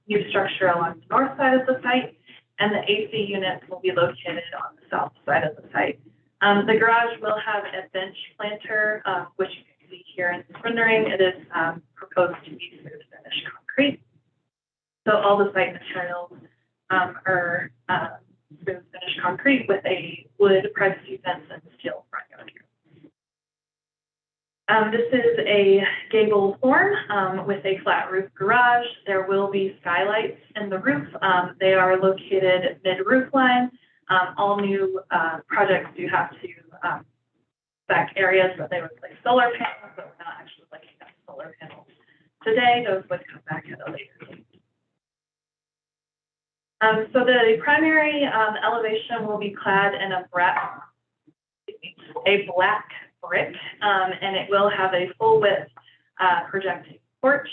new structure along the north side of the site, and the AC units will be located on the south side of the site. The garage will have a bench planter, which you can see here in this rendering. It is proposed to be smooth finish concrete. So all the site materials are smooth finish concrete with a wood privacy fence and steel front yard. This is a gable form with a flat roof garage. There will be skylights in the roof. They are located mid-roof line. All new projects do have to spec areas that they would place solar panels, but we're not actually looking at solar panels today. Those would come back at a later date. So the primary elevation will be clad in a black brick, and it will have a full width projecting porch.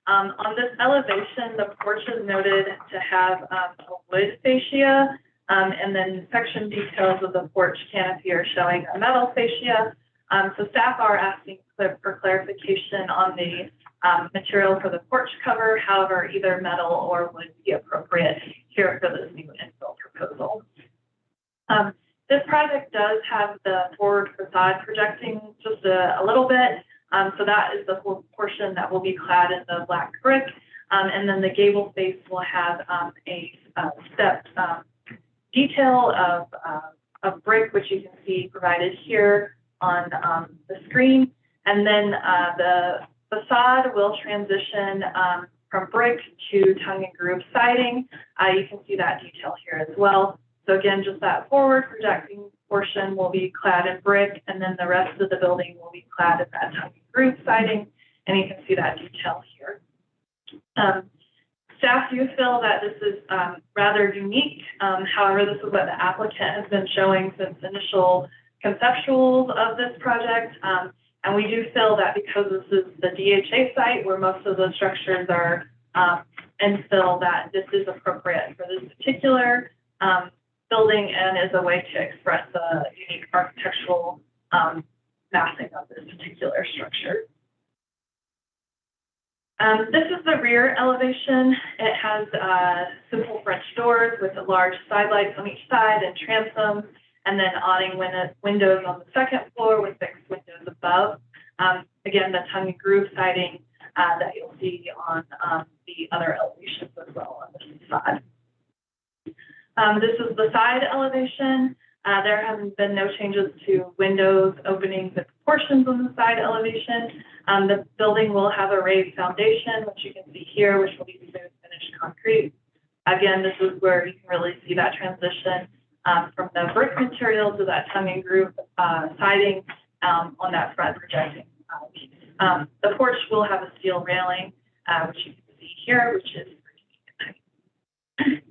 On this elevation, the porch is noted to have a wood fascia. And then section details of the porch canopy are showing a metal fascia. So staff are asking for clarification on the material for the porch cover. However, either metal or would be appropriate here for this new infill proposal. This project does have the forward facade projecting just a little bit. So that is the whole portion that will be clad in the black brick. And then the gable face will have a stepped detail of brick, which you can see provided here on the screen. And then the facade will transition from brick to tongue and groove siding. You can see that detail here as well. So again, just that forward projecting portion will be clad in brick, and then the rest of the building will be clad in that tongue and groove siding. And you can see that detail here. Staff do feel that this is rather unique. However, this is what the applicant has been showing since initial conceptuals of this project. And we do feel that because this is the DHA site where most of the structures are infill, that this is appropriate for this particular building and is a way to express the unique architectural massing of this particular structure. This is the rear elevation. It has simple French doors with the large side lights on each side and transoms, and then awning windows on the second floor with fixed windows above. again, the tongue and groove siding that you'll see on the other elevations as well on this side. This is the side elevation. There have been no changes to windows, openings, and proportions on the side elevation. The building will have a raised foundation, which you can see here, which will be smooth finished concrete. Again, this is where you can really see that transition from the brick material to that tongue and groove siding on that front projecting piece. The porch will have a steel railing, which you can see here, which is pretty.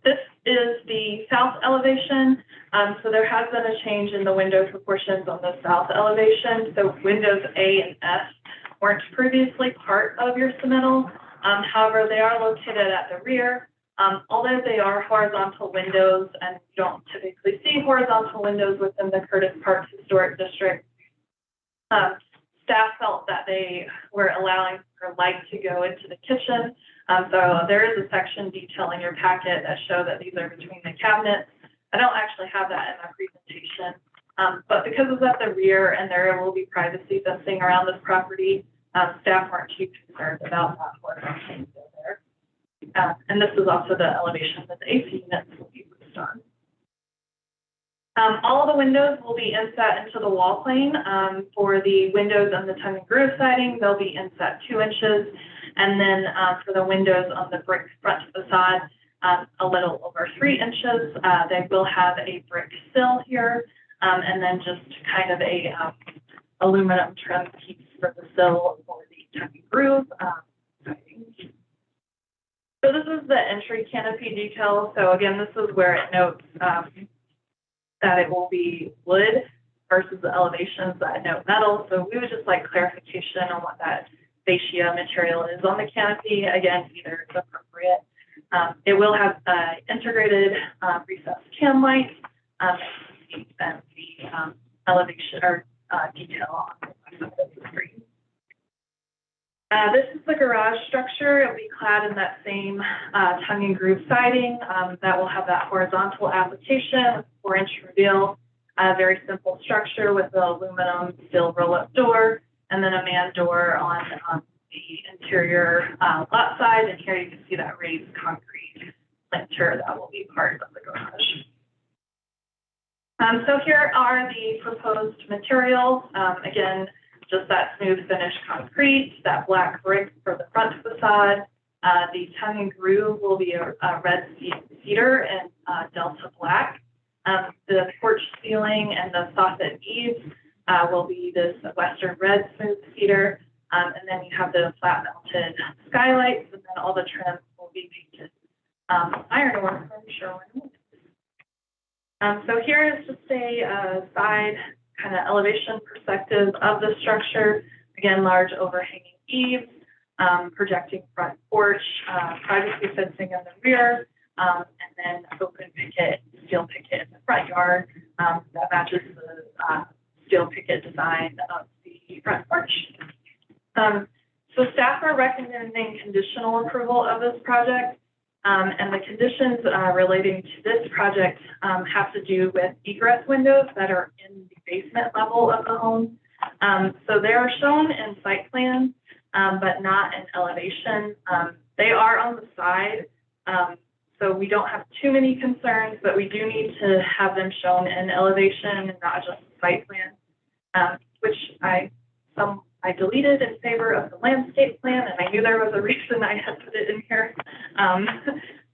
This is the south elevation. So there has been a change in the window proportions on the south elevation. So windows A and F weren't previously part of your submittal. However, they are located at the rear. Although they are horizontal windows, and you don't typically see horizontal windows within the Curtis Park Historic District, staff felt that they were allowing for light to go into the kitchen. So there is a section detail in your packet that show that these are between the cabinets. I don't actually have that in my presentation, but because it's at the rear and there will be privacy fencing around this property, staff weren't too concerned about that horizontal window there. And this is also the elevation that the AC units will be placed on. All of the windows will be inset into the wall plane. For the windows on the tongue and groove siding, they'll be inset 2 inches. And then for the windows on the brick front facade, a little over 3 inches. They will have a brick sill here, and then just kind of a aluminum trim piece for the sill for the tongue and groove siding. So this is the entry canopy detail. So again, this is where it notes that it will be wood versus the elevations that note metal. So we would just like clarification on what that fascia material is on the canopy. Again, either is appropriate. It will have integrated recessed cam lights and the elevation or detail on the screen. This is the garage structure. It'll be clad in that same tongue and groove siding that will have that horizontal application, 4-inch reveal. Very simple structure with the aluminum steel roll-up door, and then a man door on the interior lot side. And here you can see that raised concrete linter that will be part of the garage. So here are the proposed materials. Again, just that smooth finished concrete, that black brick for the front facade. The tongue and groove will be a red cedar and Delta black. The porch ceiling and the soffit eaves will be this western red smooth cedar. And then you have the flat mounted skylights, and then all the trim will be painted ironwork from Sherwin. So here is just a side kind of elevation perspective of the structure. Again, large overhanging eaves, projecting front porch, privacy fencing in the rear, and then open picket, steel picket in the front yard that matches the steel picket design of the front porch. So staff are recommending conditional approval of this project. And the conditions relating to this project have to do with egress windows that are in the basement level of the home. So they are shown in site plan, but not in elevation. They are on the side, so we don't have too many concerns, but we do need to have them shown in elevation and not just site plan, which I deleted in favor of the landscape plan, and I knew there was a reason I had put it in here.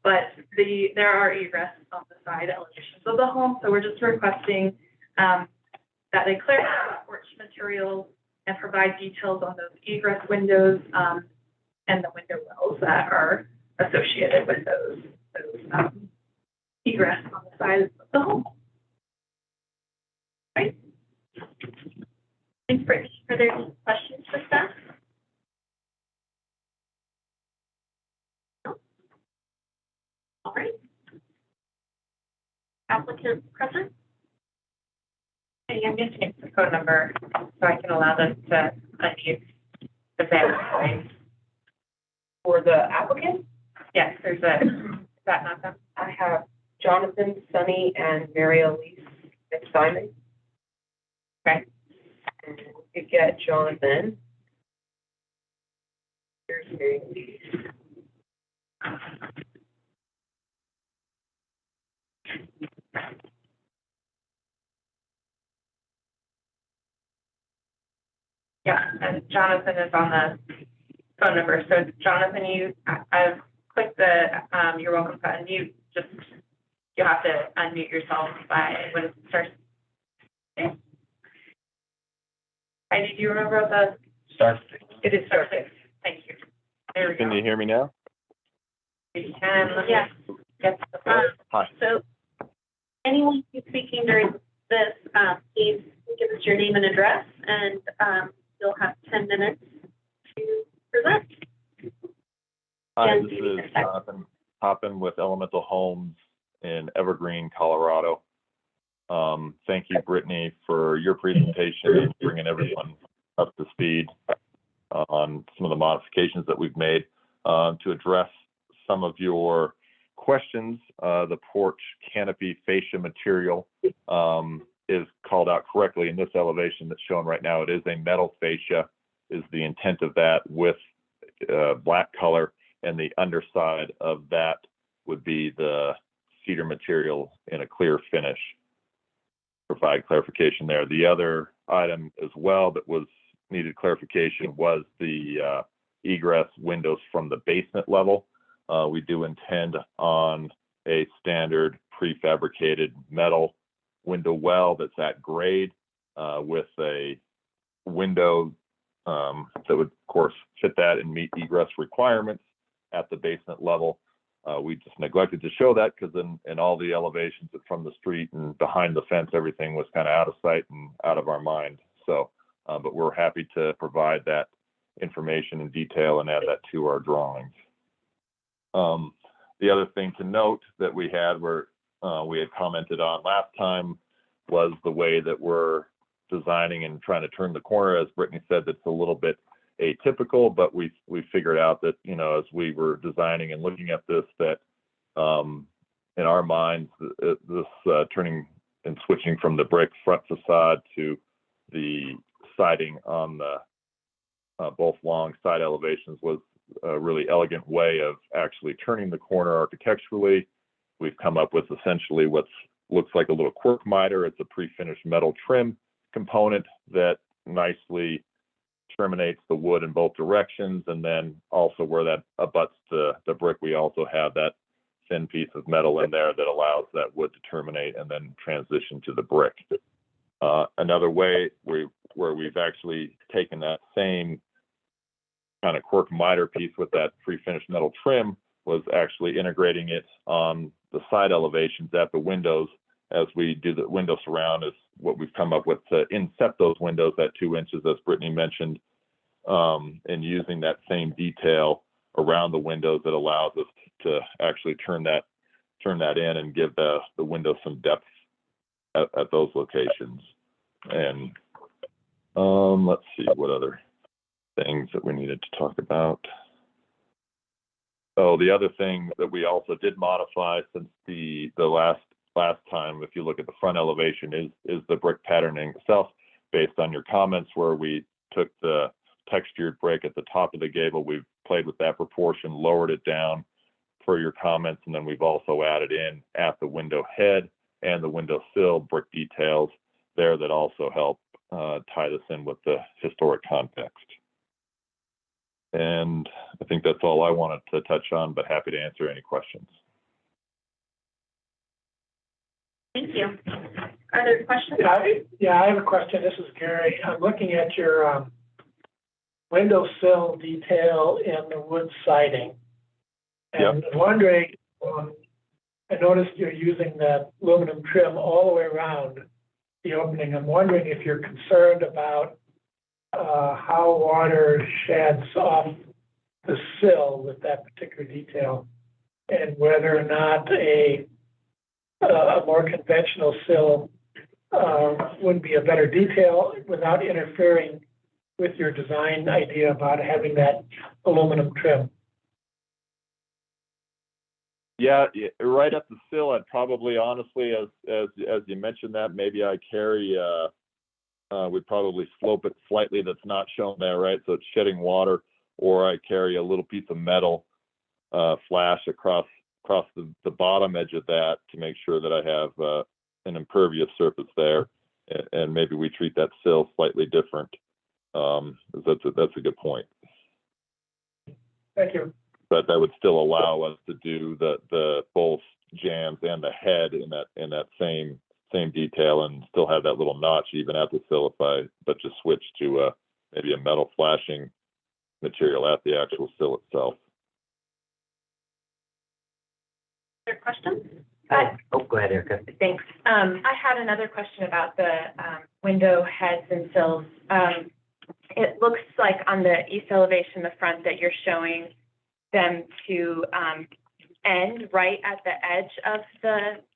But there are egress on the side elevations of the home, so we're just requesting that they clarify the porch materials and provide details on those egress windows and the window wells that are associated with those egress on the side of the home. Right. Thanks, Brittany. Are there any questions for staff? No? All right. Applicant present? Hey, I'm just getting the phone number so I can allow them to unmute the van. For the applicant, Yes, is that not them? I have Jonathan, Sunny, and Mary Elise McSimon. Okay. And could get Jonathan. Here's Mary. Yeah, and Jonathan is on the phone number. So Jonathan, I've clicked the, you're welcome to unmute. Just, you have to unmute yourself by when it starts. Okay. Heidi, do you remember what the? Start. It is star six. Thank you. There we go. Can you hear me now? You can, yes. Get the phone. Hi. So anyone who's speaking during this, please give us your name and address, and you'll have 10 minutes to present. Hi, And this is Jonathan Hoppin with Elemental Homes in Evergreen, Colorado. Thank you, Brittany, for your presentation and bringing everyone up to speed on some of the modifications that we've made. To address some of your questions, the porch canopy fascia material is called out correctly in this elevation that's shown right now. It is a metal fascia, is the intent of that, with black color, and the underside of that would be the cedar material in a clear finish. Provide clarification there. The other item as well that was needed clarification was the egress windows from the basement level. We do intend on a standard prefabricated metal window well that's at grade with a window that would, of course, fit that and meet egress requirements at the basement level. We just neglected to show that because in all the elevations from the street and behind the fence, everything was kind of out of sight and out of our mind. So, but we're happy to provide that information in detail and add that to our drawings. The other thing to note that we had we had commented on last time was the way that we're designing and trying to turn the corner. As Brittany said, that's a little bit atypical, but we figured out that, you know, as we were designing and looking at this, that in our minds, this turning and switching from the brick front facade to the siding on the both long side elevations was a really elegant way of actually turning the corner architecturally. We've come up with essentially what looks like a little cork miter. It's a pre-finished metal trim component that nicely terminates the wood in both directions, and then also where that abuts the brick, we also have that thin piece of metal in there that allows that wood to terminate and then transition to the brick. Another way where we've actually taken that same kind of cork miter piece with that pre-finished metal trim was actually integrating it on the side elevations at the windows. As we do the window surround is what we've come up with to inset those windows at 2 inches, as Brittany mentioned, and using that same detail around the windows that allows us to actually turn that in and give the window some depth at those locations. And let's see what other things that we needed to talk about. Oh, the other thing that we also did modify since the last time, if you look at the front elevation, is the brick patterning itself, based on your comments where we took the textured brick at the top of the gable. We've played with that proportion, lowered it down per your comments, and then we've also added in at the window head and the window sill brick details there that also help tie this in with the historic context. And I think that's all I wanted to touch on, but happy to answer any questions. Thank you. Are there questions? Yeah, I have a question. This is Gary. I'm looking at your windowsill detail in the wood siding. And I'm wondering, I noticed you're using that aluminum trim all the way around the opening. I'm wondering if you're concerned about how water sheds off the sill with that particular detail, and whether or not a more conventional sill would be a better detail without interfering with your design idea about having that aluminum trim. Yeah, right at the sill, I'd probably honestly, as you mentioned that, maybe I carry we'd probably slope it slightly that's not shown there, right? So it's shedding water, or I carry a little piece of metal flash across the bottom edge of that to make sure that I have an impervious surface there, and maybe we treat that sill slightly different. That's a good point. Thank you. But that would still allow us to do the both jams and the head in that same detail, and still have that little notch even at the sill but just switch to maybe a metal flashing material at the actual sill itself. Other questions? Go ahead, Erica. Thanks. I had another question about the window heads and sills. It looks like on the east elevation, the front, that you're showing them to end right at the edge of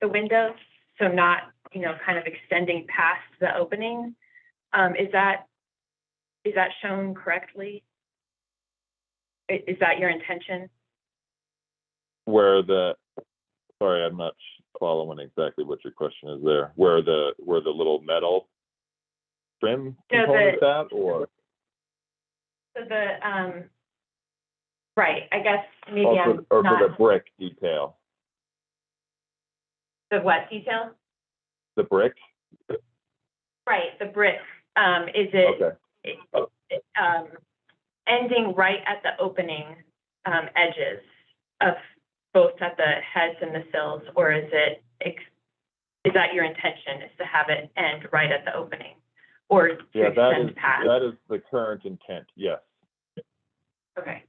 the window, so not, kind of extending past the opening. Is that shown correctly? Is that your intention? Sorry, I'm not following exactly what your question is there. Where the little metal trim component is at, or? So right, I guess maybe I'm for not. the brick detail. The what detail? The brick? Right, the brick. Is it ending right at the opening edges of both at the heads and the sills, or is that your intention, is to have it end right at the opening, or to extend past? That is the current intent, yes. Okay.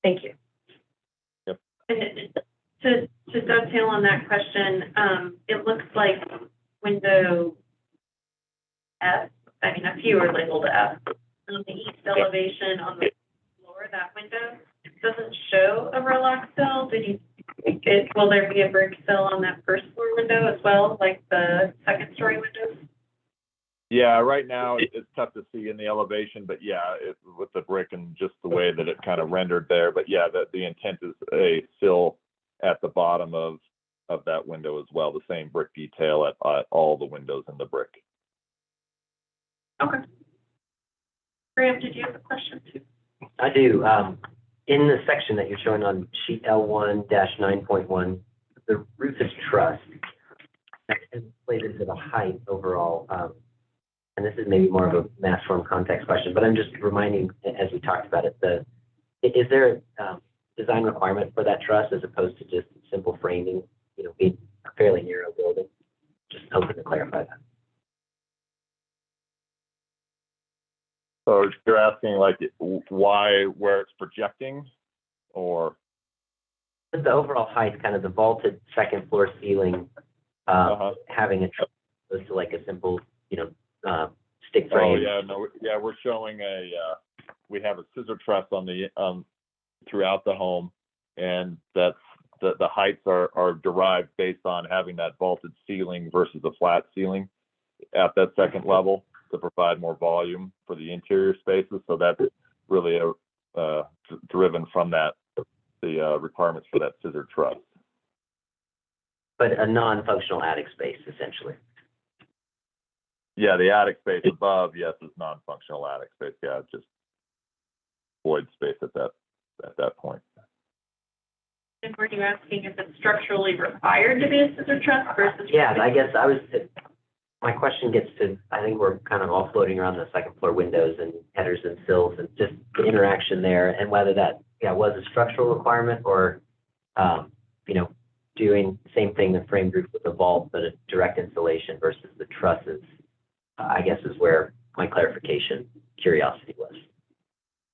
Thank you. Yep. And to dovetail on that question, it looks like window F, a few are labeled F, on the east elevation on the floor, that window doesn't show a Rolox sill. Will there be a brick sill on that first floor window as well, like the second story windows? Yeah, right now it's tough to see in the elevation, but yeah, with the brick and just the way that it kind of rendered there. But yeah, the intent is a sill at the bottom of that window as well, the same brick detail at all the windows in the brick. Okay. Graham, did you have a question too? I do. In the section that you're showing on sheet L1-9.1, the roof is trussed and played into the height overall. And this is maybe more of a mass form context question, but I'm just reminding, as we talked about it, is there a design requirement for that truss as opposed to just simple framing, being a fairly narrow building? Just hoping to clarify that. So you're asking where it's projecting, or? The overall height, kind of the vaulted second floor ceiling, having a truss opposed to like a simple, stick frame. We're showing we have a scissor truss throughout the home, and that's the heights are derived based on having that vaulted ceiling versus a flat ceiling at that second level to provide more volume for the interior spaces. So that's really driven from the requirements for that scissor truss. But a non-functional attic space, essentially. Yeah, the attic space above, yes, is non-functional attic space. Yeah, just void space at that point. And were you asking if it's structurally required to be a scissor truss versus? Yeah, I guess my question gets to, I think we're kind of all floating around the second floor windows and headers and sills and just the interaction there, and whether that was a structural requirement or, doing the same thing, the framed roof with a vault, but a direct insulation versus the trusses, I guess is where my curiosity was.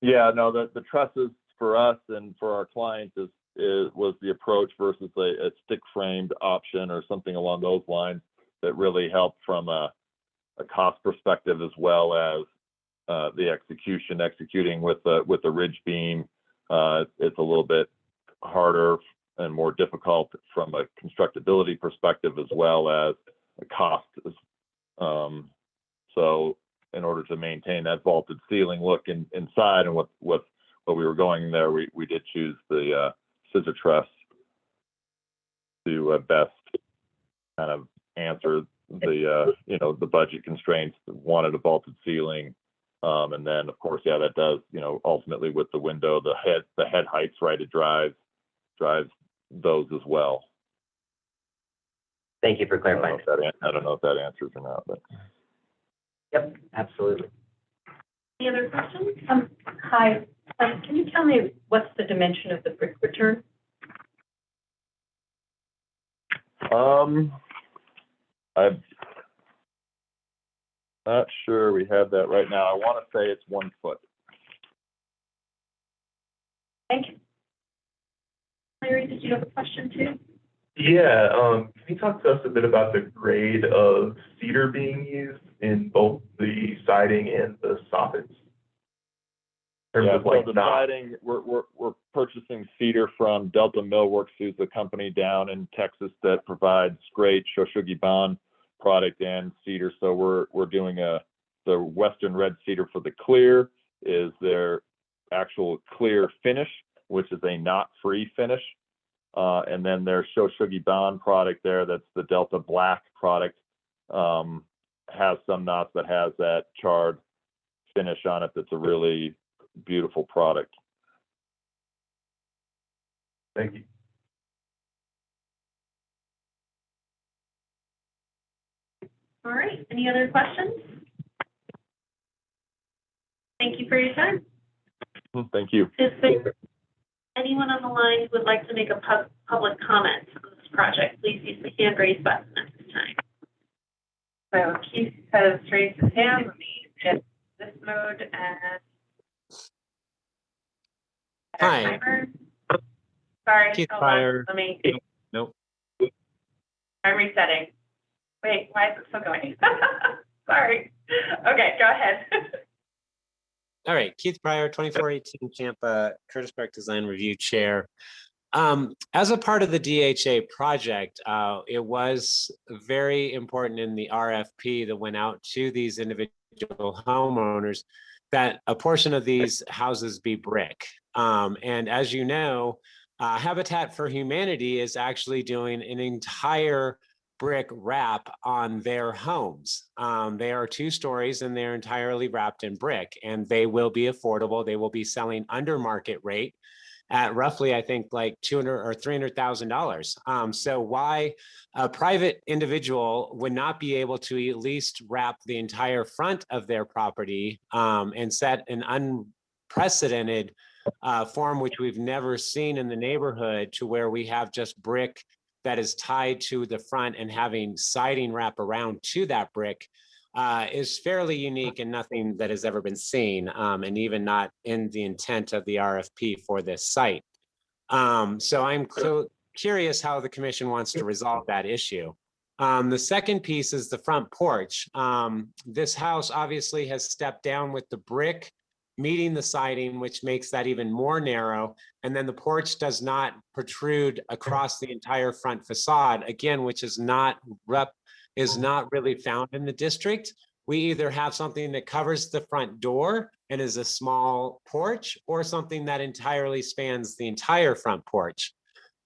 Yeah, no, the trusses for us and for our clients was the approach versus a stick framed option or something along those lines that really helped from a cost perspective, as well as the executing with the ridge beam. It's a little bit harder and more difficult from a constructability perspective, as well as a cost. So in order to maintain that vaulted ceiling look inside and what we were going there, we did choose the scissor truss to best kind of answer the budget constraints, wanted a vaulted ceiling. And then, of course, yeah, that does, ultimately with the window, the head heights, right, it drives those as well. Thank you for clarifying. I don't know if that answers or not, but. Yep, absolutely. Any other questions? Hi, can you tell me what's the dimension of the brick return? I'm not sure we have that right now. I want to say it's 1 foot. Thank you. Larry, did you have a question too? Yeah, can you talk to us a bit about the grade of cedar being used in both the siding and the soffits? Yeah, so the siding, we're purchasing cedar from Delta Millworks, who's a company down in Texas that provides great Shoshughi-Ban product and cedar. So we're doing the Western red cedar for the clear is their actual clear finish, which is a knot-free finish. And then their Shoshughi-Ban product there, that's the Delta Black product, has some knots that has that charred finish on it. That's a really beautiful product. Thank you. All right, any other questions? Thank you for your time. Thank you. Is there anyone on the line who would like to make a public comment on this project? Please use the hand raise button at this time. So Keith has raised his hand. Let me hit this mode and. Hi. Sorry. Keith hold Pryor. on. Let me. Nope. I'm resetting. Wait, why is it still going? Sorry. Okay, go ahead. All right, Keith Pryor, 2418 Champa, Curtis Park Design Review Chair. As a part of the DHA project, it was very important in the RFP that went out to these individual homeowners that a portion of these houses be brick. And as you know, Habitat for Humanity is actually doing an entire brick wrap on their homes. They are 2 stories and they're entirely wrapped in brick, and they will be affordable. They will be selling under market rate at roughly, I think, like $200,000 or $300,000. So why a private individual would not be able to at least wrap the entire front of their property and set an unprecedented form, which we've never seen in the neighborhood, to where we have just brick that is tied to the front and having siding wrap around to that brick is fairly unique and nothing that has ever been seen, and even not in the intent of the RFP for this site. So I'm curious how the commission wants to resolve that issue. The second piece is the front porch. This house obviously has stepped down with the brick meeting the siding, which makes that even more narrow. And then the porch does not protrude across the entire front facade, again, which is not really found in the district. We either have something that covers the front door and is a small porch, or something that entirely spans the entire front porch.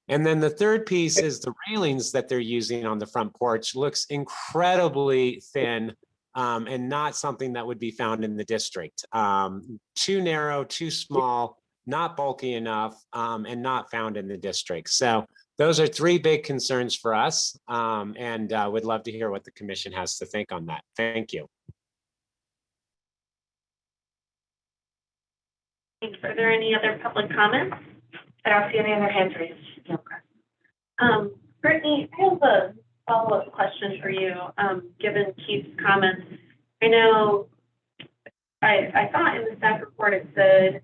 And then the third piece is the railings that they're using on the front porch looks incredibly thin, and not something that would be found in the district. Too narrow, too small, not bulky enough, and not found in the district. So those are 3 big concerns for us, and would love to hear what the commission has to think on that. Thank you. Thanks. Are there any other public comments? I don't see any other hands raised. Okay. Brittany, I have a follow-up question for you, given Keith's comments. I know I thought in the staff report it said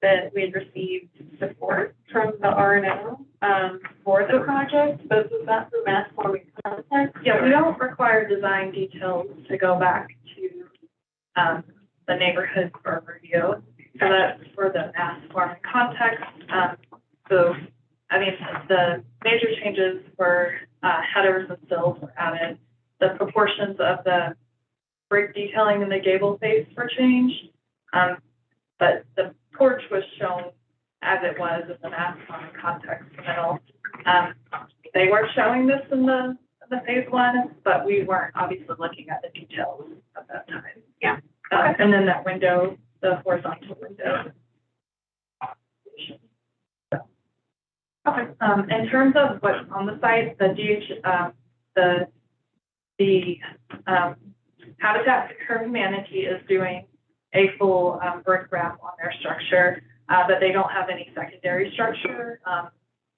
that we had received support from the R&O for the project, but was that for mass forming context? Yeah, we don't require design details to go back to the neighborhood for review. So that's for the mass forming context. So, I mean, the major changes were headers and sills were added. The proportions of the brick detailing in the gable face were changed. But the porch was shown as it was in the mass forming context middle. They weren't showing this in the the phase one, but we weren't obviously looking at the details at that time. Yeah. And then that window, the horizontal window. Okay, in terms of what's on the site, the Habitat for Humanity is doing a full brick wrap on their structure, but they don't have any secondary structure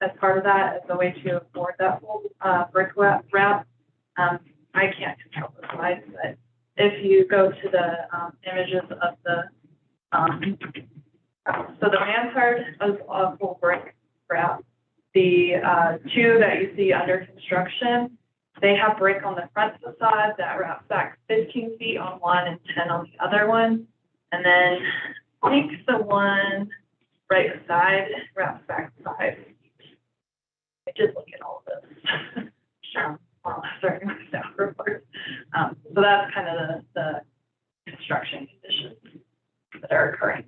as part of that as a way to afford that full brick wrap. I can't control the slides, but if you go to the images of the so the mansard is a full brick wrap. The two that you see under construction, they have brick on the front facade that wraps back 15 feet on one and 10 on the other one. And then I think the one right beside wraps back 5 feet. I did look at all of this. Sure. Starting with staff report. So that's kind of the construction conditions that are occurring.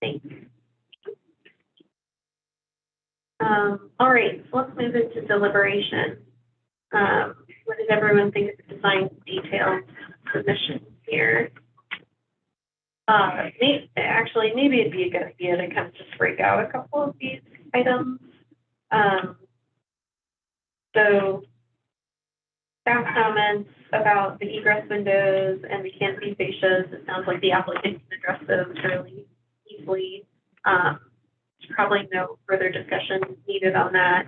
Thanks. All right, so let's move into deliberation. What does everyone think of the design details submissions here? Maybe it'd be a good idea to kind of just break out a couple of these items. So staff comments about the egress windows and the canopy fascias. It sounds like the applicant can address those really easily. Probably no further discussion needed on that.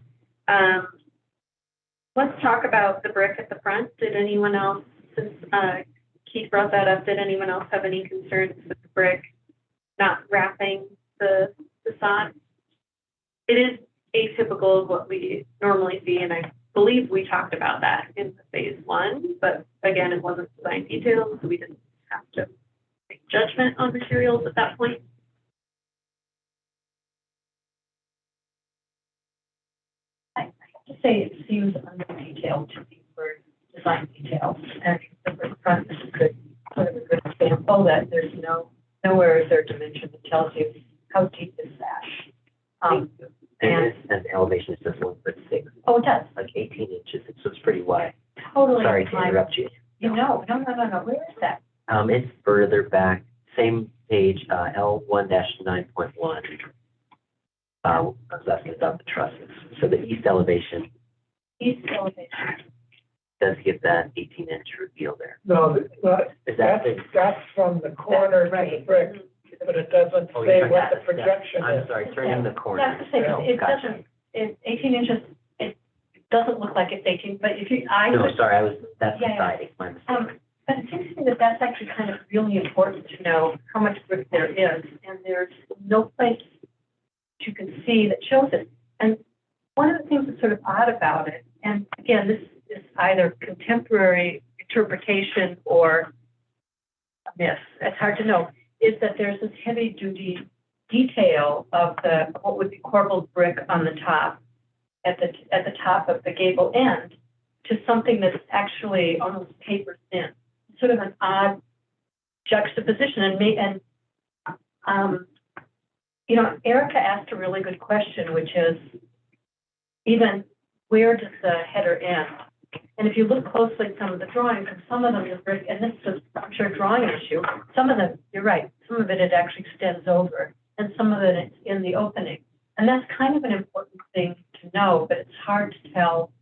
Let's talk about the brick at the front. Did anyone else, since Keith brought that up, did anyone else have any concerns with the brick not wrapping the facade? It is atypical of what we normally see, and I believe we talked about that in the phase one, but again, it wasn't design details, so we didn't have to make judgment on materials at that point. To say it seems under detailed to me for design details, and the brick front is a good, sort of a good example that there's nowhere is there a dimension that tells you how deep is that. And the elevation is just 1.6. Oh, it does. Like 18 inches, so it's pretty wide. Totally. Sorry to interrupt you. No. Where is that? It's further back, same page, L1-9.1. That's about the trusses. So the east elevation does give that 18-inch reveal there. No, Is that that's from the corner to the brick, but it doesn't Oh, say you're what the talking about projection I'm is. sorry, turn in the corner. That's to say, it Gotcha. doesn't, it's 18 inches, it doesn't look like it's 18, but if you, No, sorry, that's the Yeah. siding, my mistake. But it seems to me that that's actually kind of really important to know how much brick there is, and there's no place you can see that shows it. And one of the things that's sort of odd about it, and again, this is either contemporary interpretation or a myth, it's hard to know, is that there's this heavy duty detail of what would be corbelled brick on the top, at the top of the gable end, to something that's actually almost paper thin. Sort of an odd juxtaposition, Erica asked a really good question, which is even where does the header end? And if you look closely at some of the drawings, and some of them are brick, and this is, I'm sure, a drawing issue. Some of them, you're right, some of it actually extends over, and some of it it's in the opening. And that's kind of an important thing to know, but it's hard to tell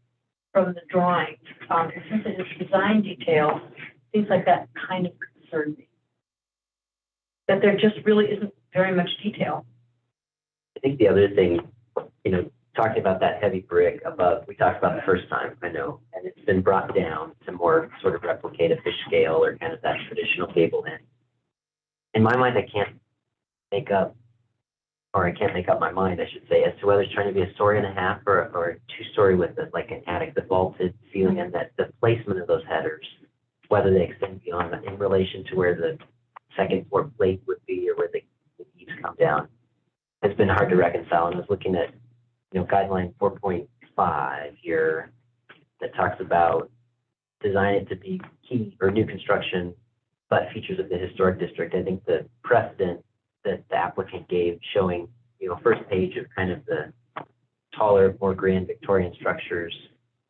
from the drawing. Since it is design details, things like that kind of concern me. That there just really isn't very much detail. I think the other thing, talking about that heavy brick above, we talked about the first time, I know, and it's been brought down to more sort of replicate a fish scale or kind of that traditional gable end. In my mind, I can't make up my mind, I should say, as to whether it's trying to be a story and a half or a two-story with like an attic, the vaulted ceiling, and that the placement of those headers, whether they extend beyond that in relation to where the second floor plate would be or where the eaves come down, has been hard to reconcile. And I was looking at, guideline 4.5 here that talks about design it to be key or new construction, but features of the historic district. I think the precedent that the applicant gave showing, first page of kind of the taller taller, more grand Victorian structures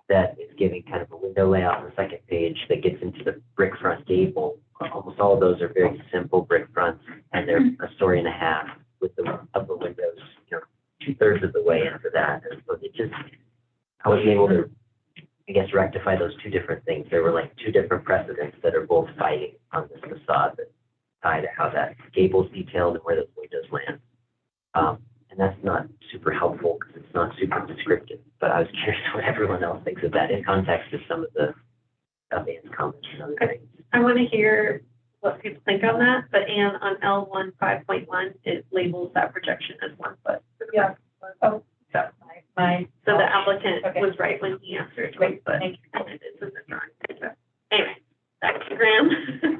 that is giving kind of a window layout on the second page that gets into the brick front gable. Almost all of those are very simple brick fronts, and they're a story and a half with the upper windows, 2/3 of the way into that. And so it just, I was able to, I guess, rectify those two different things. There were like two different precedents that are both fighting on this facade that tie to how that gable's detailed and where those windows land. And that's not super helpful because it's not super descriptive, but I was curious what everyone else thinks of that in context of some of the Anne's comments and other things. I want to hear what people think on that, but Anne, on L1 5.1, it labels that projection as 1 foot. Yeah. Oh, So so the applicant was right when he answered 1 foot, and it is in the drawing. So anyway, back to Graham.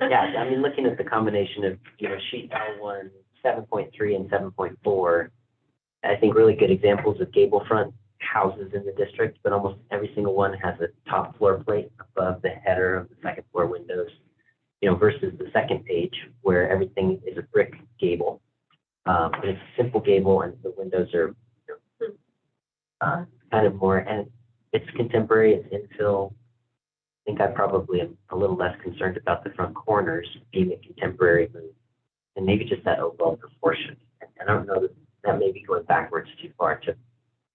Yeah, I mean, looking at the combination of, sheet L1, 7.3 and 7.4, I think really good examples of gable front houses in the district, but almost every single one has a top floor plate above the header of the second floor windows, versus the second page where everything is a brick gable. But it's a simple gable and the windows are kind of more, and it's contemporary, it's infill. I think I probably am a little less concerned about the front corners being a contemporary move and maybe just that overall proportion. And I don't know that may be going backwards too far to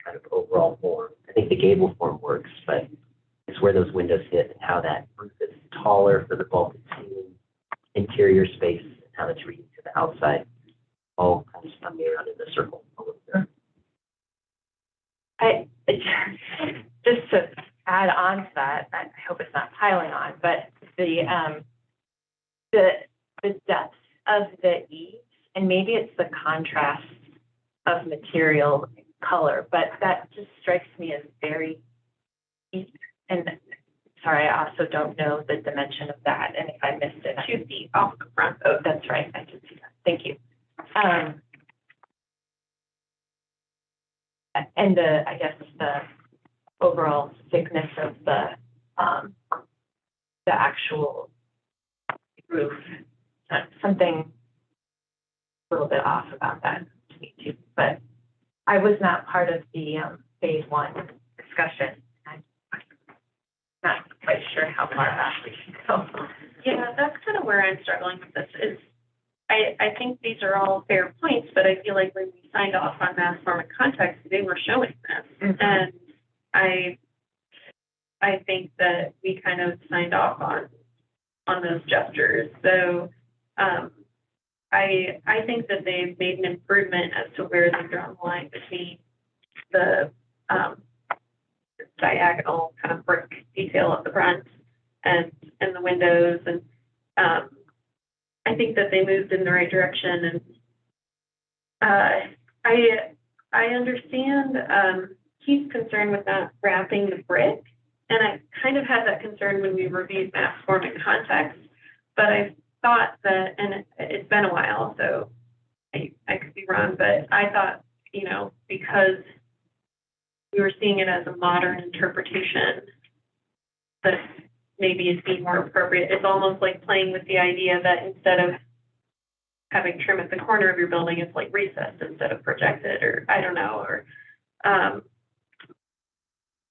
kind of overall form. I think the gable form works, but it's where those windows hit and how that roof is taller for the vaulted ceiling, interior space, and how it's reading to the outside, all kind of spun me around in a circle a little bit. Just to add on to that, I hope it's not piling on, but the depth of the eaves, and maybe it's the contrast of material and color, but that just strikes me as very deep. And sorry, I also don't know the dimension of that, and if I missed it, 2 feet off the front. Oh, that's right, I did see that. Thank you. And I guess the overall thickness of the actual roof, something a little bit off about that to me too. But I was not part of the phase 1 discussion. I'm not quite sure how far back we can go. Yeah, that's kind of where I'm struggling with this is I think these are all fair points, but I feel like when we signed off on mass form and context, they were showing this. Mm-hmm. And I think that we kind of signed off on those gestures. So I think that they've made an improvement as to where they've drawn the line between the diagonal kind of brick detail at the front and the windows. And I think that they moved in the right direction. And I understand Keith's concern with not wrapping the brick. And I kind of had that concern when we reviewed mass form and context, but I thought that, and it's been a while, so I could be wrong, but I thought, because we were seeing it as a modern interpretation, that maybe it'd be more appropriate. It's almost like playing with the idea that instead of having trim at the corner of your building, it's like recessed instead of projected, or I don't know, or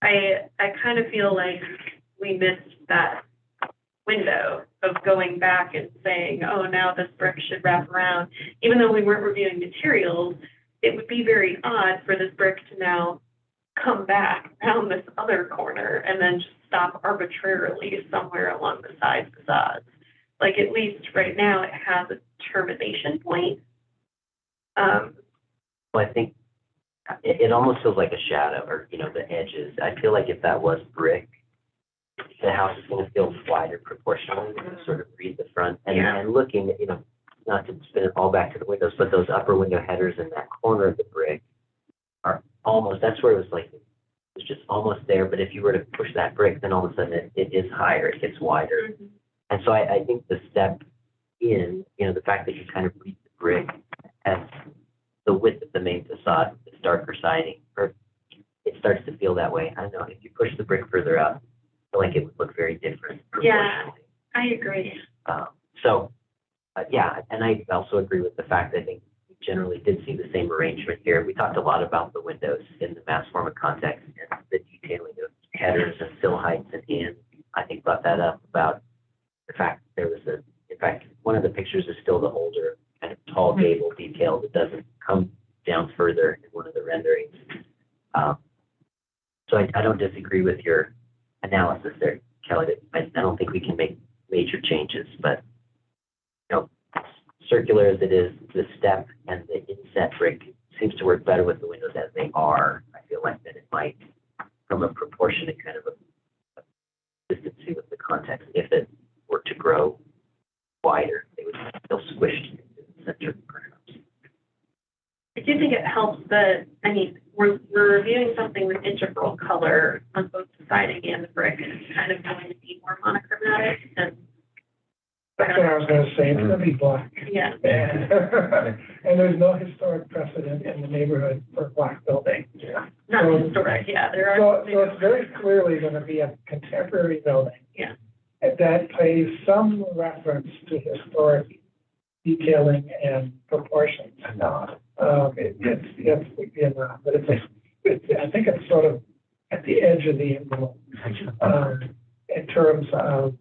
I kind of feel like we missed that window of going back and saying, oh, now this brick should wrap around. Even though we weren't reviewing materials, it would be very odd for this brick to now come back around this other corner and then just stop arbitrarily somewhere along the side facades. Like, at least right now, it has a termination point. Well, I think it almost feels like a shadow, or, the edges. I feel like if that was brick, the house is going to feel wider proportionally and sort of read the front. And looking at, not to spin it all back to the windows, but those upper window headers in that corner of the brick are almost, that's where it was like, it's just almost there. But if you were to push that brick, then all of a sudden it is higher, it gets wider. Mm-hmm. And so I think the step in, the fact that you kind of read the brick as the width of the main facade, it's darker siding, or it starts to feel that way. I don't know, if you push the brick further up, I feel like it would look very different. Yeah, I agree. Yeah, and I also agree with the fact that I think we generally did see the same arrangement here. We talked a lot about the windows in the mass forma context and the detailing of headers and sill heights, and Ian, I think, brought that up about the fact that there was in fact, one of the pictures is still the older kind of tall gable detail that doesn't come down further in one of the renderings. So I don't disagree with your analysis there, Kelly. I don't think we can make major changes, but circular as it is, the step and the inset brick seems to work better with the windows as they are. I feel like that it might, from a proportionate kind of a consistency with the context, if it were to grow wider, they would still squished into the center, perhaps. I do think it helps that, I mean, we're reviewing something with integral color on both the siding and the brick, and it's kind of going to be more monochromatic, and That's what I was gonna say, it's gonna be black. yeah. And there's no historic precedent in the neighborhood for black building. Not historic, yeah, there are. So it's very clearly gonna be a contemporary building. Yeah. That pays some reference to historic detailing and proportions. No. But I think it's sort of at the edge of the envelope, in terms of,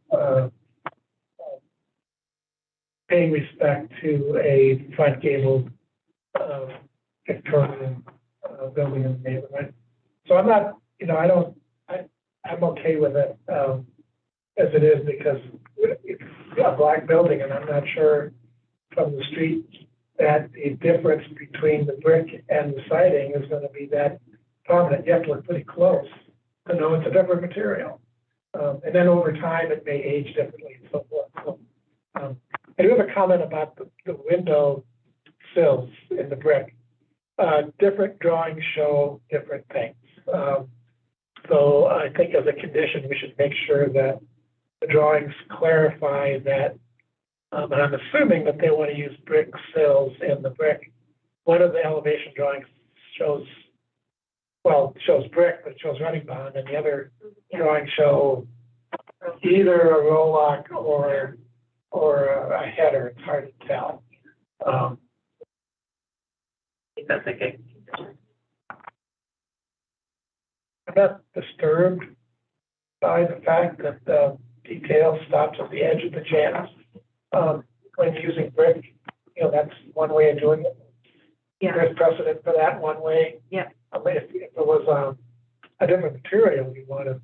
paying respect to a front gable, Victorian, building in the neighborhood. So I'm not, I'm okay with it, as it is, because it's a black building, and I'm not sure from the street that the difference between the brick and the siding is gonna be that prominent. You have to look pretty close to know it's a different material. And then over time, it may age differently and so forth. So, I do have a comment about the window sills in the brick. Different drawings show different things. So I think as a condition, we should make sure that the drawings clarify that, and I'm assuming that they want to use brick sills in the brick. One of the elevation drawings shows brick, but it shows running bond, and the other drawings show either a roll-lock or a header. It's hard to tell. I think that's a good condition. I'm not disturbed by the fact that the detail stops at the edge of the jambs. When using brick, that's one way of doing it. Yeah. There's precedent for that one way. Yeah. If it was a different material, you want to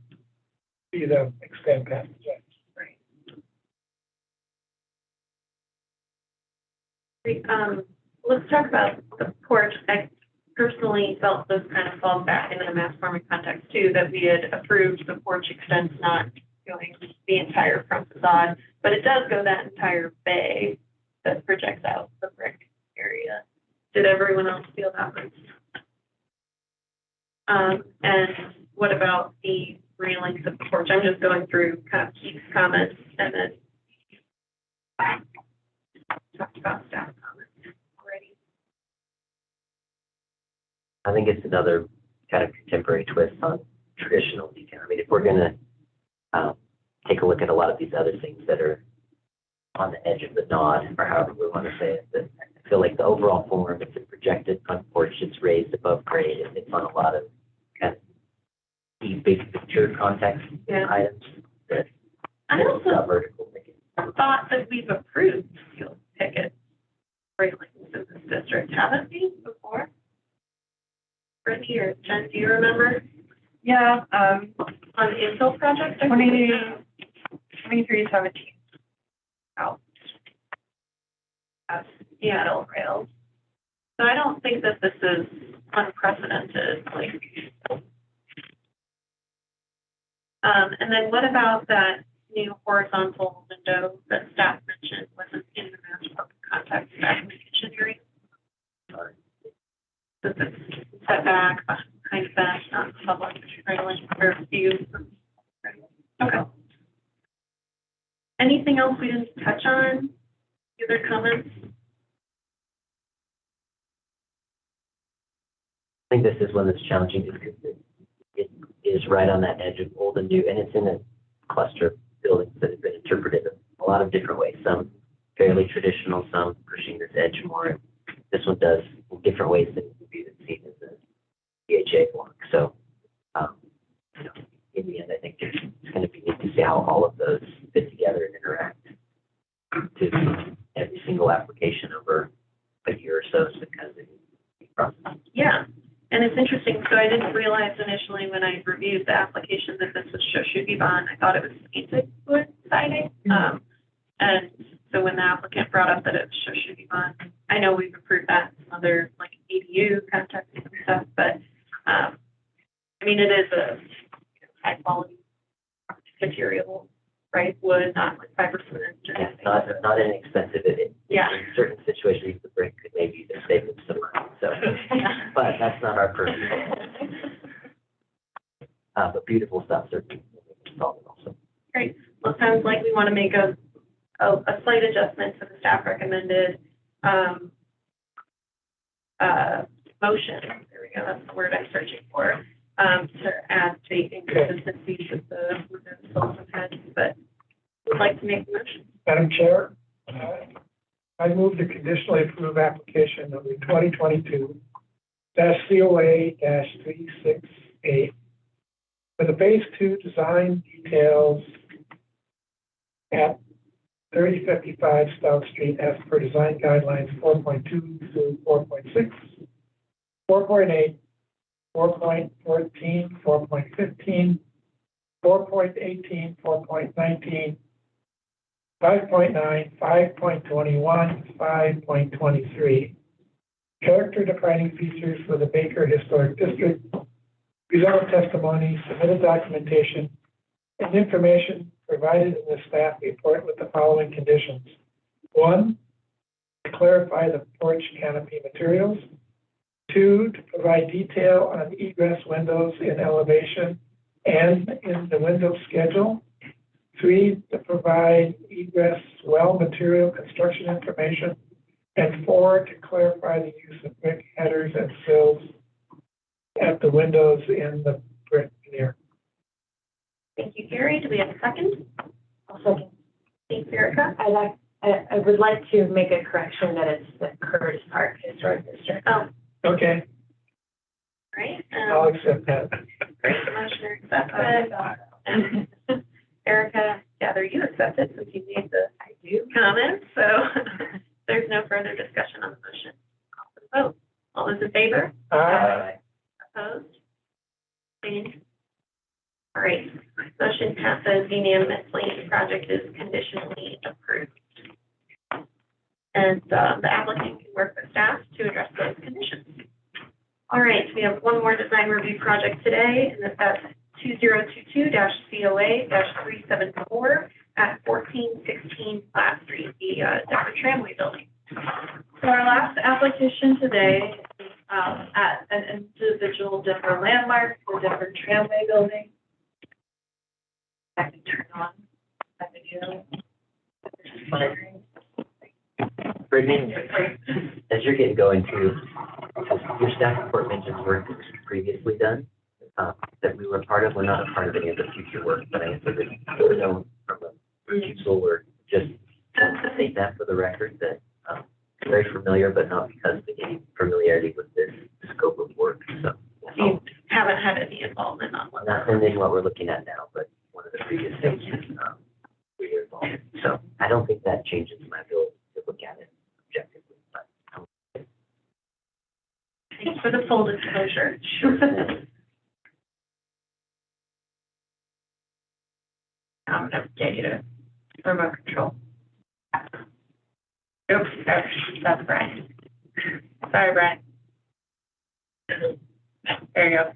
see them extend past the jambs. Let's talk about the porch. I personally felt this kind of falls back into the mass farming context too, that we had approved the porch extends not going the entire front facade, but it does go that entire bay that projects out the brick area. Did everyone else feel that way? And what about the railings of the porch? I'm just going through kind of Keith's comments and then talked about staff comments already. I think it's another kind of contemporary twist on traditional detail. I mean, if we're gonna take a look at a lot of these other things that are on the edge of the nod, or however we want to say it, but I feel like the overall form, it's a projected front porch, it's raised above grade, and it's on a lot of kind of key big picture context items that I also vertical thinking. thought that we've approved steel picket railings in this district, haven't we, before? Brittany or Jen, do you remember? Yeah, On the infill project? 2317 out at Seattle Rails. So I don't think that this is unprecedented, and then what about that new horizontal window that staff mentioned wasn't in the mass public context application area? This is setback behind that, not public railing or view. Okay. Anything else we didn't touch on? Other comments? I think this is one that's challenging because it is right on that edge of old and new, and it's in a cluster of buildings that have been interpreted in a lot of different ways. Some fairly traditional, some pushing this edge more this one does different ways than we've even seen in the DHA block. So, you know, in the end, I think it's going to be neat to see how all of those fit together and interact to every single application over a year or so. So kind of a neat process. Yeah, and it's interesting. So I didn't realize initially when I reviewed the application that this was Shoshuki Bond. I thought it was painted wood siding. And so when the applicant brought up that it was Shoshuki Bond, I know we've approved that in some other like ADU kind of type of stuff, but I mean, it is a high quality material, right? Wood, not like fiber cement. Yeah, not inexpensive. Yeah. In certain situations, the brick could maybe just save them some money. So, but that's not our purpose. But beautiful stuff, certainly. Also. Great. Well, it sounds like we want to make a slight adjustment to the staff recommended motion. There we go. That's the word I'm searching for. To add to inconsistencies with the Sullivan heads, but would like to make the motion. Madam Chair, I move to conditionally approve application number 2022-COA-368 for the phase 2 design details at 3055 Stout Street as per design guidelines 4.2 through 4.6, 4.8, 4.14, 4.15, 4.18, 4.19, 5.9, 5.21, 5.23. Character defining features for the Baker Historic District, result testimony, submitted documentation, and information provided in the staff report with the following conditions. 1, to clarify the porch canopy materials. 2, to provide detail on egress windows in elevation and in the window schedule. 3, to provide egress well material construction information. And 4, to clarify the use of brick headers and sills at the windows in the brick veneer. Thank you, Gary. Do we have a second? I'll second. Thanks, Erica. I would like to make a correction that it's the Curtis Park Historic District. Oh, Okay, great. I'll accept that. Great, motion accepted. Erica, gather you accepted since you made the comments, so there's no further discussion on the motion. Call for the vote. All those in favor? Aye. Opposed? Abstained? All right, motion passes unanimously. The project is conditionally approved. And the applicant can work with staff to address those conditions. All right, we have one more design review project today, and that's 2022-COA-374 at 1416 Platt Street, the Denver Tramway Building. So our last application today is at an individual Denver landmark, the Denver Tramway Building. I can turn on that video. Brittany, as you're getting going too, your staff report mentions work that was previously done, that we were part of. We're not a part of any of the future work, but I figured there was no from a refusal or just to state that for the record that very familiar, but not because of any familiarity with this scope of work. So You haven't had any involvement on one. not only what we're looking at now, but one of the previous things we were involved in. So I don't think that changes my ability to look at it objectively, but Thanks for the full disclosure. sure. I'm gonna get you to remote control. Oops, that's Brian. Sorry, Brian. There you go.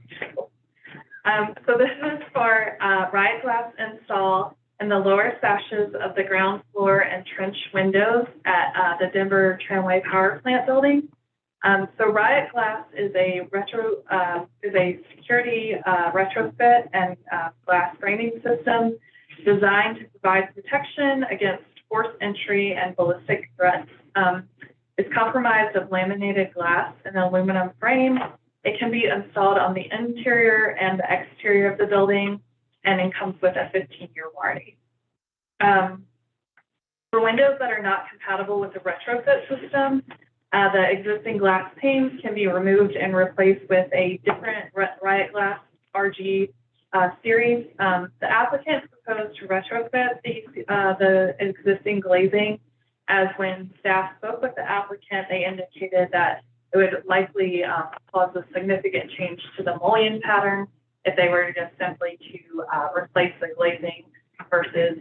So this is for riot glass install in the lower sashes of the ground floor and trench windows at the Denver Tramway Power Plant building. So riot glass is a security retrofit and glass framing system designed to provide protection against forced entry and ballistic threats. It's comprised of laminated glass and aluminum frame. It can be installed on the interior and the exterior of the building, and it comes with a 15-year warranty. For windows that are not compatible with the retrofit system, The existing glass panes can be removed and replaced with a different Riot Glass RG series. The applicant proposed to retrofit the existing glazing, as when staff spoke with the applicant, they indicated that it would likely cause a significant change to the mullion pattern if they were just simply to replace the glazing versus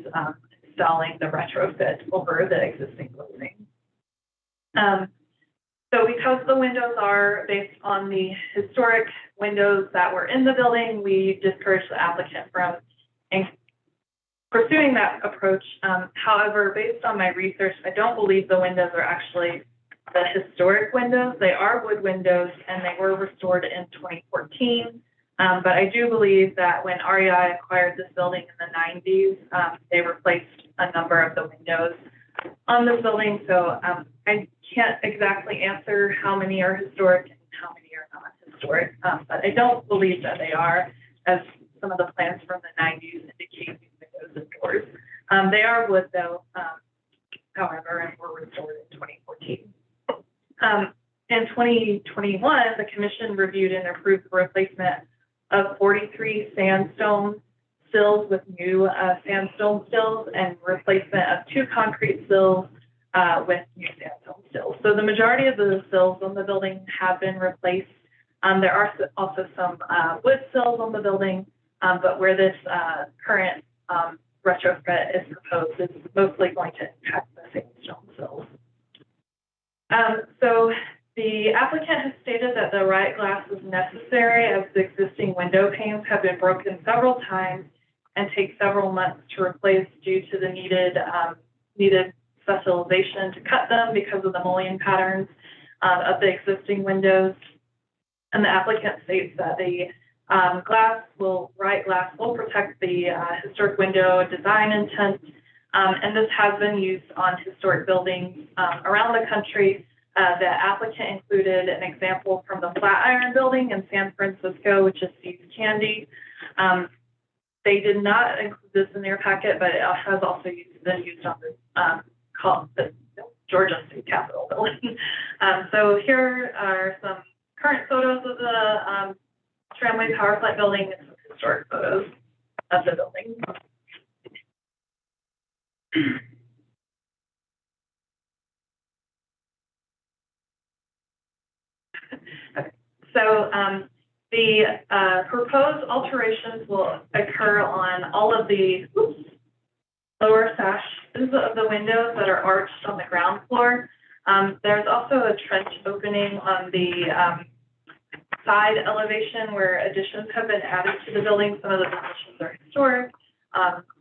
installing the retrofit over the existing glazing. So because the windows are based on the historic windows that were in the building, we discourage the applicant from pursuing that approach. However, based on my research, I don't believe the windows are actually the historic windows. They are wood windows and they were restored in 2014. But I do believe that when REI acquired this building in the 90s, they replaced a number of the windows on this building. So I can't exactly answer how many are historic and how many are not historic, but I don't believe that they are, as some of the plans from the 90s indicate these windows and doors. They are wood though, however, and were restored in 2014. In 2021, the commission reviewed and approved the replacement of 43 sandstone sills with new sandstone sills and replacement of 2 concrete sills with new sandstone sills. So the majority of the sills on the building have been replaced. There are also some wood sills on the building, but where this current retrofit is proposed, it's mostly going to impact the sandstone sills. So the applicant has stated that the Riot Glass is necessary as the existing window panes have been broken several times and take several months to replace due to the needed specialization to cut them because of the mullion patterns of the existing windows. And the applicant states that the Riot Glass will protect the historic window design intent, and this has been used on historic buildings around the country. The applicant included an example from the Flatiron Building in San Francisco, which is See's Candy. They did not include this in their packet, but it has also been used on the Georgia State Capitol Building. So here are some current photos of the Tramway Power Plant Building and some historic photos of the building. Okay. So the proposed alterations will occur on all of the lower sashes of the windows that are arched on the ground floor. There's also a trench opening on the side elevation where additions have been added to the building. Some of the additions are historic,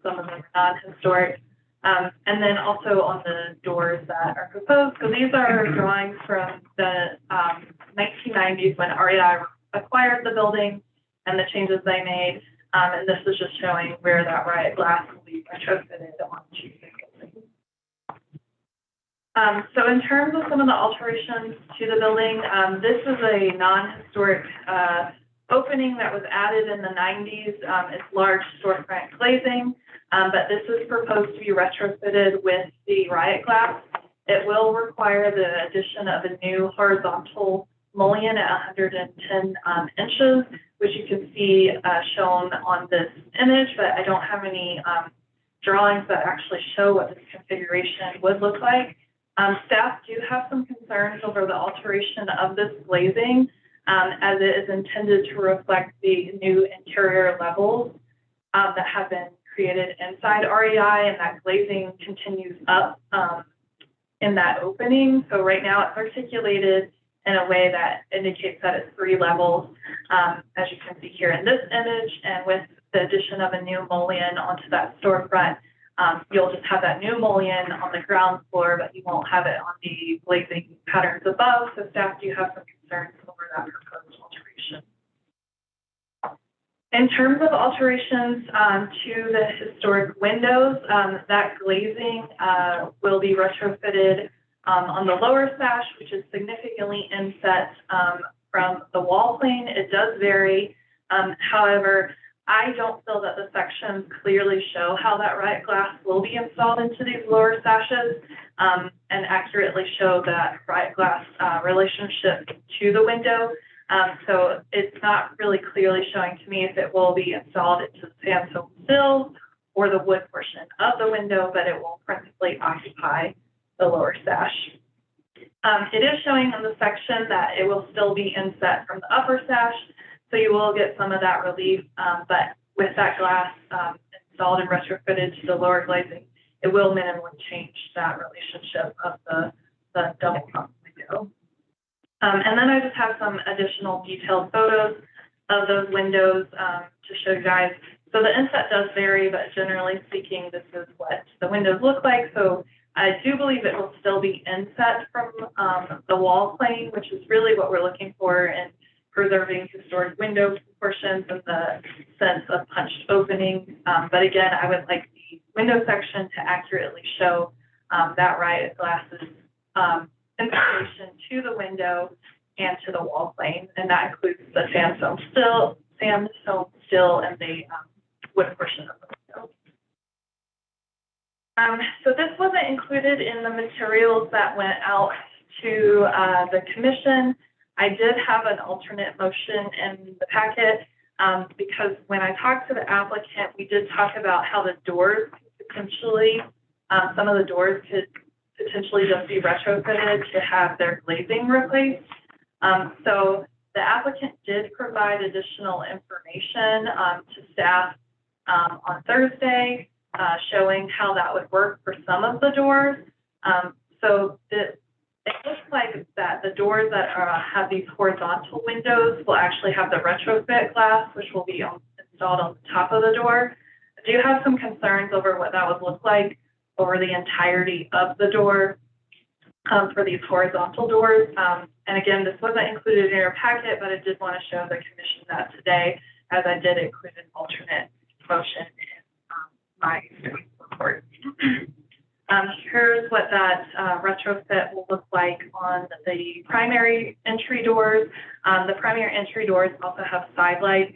some of them are non-historic. And then also on the doors that are proposed. So these are drawings from the 1990s when REI acquired the building and the changes they made. And this is just showing where that Riot Glass will be retrofitted onto the building. So in terms of some of the alterations to the building, this is a non-historic opening that was added in the 90s. It's large storefront glazing, but this is proposed to be retrofitted with the Riot Glass. It will require the addition of a new horizontal mullion at 110 inches, which you can see shown on this image, but I don't have any drawings that actually show what this configuration would look like. Staff do have some concerns over the alteration of this glazing, as it is intended to reflect the new interior levels that have been created inside REI, and that glazing continues up in that opening. So right now it's articulated in a way that indicates that it's 3 levels, as you can see here in this image, and with the addition of a new mullion onto that storefront, you'll just have that new mullion on the ground floor, but you won't have it on the glazing patterns above. So staff do have some concerns over that proposed alteration. In terms of alterations to the historic windows, that glazing will be retrofitted on the lower sash, which is significantly inset from the wall plane. It does vary. However, I don't feel that the sections clearly show how that Riot Glass will be installed into these lower sashes. And and accurately show that Riot Glass relationship to the window. So it's not really clearly showing to me if it will be installed into the sandstone sills or the wood portion of the window, but it will principally occupy the lower sash. It is showing in the section that it will still be inset from the upper sash, so you will get some of that relief, but with that glass installed and retrofitted to the lower glazing, it will minimally change that relationship of the double top window. And then I just have some additional detailed photos of those windows to show you guys. So the inset does vary, but generally speaking, this is what the windows look like. So I do believe it will still be inset from the wall plane, which is really what we're looking for in preserving historic window proportions and the sense of punched openings. But again, I would like the window section to accurately show that Riot Glass's installation to the window and to the wall plane, and that includes the sandstone still, and the wood portion of the window. So this wasn't included in the materials that went out to the commission. I did have an alternate motion in the packet because when I talked to the applicant, we did talk about how the doors could potentially, some of the doors could potentially just be retrofitted to have their glazing replaced. So the applicant did provide additional information to staff on Thursday, showing how that would work for some of the doors. So it looks like that the doors that have these horizontal windows will actually have the retrofit glass, which will be installed on the top of the door. I do have some concerns over what that would look like over the entirety of the door for these horizontal doors. And again, this wasn't included in your packet, but I did want to show the commission that today, as I did include an alternate motion in my report. Here's what that retrofit will look like on the primary entry doors. The primary entry doors also have side lights.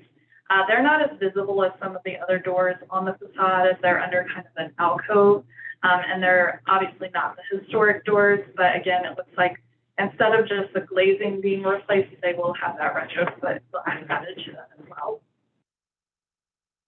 They're not as visible as some of the other doors on the facade, as they're under kind of an alcove. And they're obviously not the historic doors, but again, it looks like instead of just the glazing being replaced, they will have that retrofit glass added to them as well.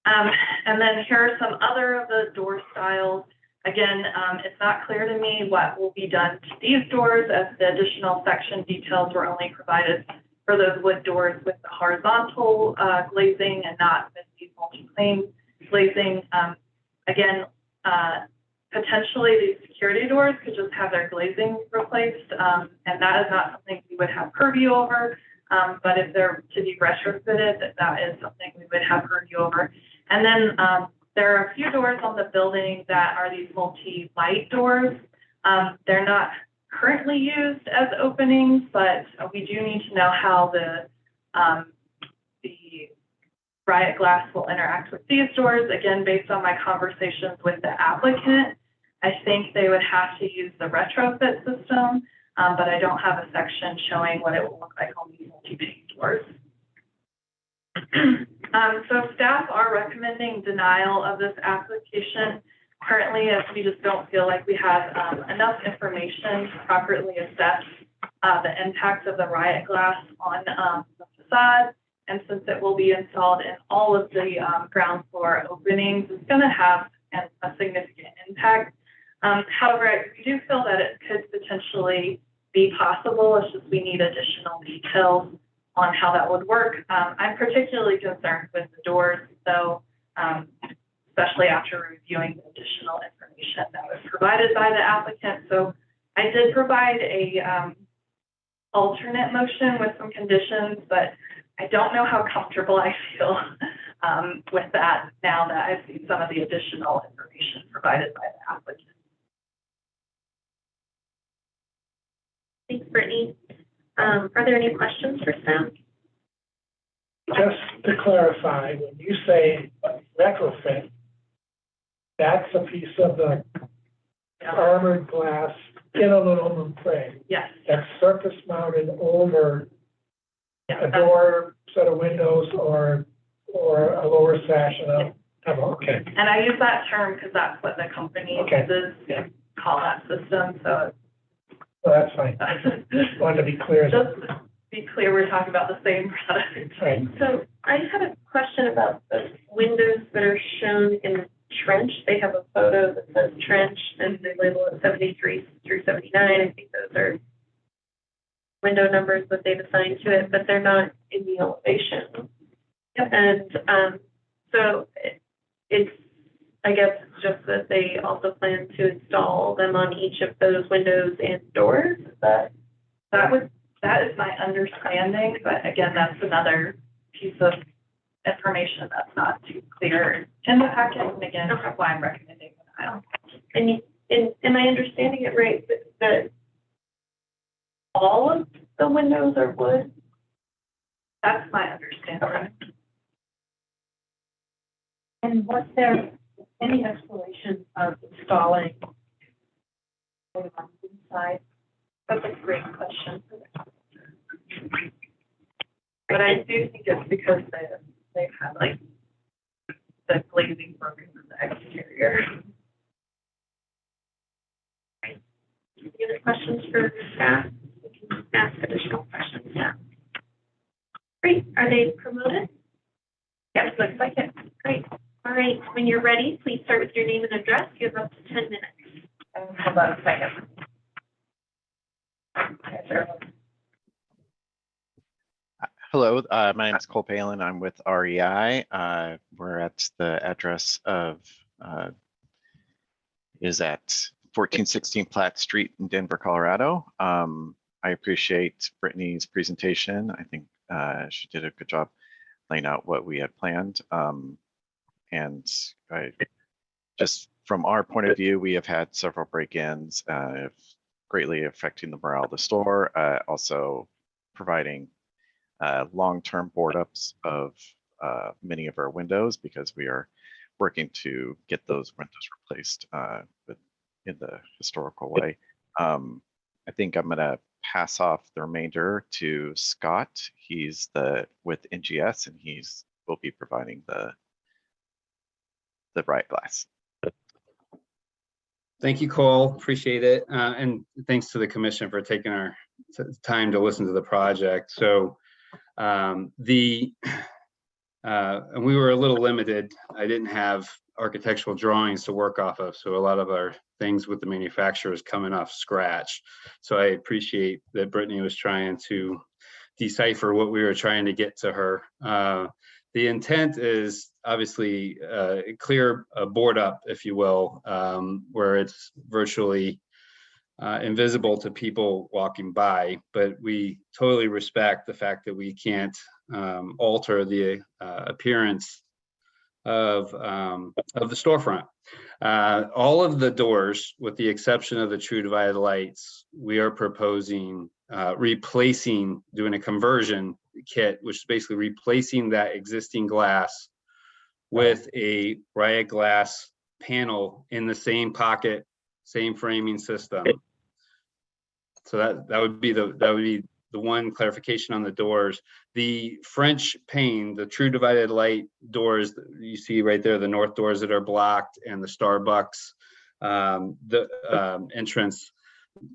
And then here are some other of the door styles. Again, it's not clear to me what will be done to these doors, as the additional section details were only provided for those wood doors with the horizontal glazing and not with the multi-plane glazing. Again, potentially these security doors could just have their glazing replaced, and that is not something we would have purview over. But if they're to be retrofitted, that is something we would have purview over. And then there are a few doors on the building that are these multi-light doors. They're not currently used as openings, but we do need to know how the Riot Glass will interact with these doors. Again, based on my conversations with the applicant, I think they would have to use the retrofit system, but I don't have a section showing what it will look like on these multi-pane doors. So staff are recommending denial of this application currently, as we just don't feel like we have enough information to properly assess the impacts of the Riot Glass on the facade. And since it will be installed in all of the ground floor openings, it's going to have a significant impact. However, we do feel that it could potentially be possible. It's just we need additional details on how that would work. I'm particularly concerned with the doors, though, especially after reviewing the additional information that was provided by the applicant. So I did provide a alternate motion with some conditions, but I don't know how comfortable I feel with that now that I've seen some of the additional information provided by the applicant. Thanks, Brittany. Are there any questions for staff? Just to clarify, when you say retrofit, that's a piece of the armored glass in aluminum frame. Yes. That's surface mounted over a door, set of windows, or a lower sash and a, okay. And I use that term because that's what the company uses to call that system. So So that's fine. Wanted to be clear. Just to be clear, we're talking about the same product. Right. So I had a question about the windows that are shown in the trench. They have a photo that says trench and they label it 73 through 79. I think those are window numbers that they've assigned to it, but they're not in the elevation. Yep. And so it's, I guess, it's just that they also plan to install them on each of those windows and doors. Is that That is my understanding, but again, that's another piece of information that's not too clear in the packet, and again, that's why I'm recommending denial. And am I understanding it right, that all of the windows are wood? That's my understanding. And was there any exploration of installing on the inside? That's a great question. But I do think it's because they've had like the glazing broken from the exterior. Any other questions for staff? We can ask additional questions now. Great, are they promoted? Yes, looks like it. Great, all right, when you're ready, please start with your name and address. You have up to 10 minutes. Hold on a second. Hello, my name is Cole Palin. I'm with REI. We're at the address of, is at 1416 Platt Street in Denver, Colorado. I appreciate Brittany's presentation. I think she did a good job laying out what we had planned. And just from our point of view, we have had several break-ins, greatly affecting the morale of the store, also providing long-term board ups of many of our windows because we are working to get those windows replaced in the historical way. I think I'm gonna pass off the remainder to Scott. He's with NGS and will be providing the riot glass. Thank you, Cole. Appreciate it. And thanks to the commission for taking our time to listen to the project. So and we were a little limited. I didn't have architectural drawings to work off of. So a lot of our things with the manufacturer is coming off scratch. So I appreciate that Brittany was trying to decipher what we were trying to get to her. The intent is obviously clear a board up, if you will, where it's virtually invisible to people walking by, but we totally respect the fact that we can't alter the appearance of the storefront. All of the doors, with the exception of the True Divided lights, we are proposing replacing, doing a conversion kit, which is basically replacing that existing glass with a riot glass panel in the same pocket, same framing system. So that would be the one clarification on the doors. The French pane, the True Divided light doors that you see right there, the north doors that are blocked, and the Starbucks entrance,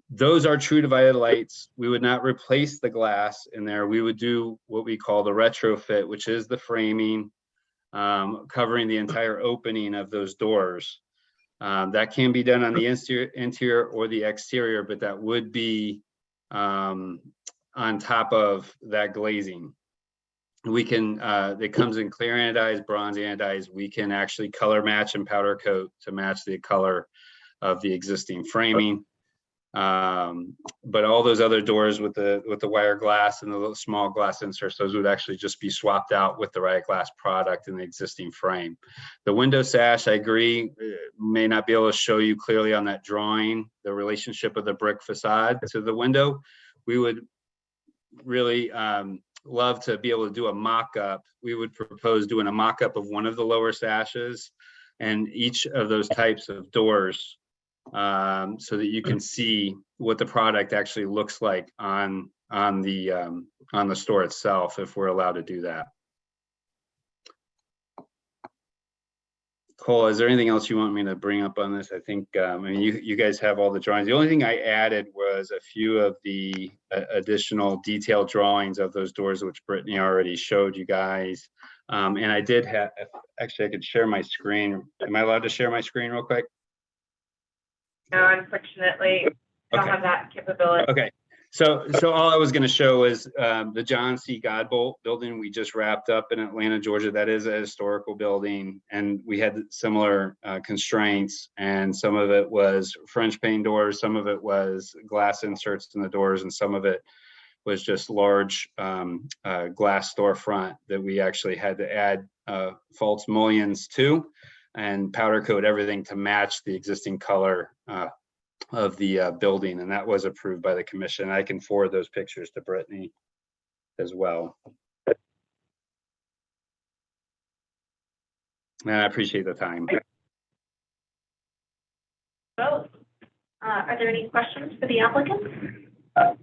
those are True Divided lights. We would not replace the glass in there. We would do what we call the retrofit, which is the framing covering the entire opening of those doors. That can be done on the interior or the exterior, but that would be on top of that glazing. We can, it comes in clear anodized, bronze anodized. We can actually color match and powder coat to match the color of the existing framing. But all those other doors with the wire glass and the little small glass inserts, those would actually just be swapped out with the riot glass product in the existing frame. The window sash, I agree, may not be able to show you clearly on that drawing the relationship of the brick facade to the window. We would really love to be able to do a mock-up. We would propose doing a mock-up of one of the lower sashes and each of those types of doors, so that you can see what the product actually looks like on the store itself, if we're allowed to do that. Cole, is there anything else you want me to bring up on this? I think, I mean, you guys have all the drawings. The only thing I added was a few of the additional detailed drawings of those doors, which Brittany already showed you guys. And I did have, actually, I could share my screen. Am I allowed to share my screen real quick? No, unfortunately, I don't have that capability. Okay. So all I was going to show is the John C. Godbolt building we just wrapped up in Atlanta, Georgia. That is a historical building, and we had similar constraints. And some of it was French pane doors, some of it was glass inserts in the doors, and some of it was just large glass storefront that we actually had to add false mullions to and powder coat everything to match the existing color of the building, and that was approved by the commission. I can forward those pictures to Brittany as well. And I appreciate the time. Well, are there any questions for the applicant? Well,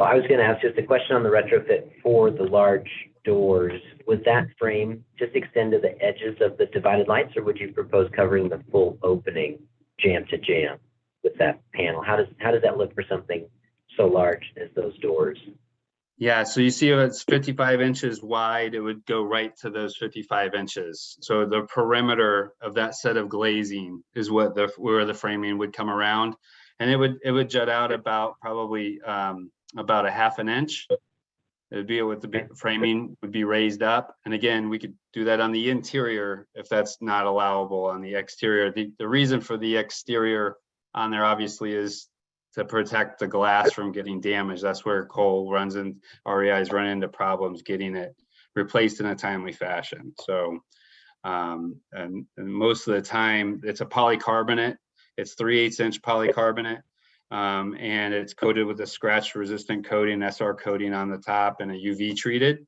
I was gonna ask just a question on the retrofit for the large doors. Would that frame just extend to the edges of the divided lights, or would you propose covering the full opening jam to jam with that panel? How does that look for something so large as those doors? Yeah, so you see it's 55 inches wide, it would go right to those 55 inches. So the perimeter of that set of glazing is what where the framing would come around. And it would jut out about probably about a half an inch. It would be with the framing would be raised up. And again, we could do that on the interior if that's not allowable on the exterior. The reason for the exterior on there obviously is to protect the glass from getting damaged. That's where Cole runs and REI's run into problems getting it replaced in a timely fashion. So, and most of the time it's a polycarbonate. It's 3/8 inch polycarbonate. And it's coated with a scratch resistant coating, SR coating on the top, and a UV treated.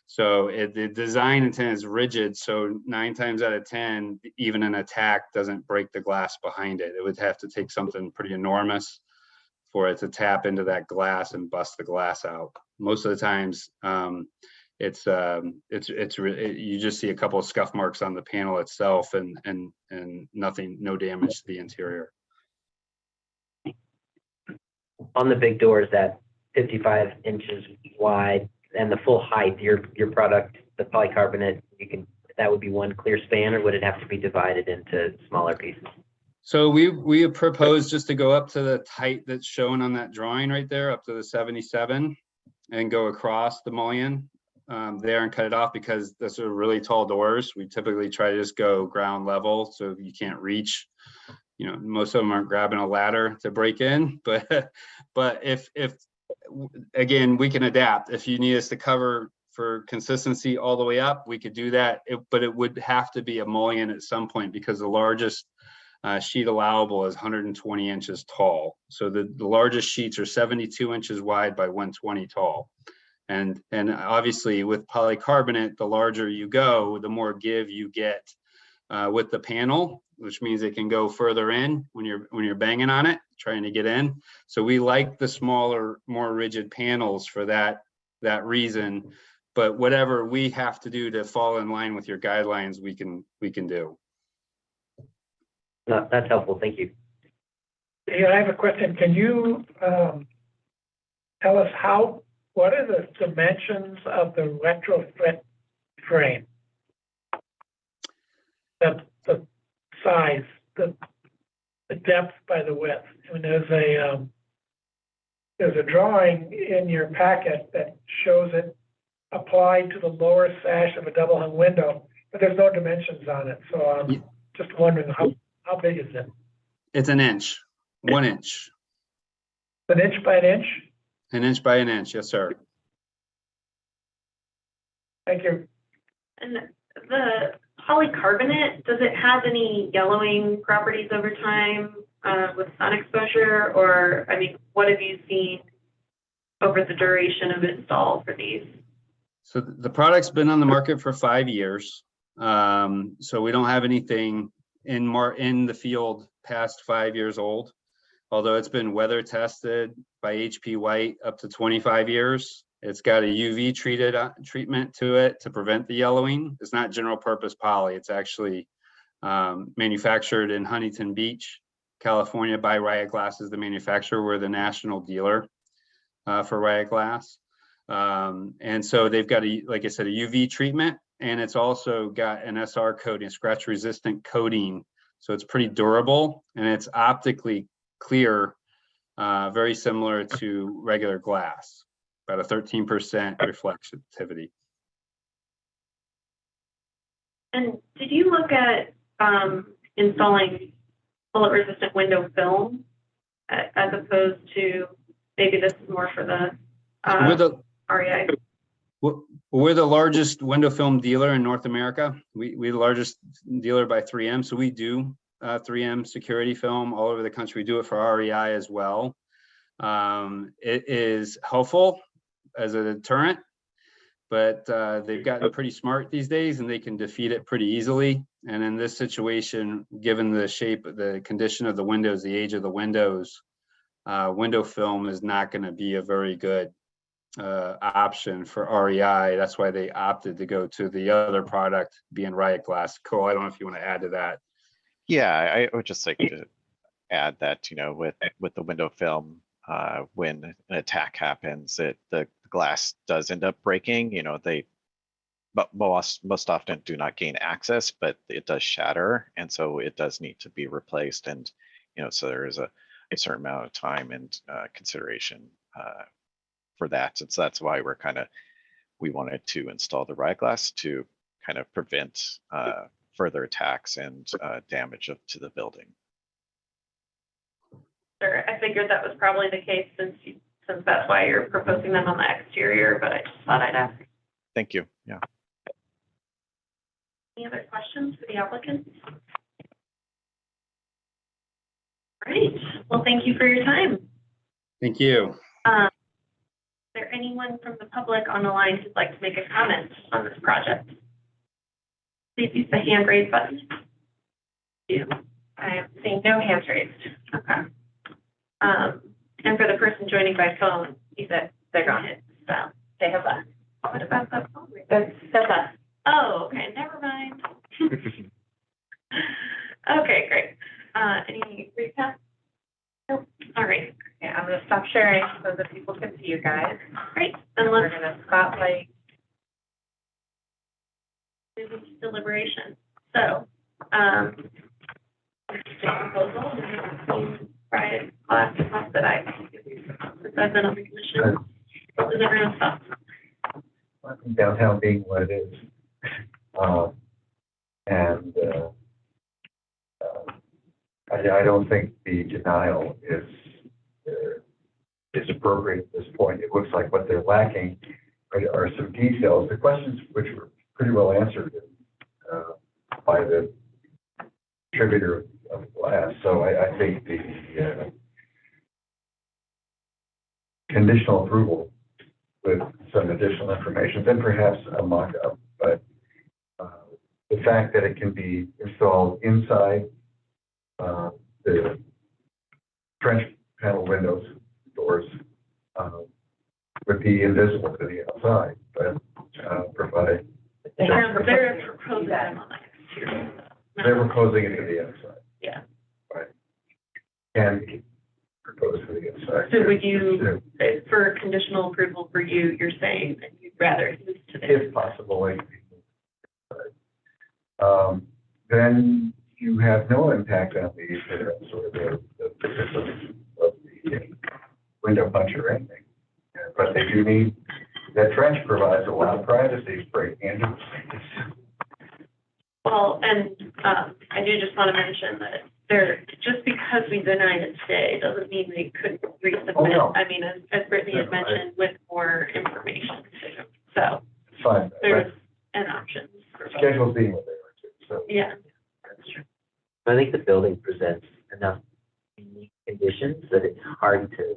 So the design intent is rigid. So 9 times out of 10, even an attack doesn't break the glass behind it. It would have to take something pretty enormous for it to tap into that glass and bust the glass out. Most of the times, you just see a couple of scuff marks on the panel itself, and nothing, no damage to the interior. On the big doors that 55 inches wide and the full height, your product, the polycarbonate, that would be one clear span, or would it have to be divided into smaller pieces? So we proposed just to go up to the height that's shown on that drawing right there, up to the 77, and go across the mullion there and cut it off, because those are really tall doors. We typically try to just go ground level so you can't reach. You know, most of them aren't grabbing a ladder to break in, but if again, we can adapt. If you need us to cover for consistency all the way up, we could do that. But it would have to be a mullion at some point, because the largest sheet allowable is 120 inches tall. So the largest sheets are 72 inches wide by 120 tall. And obviously with polycarbonate, the larger you go, the more give you get with the panel, which means it can go further in when you're banging on it, trying to get in. So we like the smaller, more rigid panels for that reason. But whatever we have to do to fall in line with your guidelines, we can do. No, that's helpful. Thank you. Yeah, I have a question. Can you tell us what are the dimensions of the retrofit frame? The size, the depth by the width. I mean, there's a drawing in your packet that shows it applied to the lower sash of a double hung window, but there's no dimensions on it. So I'm just wondering how big is it? It's an inch, 1 inch. An inch by an inch? An inch by an inch, yes, sir. Thank you. And the polycarbonate, does it have any yellowing properties over time with sun exposure? Or, I mean, what have you seen over the duration of install for these? So the product's been on the market for 5 years. So we don't have anything in the field past 5 years old, although it's been weather tested by HP White up to 25 years. It's got a UV treatment to it to prevent the yellowing. It's not general purpose poly. It's actually manufactured in Huntington Beach, California by Riot Glass is the manufacturer. We're the national dealer for Riot Glass. And so they've got like I said, a UV treatment, and it's also got an SR coating, scratch resistant coating. So it's pretty durable and it's optically clear, very similar to regular glass, about a 13% reflectivity. And did you look at installing bullet resistant window film as opposed to, maybe this is more for the REI? We're the largest window film dealer in North America. We're the largest dealer by 3M. So we do 3M security film all over the country. We do it for REI as well. It is helpful as a deterrent, but they've gotten pretty smart these days and they can defeat it pretty easily. And in this situation, given the shape, the condition of the windows, the age of the windows, window film is not going to be a very good option for REI. That's why they opted to go to the other product, being Riot Glass. Cole, I don't know if you want to add to that. Yeah, I would just like to add that, you know, with the window film, when an attack happens, the glass does end up breaking. You know, but most often do not gain access, but it does shatter, and so it does need to be replaced. And you know, so there is a certain amount of time and consideration for that. And so that's why we wanted to install the Riot Glass to kind of prevent further attacks and damage to the building. Sure, I figured that was probably the case since that's why you're proposing them on the exterior, but I just thought I'd ask. Thank you. Yeah. Any other questions for the applicant? Great. Well, thank you for your time. Thank you. Is there anyone from the public on the line who'd like to make a comment on this project? Please use the hand raise button. I am seeing no hands raised. Okay. And for the person joining by phone, you said they're gone. So they have left. What about that phone? That's us. Oh, okay. Never mind. Okay, great. Any recap? Nope. All right. Yeah, I'm gonna stop sharing so that people can see you guys. Great. And we're gonna spotlight deliberation. So, proposal, Riot Glass that since I've been on the commission. What was everyone's thoughts? I think downtown being what it is. I don't think the denial is appropriate at this point. It looks like what they're lacking are some details. The questions which were pretty well answered by the contributor of glass. So I think the conditional approval with some additional information, then perhaps a mock-up. But the fact that it can be installed inside the trench panel windows, doors, would be invisible to the outside, but provide. They're proposing them on the exterior. They're proposing it to the outside. Yeah. Right. And propose to the inside. So would you, for conditional approval for you, you're saying that you'd rather move to the if possible, then you have no impact on the sort of the of the window punch or anything. But they do need, that trench provides a lot of privacy for Andrew. Well, and I do just want to mention that just because we denied it today doesn't mean they couldn't resubmit. Oh, no. I mean, as Brittany had mentioned, with more information too. So Fine. there's an option. Schedules being what they are too, so. Yeah. That's true. I think the building presents enough unique conditions that it's hard to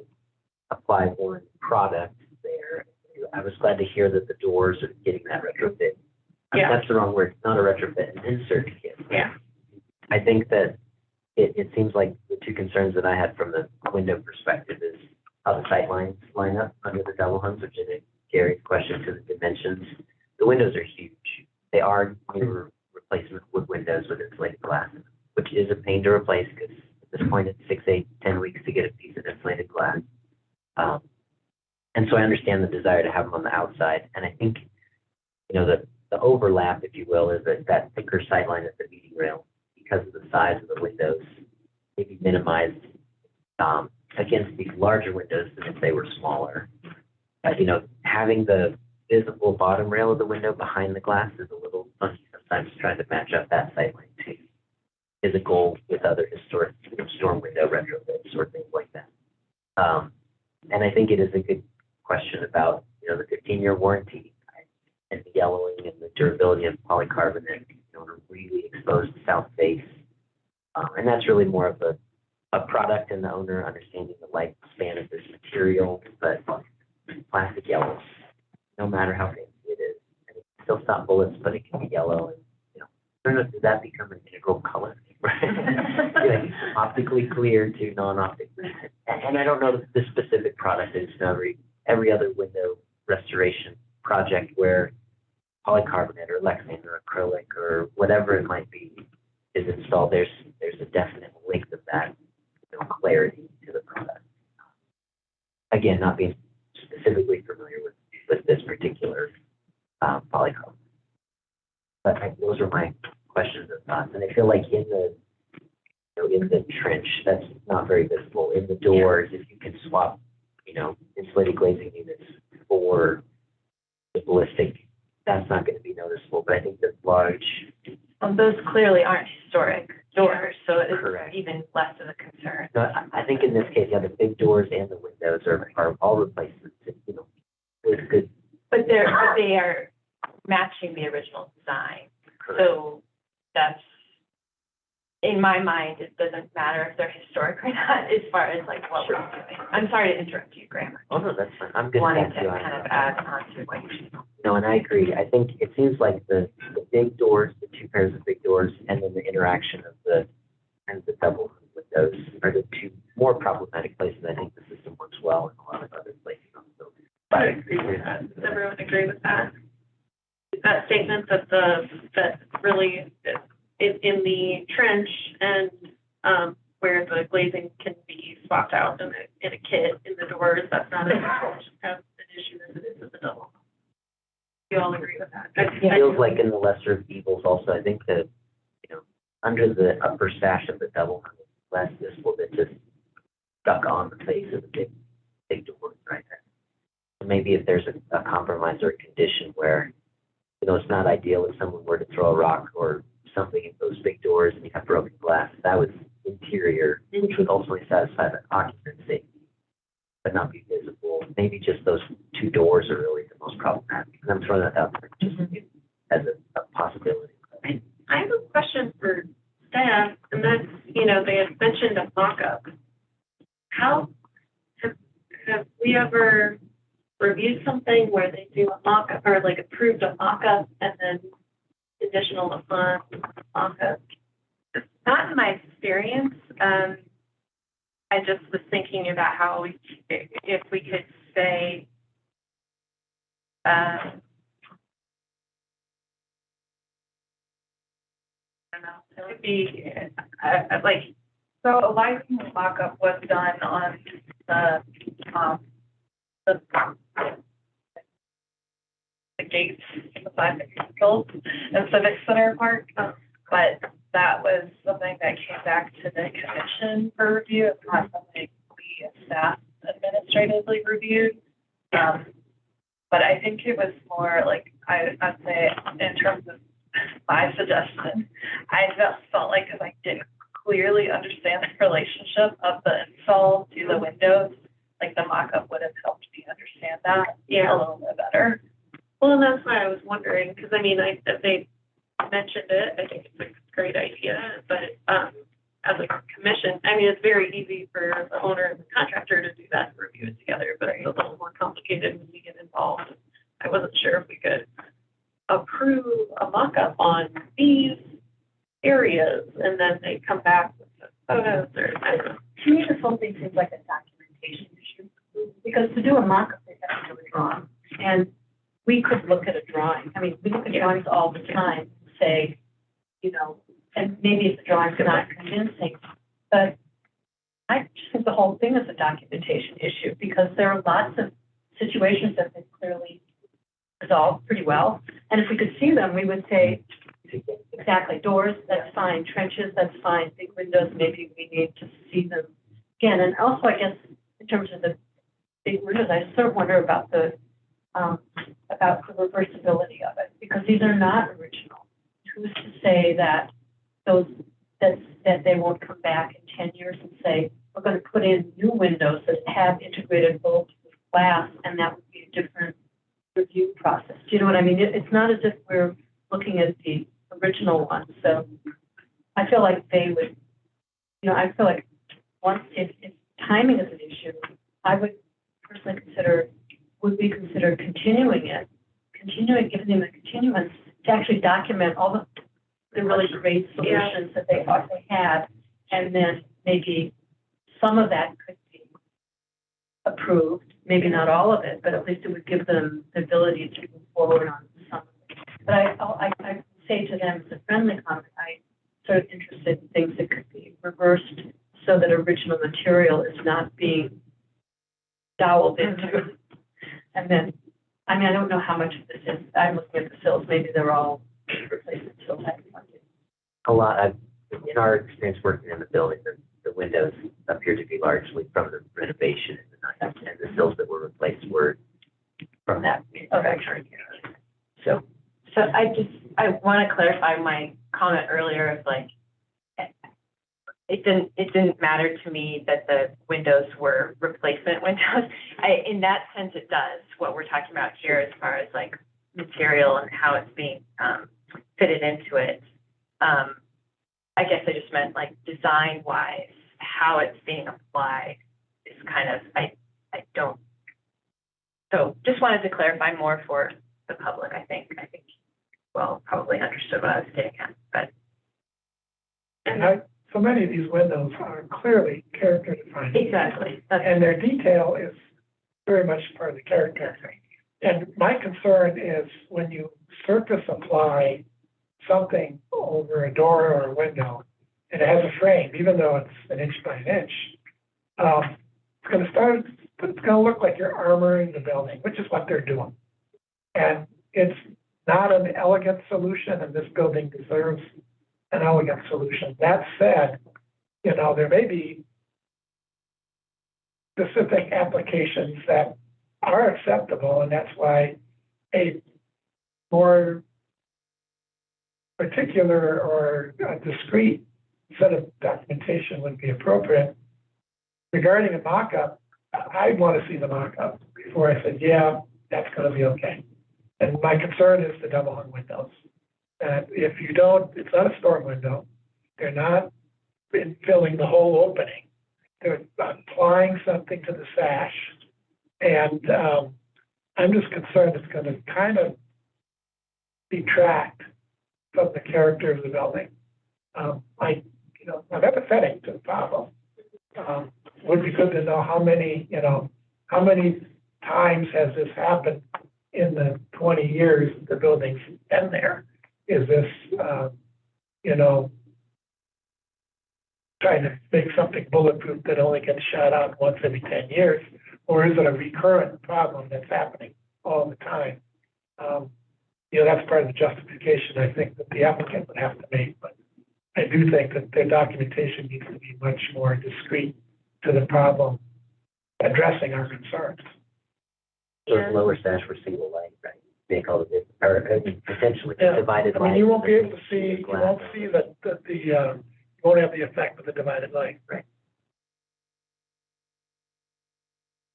apply one product there. I was glad to hear that the doors are getting that retrofit. Yeah. That's the wrong word. It's not a retrofit, an insert kit. Yeah. I think that it seems like the two concerns that I had from the window perspective is how the sight lines line up under the double hungs, which is Gary's question to the dimensions. The windows are huge. They are newer replacement wood windows with insulated glass, which is a pain to replace because at this point it's 6, 8, 10 weeks to get a piece of insulated glass. And so I understand the desire to have them on the outside. And I think, the overlap, if you will, is that thicker sightline at the meeting rail because of the size of the windows, maybe minimized against these larger windows than if they were smaller. Having the visible bottom rail of the window behind the glass is a little funky sometimes, trying to match up that sightline to physical with other historic storm window retrofits or things like that. And I think it is a good question about, the 15-year warranty and the yellowing and the durability of polycarbonate, on a really exposed south face. And that's really more of a product and the owner understanding the lifespan of this material, but plastic yellows, no matter how fancy it is. And it can still stop bullets, but it can be yellow. And, I don't know, does that become an integral color? Like optically clear to non-optically. And I don't know the specific product. It's every other window restoration project where polycarbonate or Lexan or acrylic or whatever it might be is installed. There's a definite link of that clarity to the product. Again, not being specifically familiar with this particular polycarbonate. But those are my questions and thoughts. And I feel like in the trench, that's not very visible. In the doors, if you can swap, insulated glazing units for the ballistic, that's not going to be noticeable. But I think the large. Well, those clearly aren't historic doors, so it's Correct. even less of a concern. No, I think in this case, the big doors and the windows are all replacements. With good. But they are matching the original design. Correct. So that's, in my mind, it doesn't matter if they're historic or not as far as like what we're doing. I'm sorry to interrupt you, Graham. Oh, no, that's fine. I'm good. Wanting Thank to you. kind of add on to what you're saying. No, and I agree. I think it seems like the big doors, the two pairs of big doors, and then the interaction of the double windows are the two more problematic places. I think the system works well in a lot of other places on the building. I agree with that. Does everyone agree with that? That statement that really in the trench and where the glazing can be swapped out in a kit in the doors, that's not as much of an issue as it is in the double. You all agree with that? It feels like in the lesser of evils also, I think that, under the upper sash of the double, less visible than just stuck on the face of the big door right there. So maybe if there's a compromise or a condition where, it's not ideal if someone were to throw a rock or something in those big doors and you have broken glass, that was interior, which would ultimately satisfy the occupant safety, but not be visible. Maybe just those two doors are really the most problematic. And I'm throwing that out there just as a possibility. I have a question for staff, and that's, they had mentioned a mock-up. How, have we ever reviewed something where they do a mock-up or like approved a mock-up and then additional upon mock-up? Not in my experience. I just was thinking about how if we could say, I don't know, it would be so a lighting mock-up was done on the gates beside the Capitol and Civic Center Park, but that was something that came back to the commission for review. It's not something we as staff administratively reviewed. But I think it was more like, I'd say in terms of my suggestion, I felt like if I didn't clearly understand the relationship of the install to the windows, like the mock-up would have helped me understand that a little bit better. Well, and that's why I was wondering, because if they mentioned it, I think it's a great idea, but as a commission, it's very easy for the owner and the contractor to do that and review it together, but it's a little more complicated when we get involved. I wasn't sure if we could approve a mock-up on these areas, and then they come back with the photos, or I don't know. To me, this whole thing seems like a documentation issue, because to do a mock-up, they have to do a drawing. And we could look at a drawing. We look at drawings all the time, say, you know, and maybe if the drawing's not convincing, but I just think the whole thing is a documentation issue, because there are lots of situations that they've clearly resolved pretty well. And if we could see them, we would say, exactly, doors, that's fine, trenches, that's fine, big windows, maybe we need to see them again. And also, I guess, in terms of the big windows, I sort of wonder about the reversibility of it, because these are not original. Who's to say that that they won't come back in 10 years and say, we're going to put in new windows that have integrated bolts with glass, and that would be a different review process. Do you know what I mean? It's not as if we're looking at the original one. So I feel like they would, you know, I feel like once, if timing is an issue, I would personally would we consider continuing, giving them a continuance to actually document all the really great solutions that they thought they had, and then maybe some of that could be approved, maybe not all of it, but at least it would give them the ability to move forward on some of it. But I say to them as a friendly comment, I'm sort of interested in things that could be reversed so that original material is not being doweled into. And then, I mean, I don't know how much of this is, I'm looking at the sills, maybe they're all replacement sills. A lot, in our experience working in the building, the windows appear to be largely from the renovation in the 90s, and the sills that were replaced were from that manufacturing. So I want to clarify my comment earlier of like, it didn't matter to me that the windows were replacement windows. In that sense, it does. What we're talking about here as far as like material and how it's being fitted into it. I guess I just meant like design wise, how it's being applied is kind of, I don't. So just wanted to clarify more for the public. I think well, probably understood what I was getting at, but. And so many of these windows are clearly character defined. Exactly. And their detail is very much part of the character. And my concern is when you surface apply something over a door or a window, and it has a frame, even though it's an inch by an inch, it's going to look like you're armoring the building, which is what they're doing. And it's not an elegant solution, and this building deserves an elegant solution. That said, you know, there may be specific applications that are acceptable, and that's why a more particular or a discrete set of documentation would be appropriate. Regarding a mock-up, I'd want to see the mock-up before I said, yeah, that's going to be okay. And my concern is the double hung windows. If you don't, it's not a storm window. They're not filling the whole opening. They're applying something to the sash. And I'm just concerned it's going to kind of detract from the character of the building. I'm empathetic to the problem. Would be good to know how many times has this happened in the 20 years the building's been there? Is this, trying to make something bulletproof that only gets shot out once every 10 years? Or is it a recurrent problem that's happening all the time? That's part of the justification I think that the applicant would have to make. But I do think that their documentation needs to be much more discreet to the problem addressing our concerns. Those lower sash were single leg, right? Make all of it, or potentially divided. I mean, you won't be able to see. You won't see that you won't have the effect of the divided leg, right?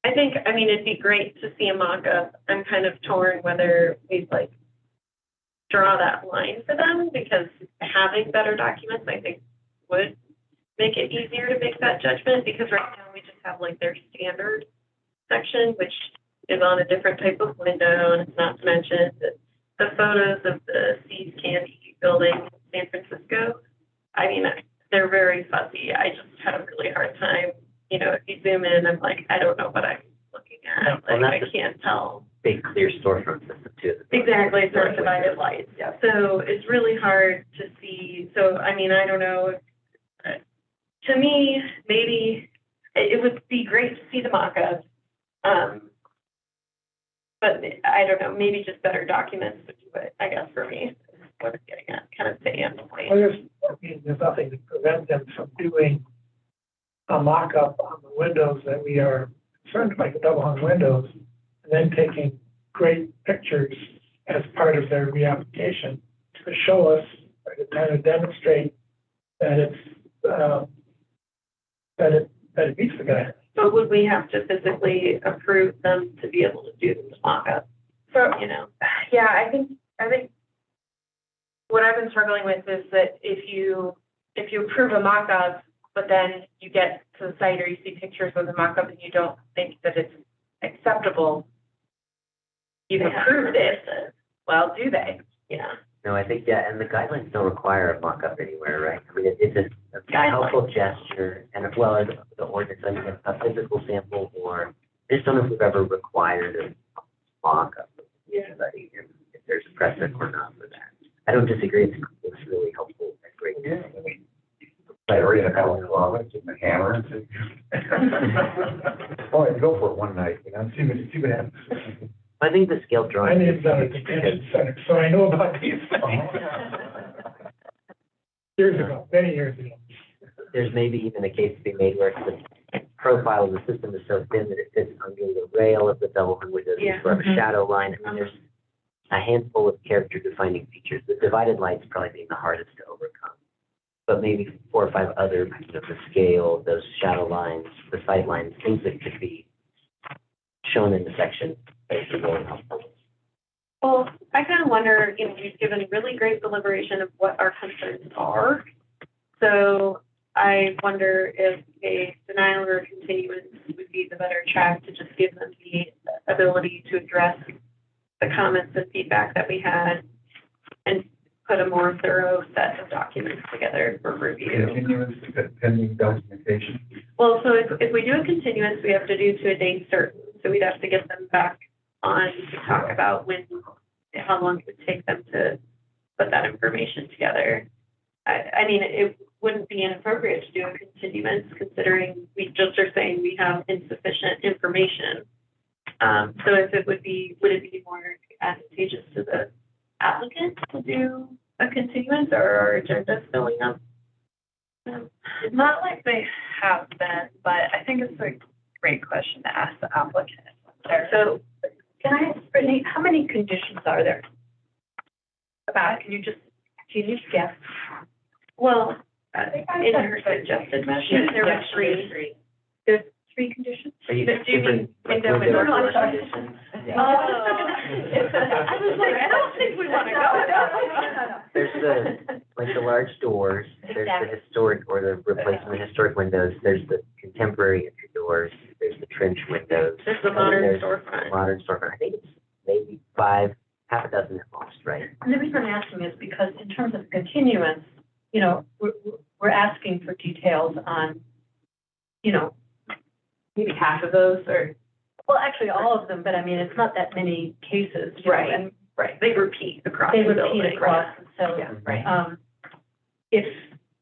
I mean, it'd be great to see a mock-up. I'm kind of torn whether we'd like draw that line for them, because having better documents, I think, would make it easier to make that judgment, because right now we just have like their standard section, which is on a different type of window, and it's not to mention the photos of the See's Candy building in San Francisco. I mean, they're very fuzzy. I just had a really hard time. If you zoom in, I'm like, I don't know what I'm looking at. Like, I can't tell. Big clear storefront system too. Exactly, sort of divided lights, yeah. So it's really hard to see, so, I mean, I don't know. To me, maybe, it would be great to see the mock-up. But I don't know, maybe just better documents would do it, I guess, for me, is what I'm getting at, kind of staying on the point. Well, there's nothing to prevent them from doing a mock-up on the windows that we are concerned about, the double hung windows, and then taking great pictures as part of their reapplication to show us, or to kind of demonstrate that it's, that it meets the guidelines. But would we have to physically approve them to be able to do the mock-up, So, you know? yeah, I think what I've been struggling with is that if you approve a mock-up, but then you get to the site or you see pictures of the mock-up and you don't think that it's acceptable, you've approved it, well, do they? Yeah. No, I think, yeah, and the guidelines don't require a mock-up anywhere, right? I mean, it's a helpful gesture, and as well as the ordinance, I mean, a physical sample, or I just don't know if we've ever required a mock-up of anybody, and if there's precedent or not for that. I don't disagree, it's really helpful, and great. I already had a couple of comments and the hammer. Oh, and go for it one night, you know, see what happens. I think the scale My drawing. name's on a detention center, so I know about these things. Years ago, many years ago. There's maybe even a case to be made where the profile of the system is so thin that it fits under the rail of the double hung windows, Yeah. where a shadow line. I mean, there's a handful of character defining features. The divided lights probably being the hardest to overcome. But maybe 4 or 5 other, the scale, those shadow lines, the sight lines, things that could be shown in the section. Well, I kind of wonder, you know, we've given really great deliberation of what our concerns are. So I wonder if a denial or a continuance would be the better track to just give them the ability to address the comments and feedback that we had and put a more thorough set of documents together for review. Continuance, pending documentation. Well, so if we do a continuance, we have to do to a date certain. So we'd have to get them back on to talk about how long it would take them to put that information together. I mean, it wouldn't be inappropriate to do a continuance considering we just are saying we have insufficient information. So if it would it be more advantageous to the applicant to do a continuance, or our agenda filling up? Not like they have been, but I think it's a great question to ask the applicant. So can I ask Brittany, how many conditions are there? Can you guess? Well, in her suggested motion, there were 3. There's 3 conditions? Are you Do you mean window and door conditions? Oh. I was like, I don't think we want to go. There's the large doors, there's the historic or the replacement of historic windows, there's the contemporary entry doors, there's the trench windows. There's the and then modern there's storefront. Modern storefront. I think it's maybe 5, half a dozen at most, right? And the reason I'm asking is because in terms of continuance, you know, we're asking for details on, you know, maybe half of those or, well, actually all of them, but I mean, it's not that many cases. you know, Right. And Right, they repeat across they the repeat building. across, and so, Yeah, right. if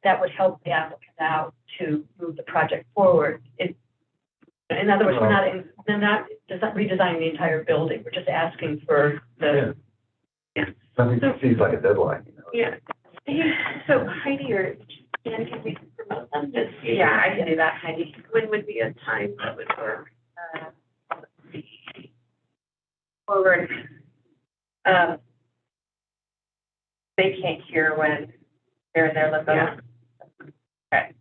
that would help the applicant out to move the project forward, in other words, we're not redesigning the entire building, we're just asking for the. Something that seems like a deadline, you know. Yeah. So Heidi or Jen, can we promote them? Yeah, I can do that, Heidi. When would be a time that would work? Forward. They can't hear when they're in their limbo. Yeah. Okay,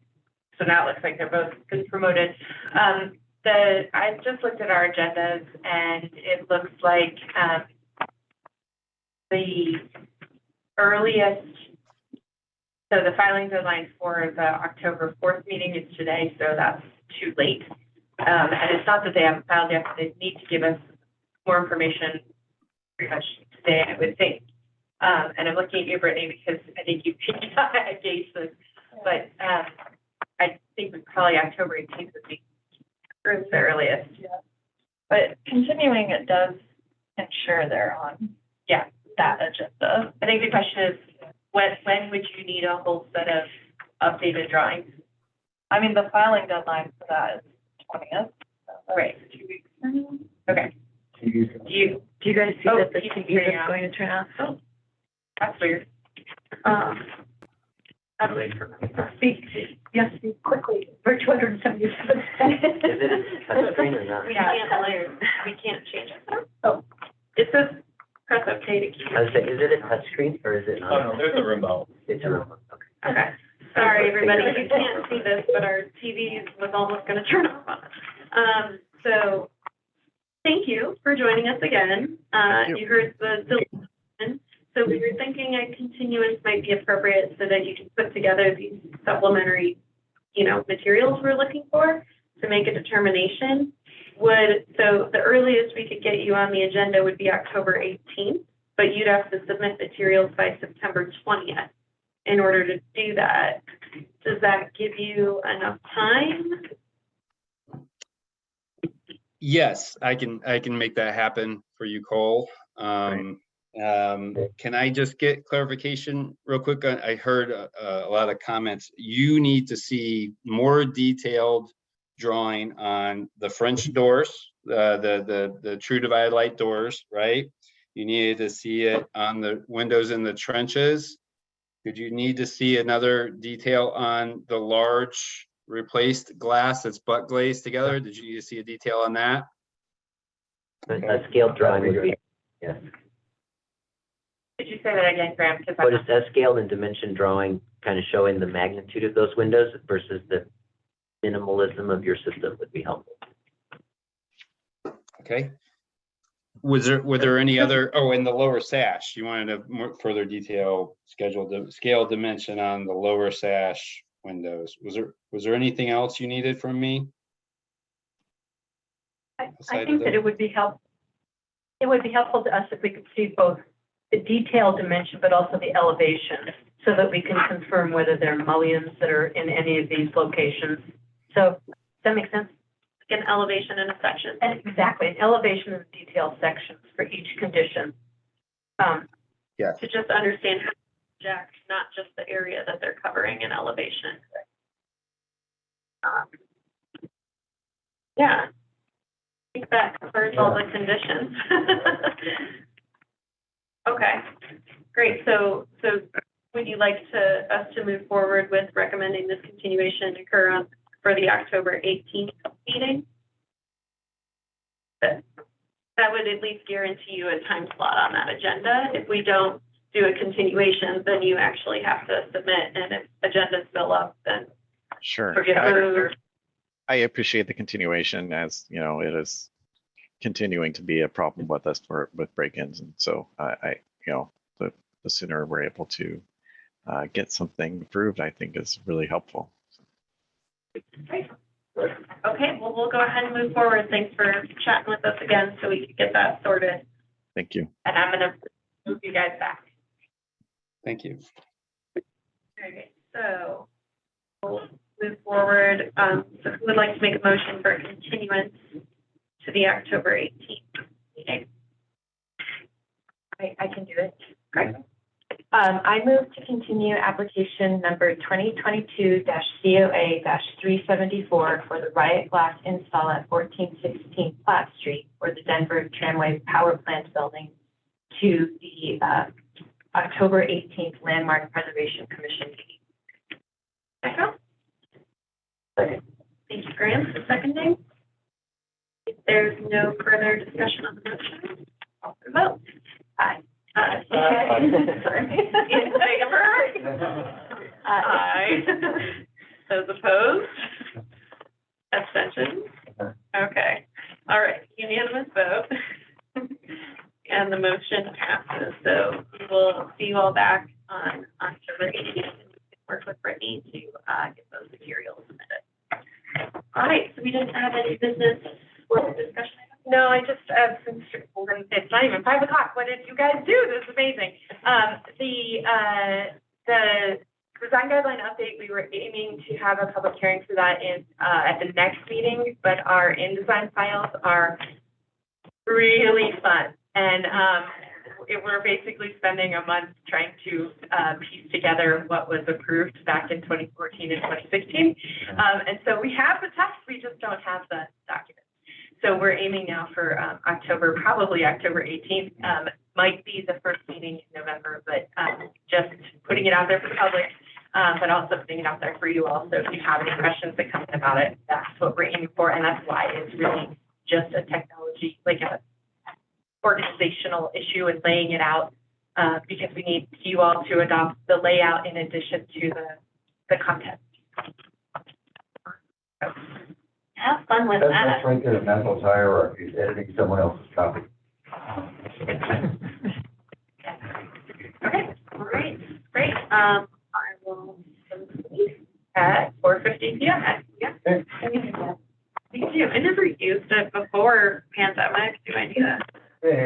so now it looks like they're both been promoted. I just looked at our agendas and it looks like, the earliest, so the filing deadline for the October 4th meeting is today, so that's too late. And it's not that they haven't filed yet, but they need to give us more information pretty much today, I would think. And I'm looking at you, Brittany, because I think you engaged this, but I think probably October 18th would be the earliest. But continuing it does ensure they're on, that agenda. I think the question is, when would you need a whole set of updated drawings? I mean, the filing deadline for that is 20th. Right. 2 weeks. Okay. Do you guys see that the TV is going to turn off? Oh, that's weird. Yes, speak quickly. For 277. Is it a touchscreen or not? We can't change it. Oh, it says press OK to keep. I was saying, is it a touchscreen or is it not? Oh, no, there's a remote. It's a remote, okay. Okay, sorry, everybody, you can't see this, but our TV was almost gonna turn off on us. So, thank you for joining us again. You heard the solution. So we were thinking a continuance might be appropriate so that you can put together these supplementary, materials we're looking for to make a determination. So the earliest we could get you on the agenda would be October 18th, but you'd have to submit materials by September 20th in order to do that. Does that give you enough time? Yes, I can make that happen for you, Cole. Can I just get clarification real quick? I heard a lot of comments. You need to see more detailed drawing on the French doors, the true divided light doors, right? You needed to see it on the windows in the trenches. Did you need to see another detail on the large replaced glass that's butt glazed together? Did you need to see a detail on that? A scaled drawing would be, yes. Did you say that again, Graham? Because What is a scaled and dimension drawing kind of showing the magnitude of those windows versus the minimalism of your system would be helpful. Okay. Were there any other, in the lower sash, you wanted a more further detail scale dimension on the lower sash windows. Was there anything else you needed from me? I think that it would be helpful. It would be helpful to us if we could see both the detailed dimension, but also the elevation, so that we can confirm whether they're mullions that are in any of these locations. So, does that make sense? An elevation and a section. And exactly, an elevation and detailed sections for each condition. Yeah. To just understand how to project, not just the area that they're covering in elevation. Yeah. I think that covers all the conditions. Okay, great. So would you like us to move forward with recommending this continuation occur for the October 18th meeting? That would at least guarantee you a time slot on that agenda. If we don't do a continuation, then you actually have to submit, and if agendas fill up, then Sure. forget I appreciate the continuation, as it is continuing to be a problem with us with break-ins, and so the sooner we're able to get something approved, I think is really helpful. Great. Okay, well, we'll go ahead and move forward. Thanks for chatting with us again so we can get that sorted. Thank you. And I'm gonna move you guys back. Thank you. Okay, so we'll move forward. So who would like to make a motion for continuance to the October 18th meeting? I can do it. Great. I move to continue application number 2022-COA-374 for the Riot Glass install at 1416 Platt Street for the Denver Tramway Power Plant building to the October 18th Landmark Preservation Commission meeting. Echo? Thank you, Graham, for seconding. If there's no further discussion on the motion, I'll vote. Aye. Sorry. In favor? Aye. Those opposed? Abstentions? Okay. All right. Unanimous vote. And the motion passes. So we will see you all back on October 18th. Work with Brittany to get those materials submitted. All right. So we didn't have any business or discussion. No, I just, since it's not even 5 o'clock, what did you guys do? This is amazing. The design guideline update, we were aiming to have a public hearing for that at the next meeting, but our InDesign files are really fun. And we're basically spending a month trying to piece together what was approved back in 2014 and 2016. And so we have the text, we just don't have the documents. So we're aiming now for October, probably October 18th. Might be the first meeting in November, but just putting it out there for the public, but also putting it out there for you all. So if you have any questions that come in about it, that's what we're aiming for. And that's why it's really just a technology, like a organizational issue and laying it out, because we need you all to adopt the layout in addition to the content. So, have fun with that. That's right there, Maslow's hierarchy, editing someone else's copy. Okay, great. I will complete at 4:50 p.m. Yeah. Thank you. I never used it before pandemic. Do I need it?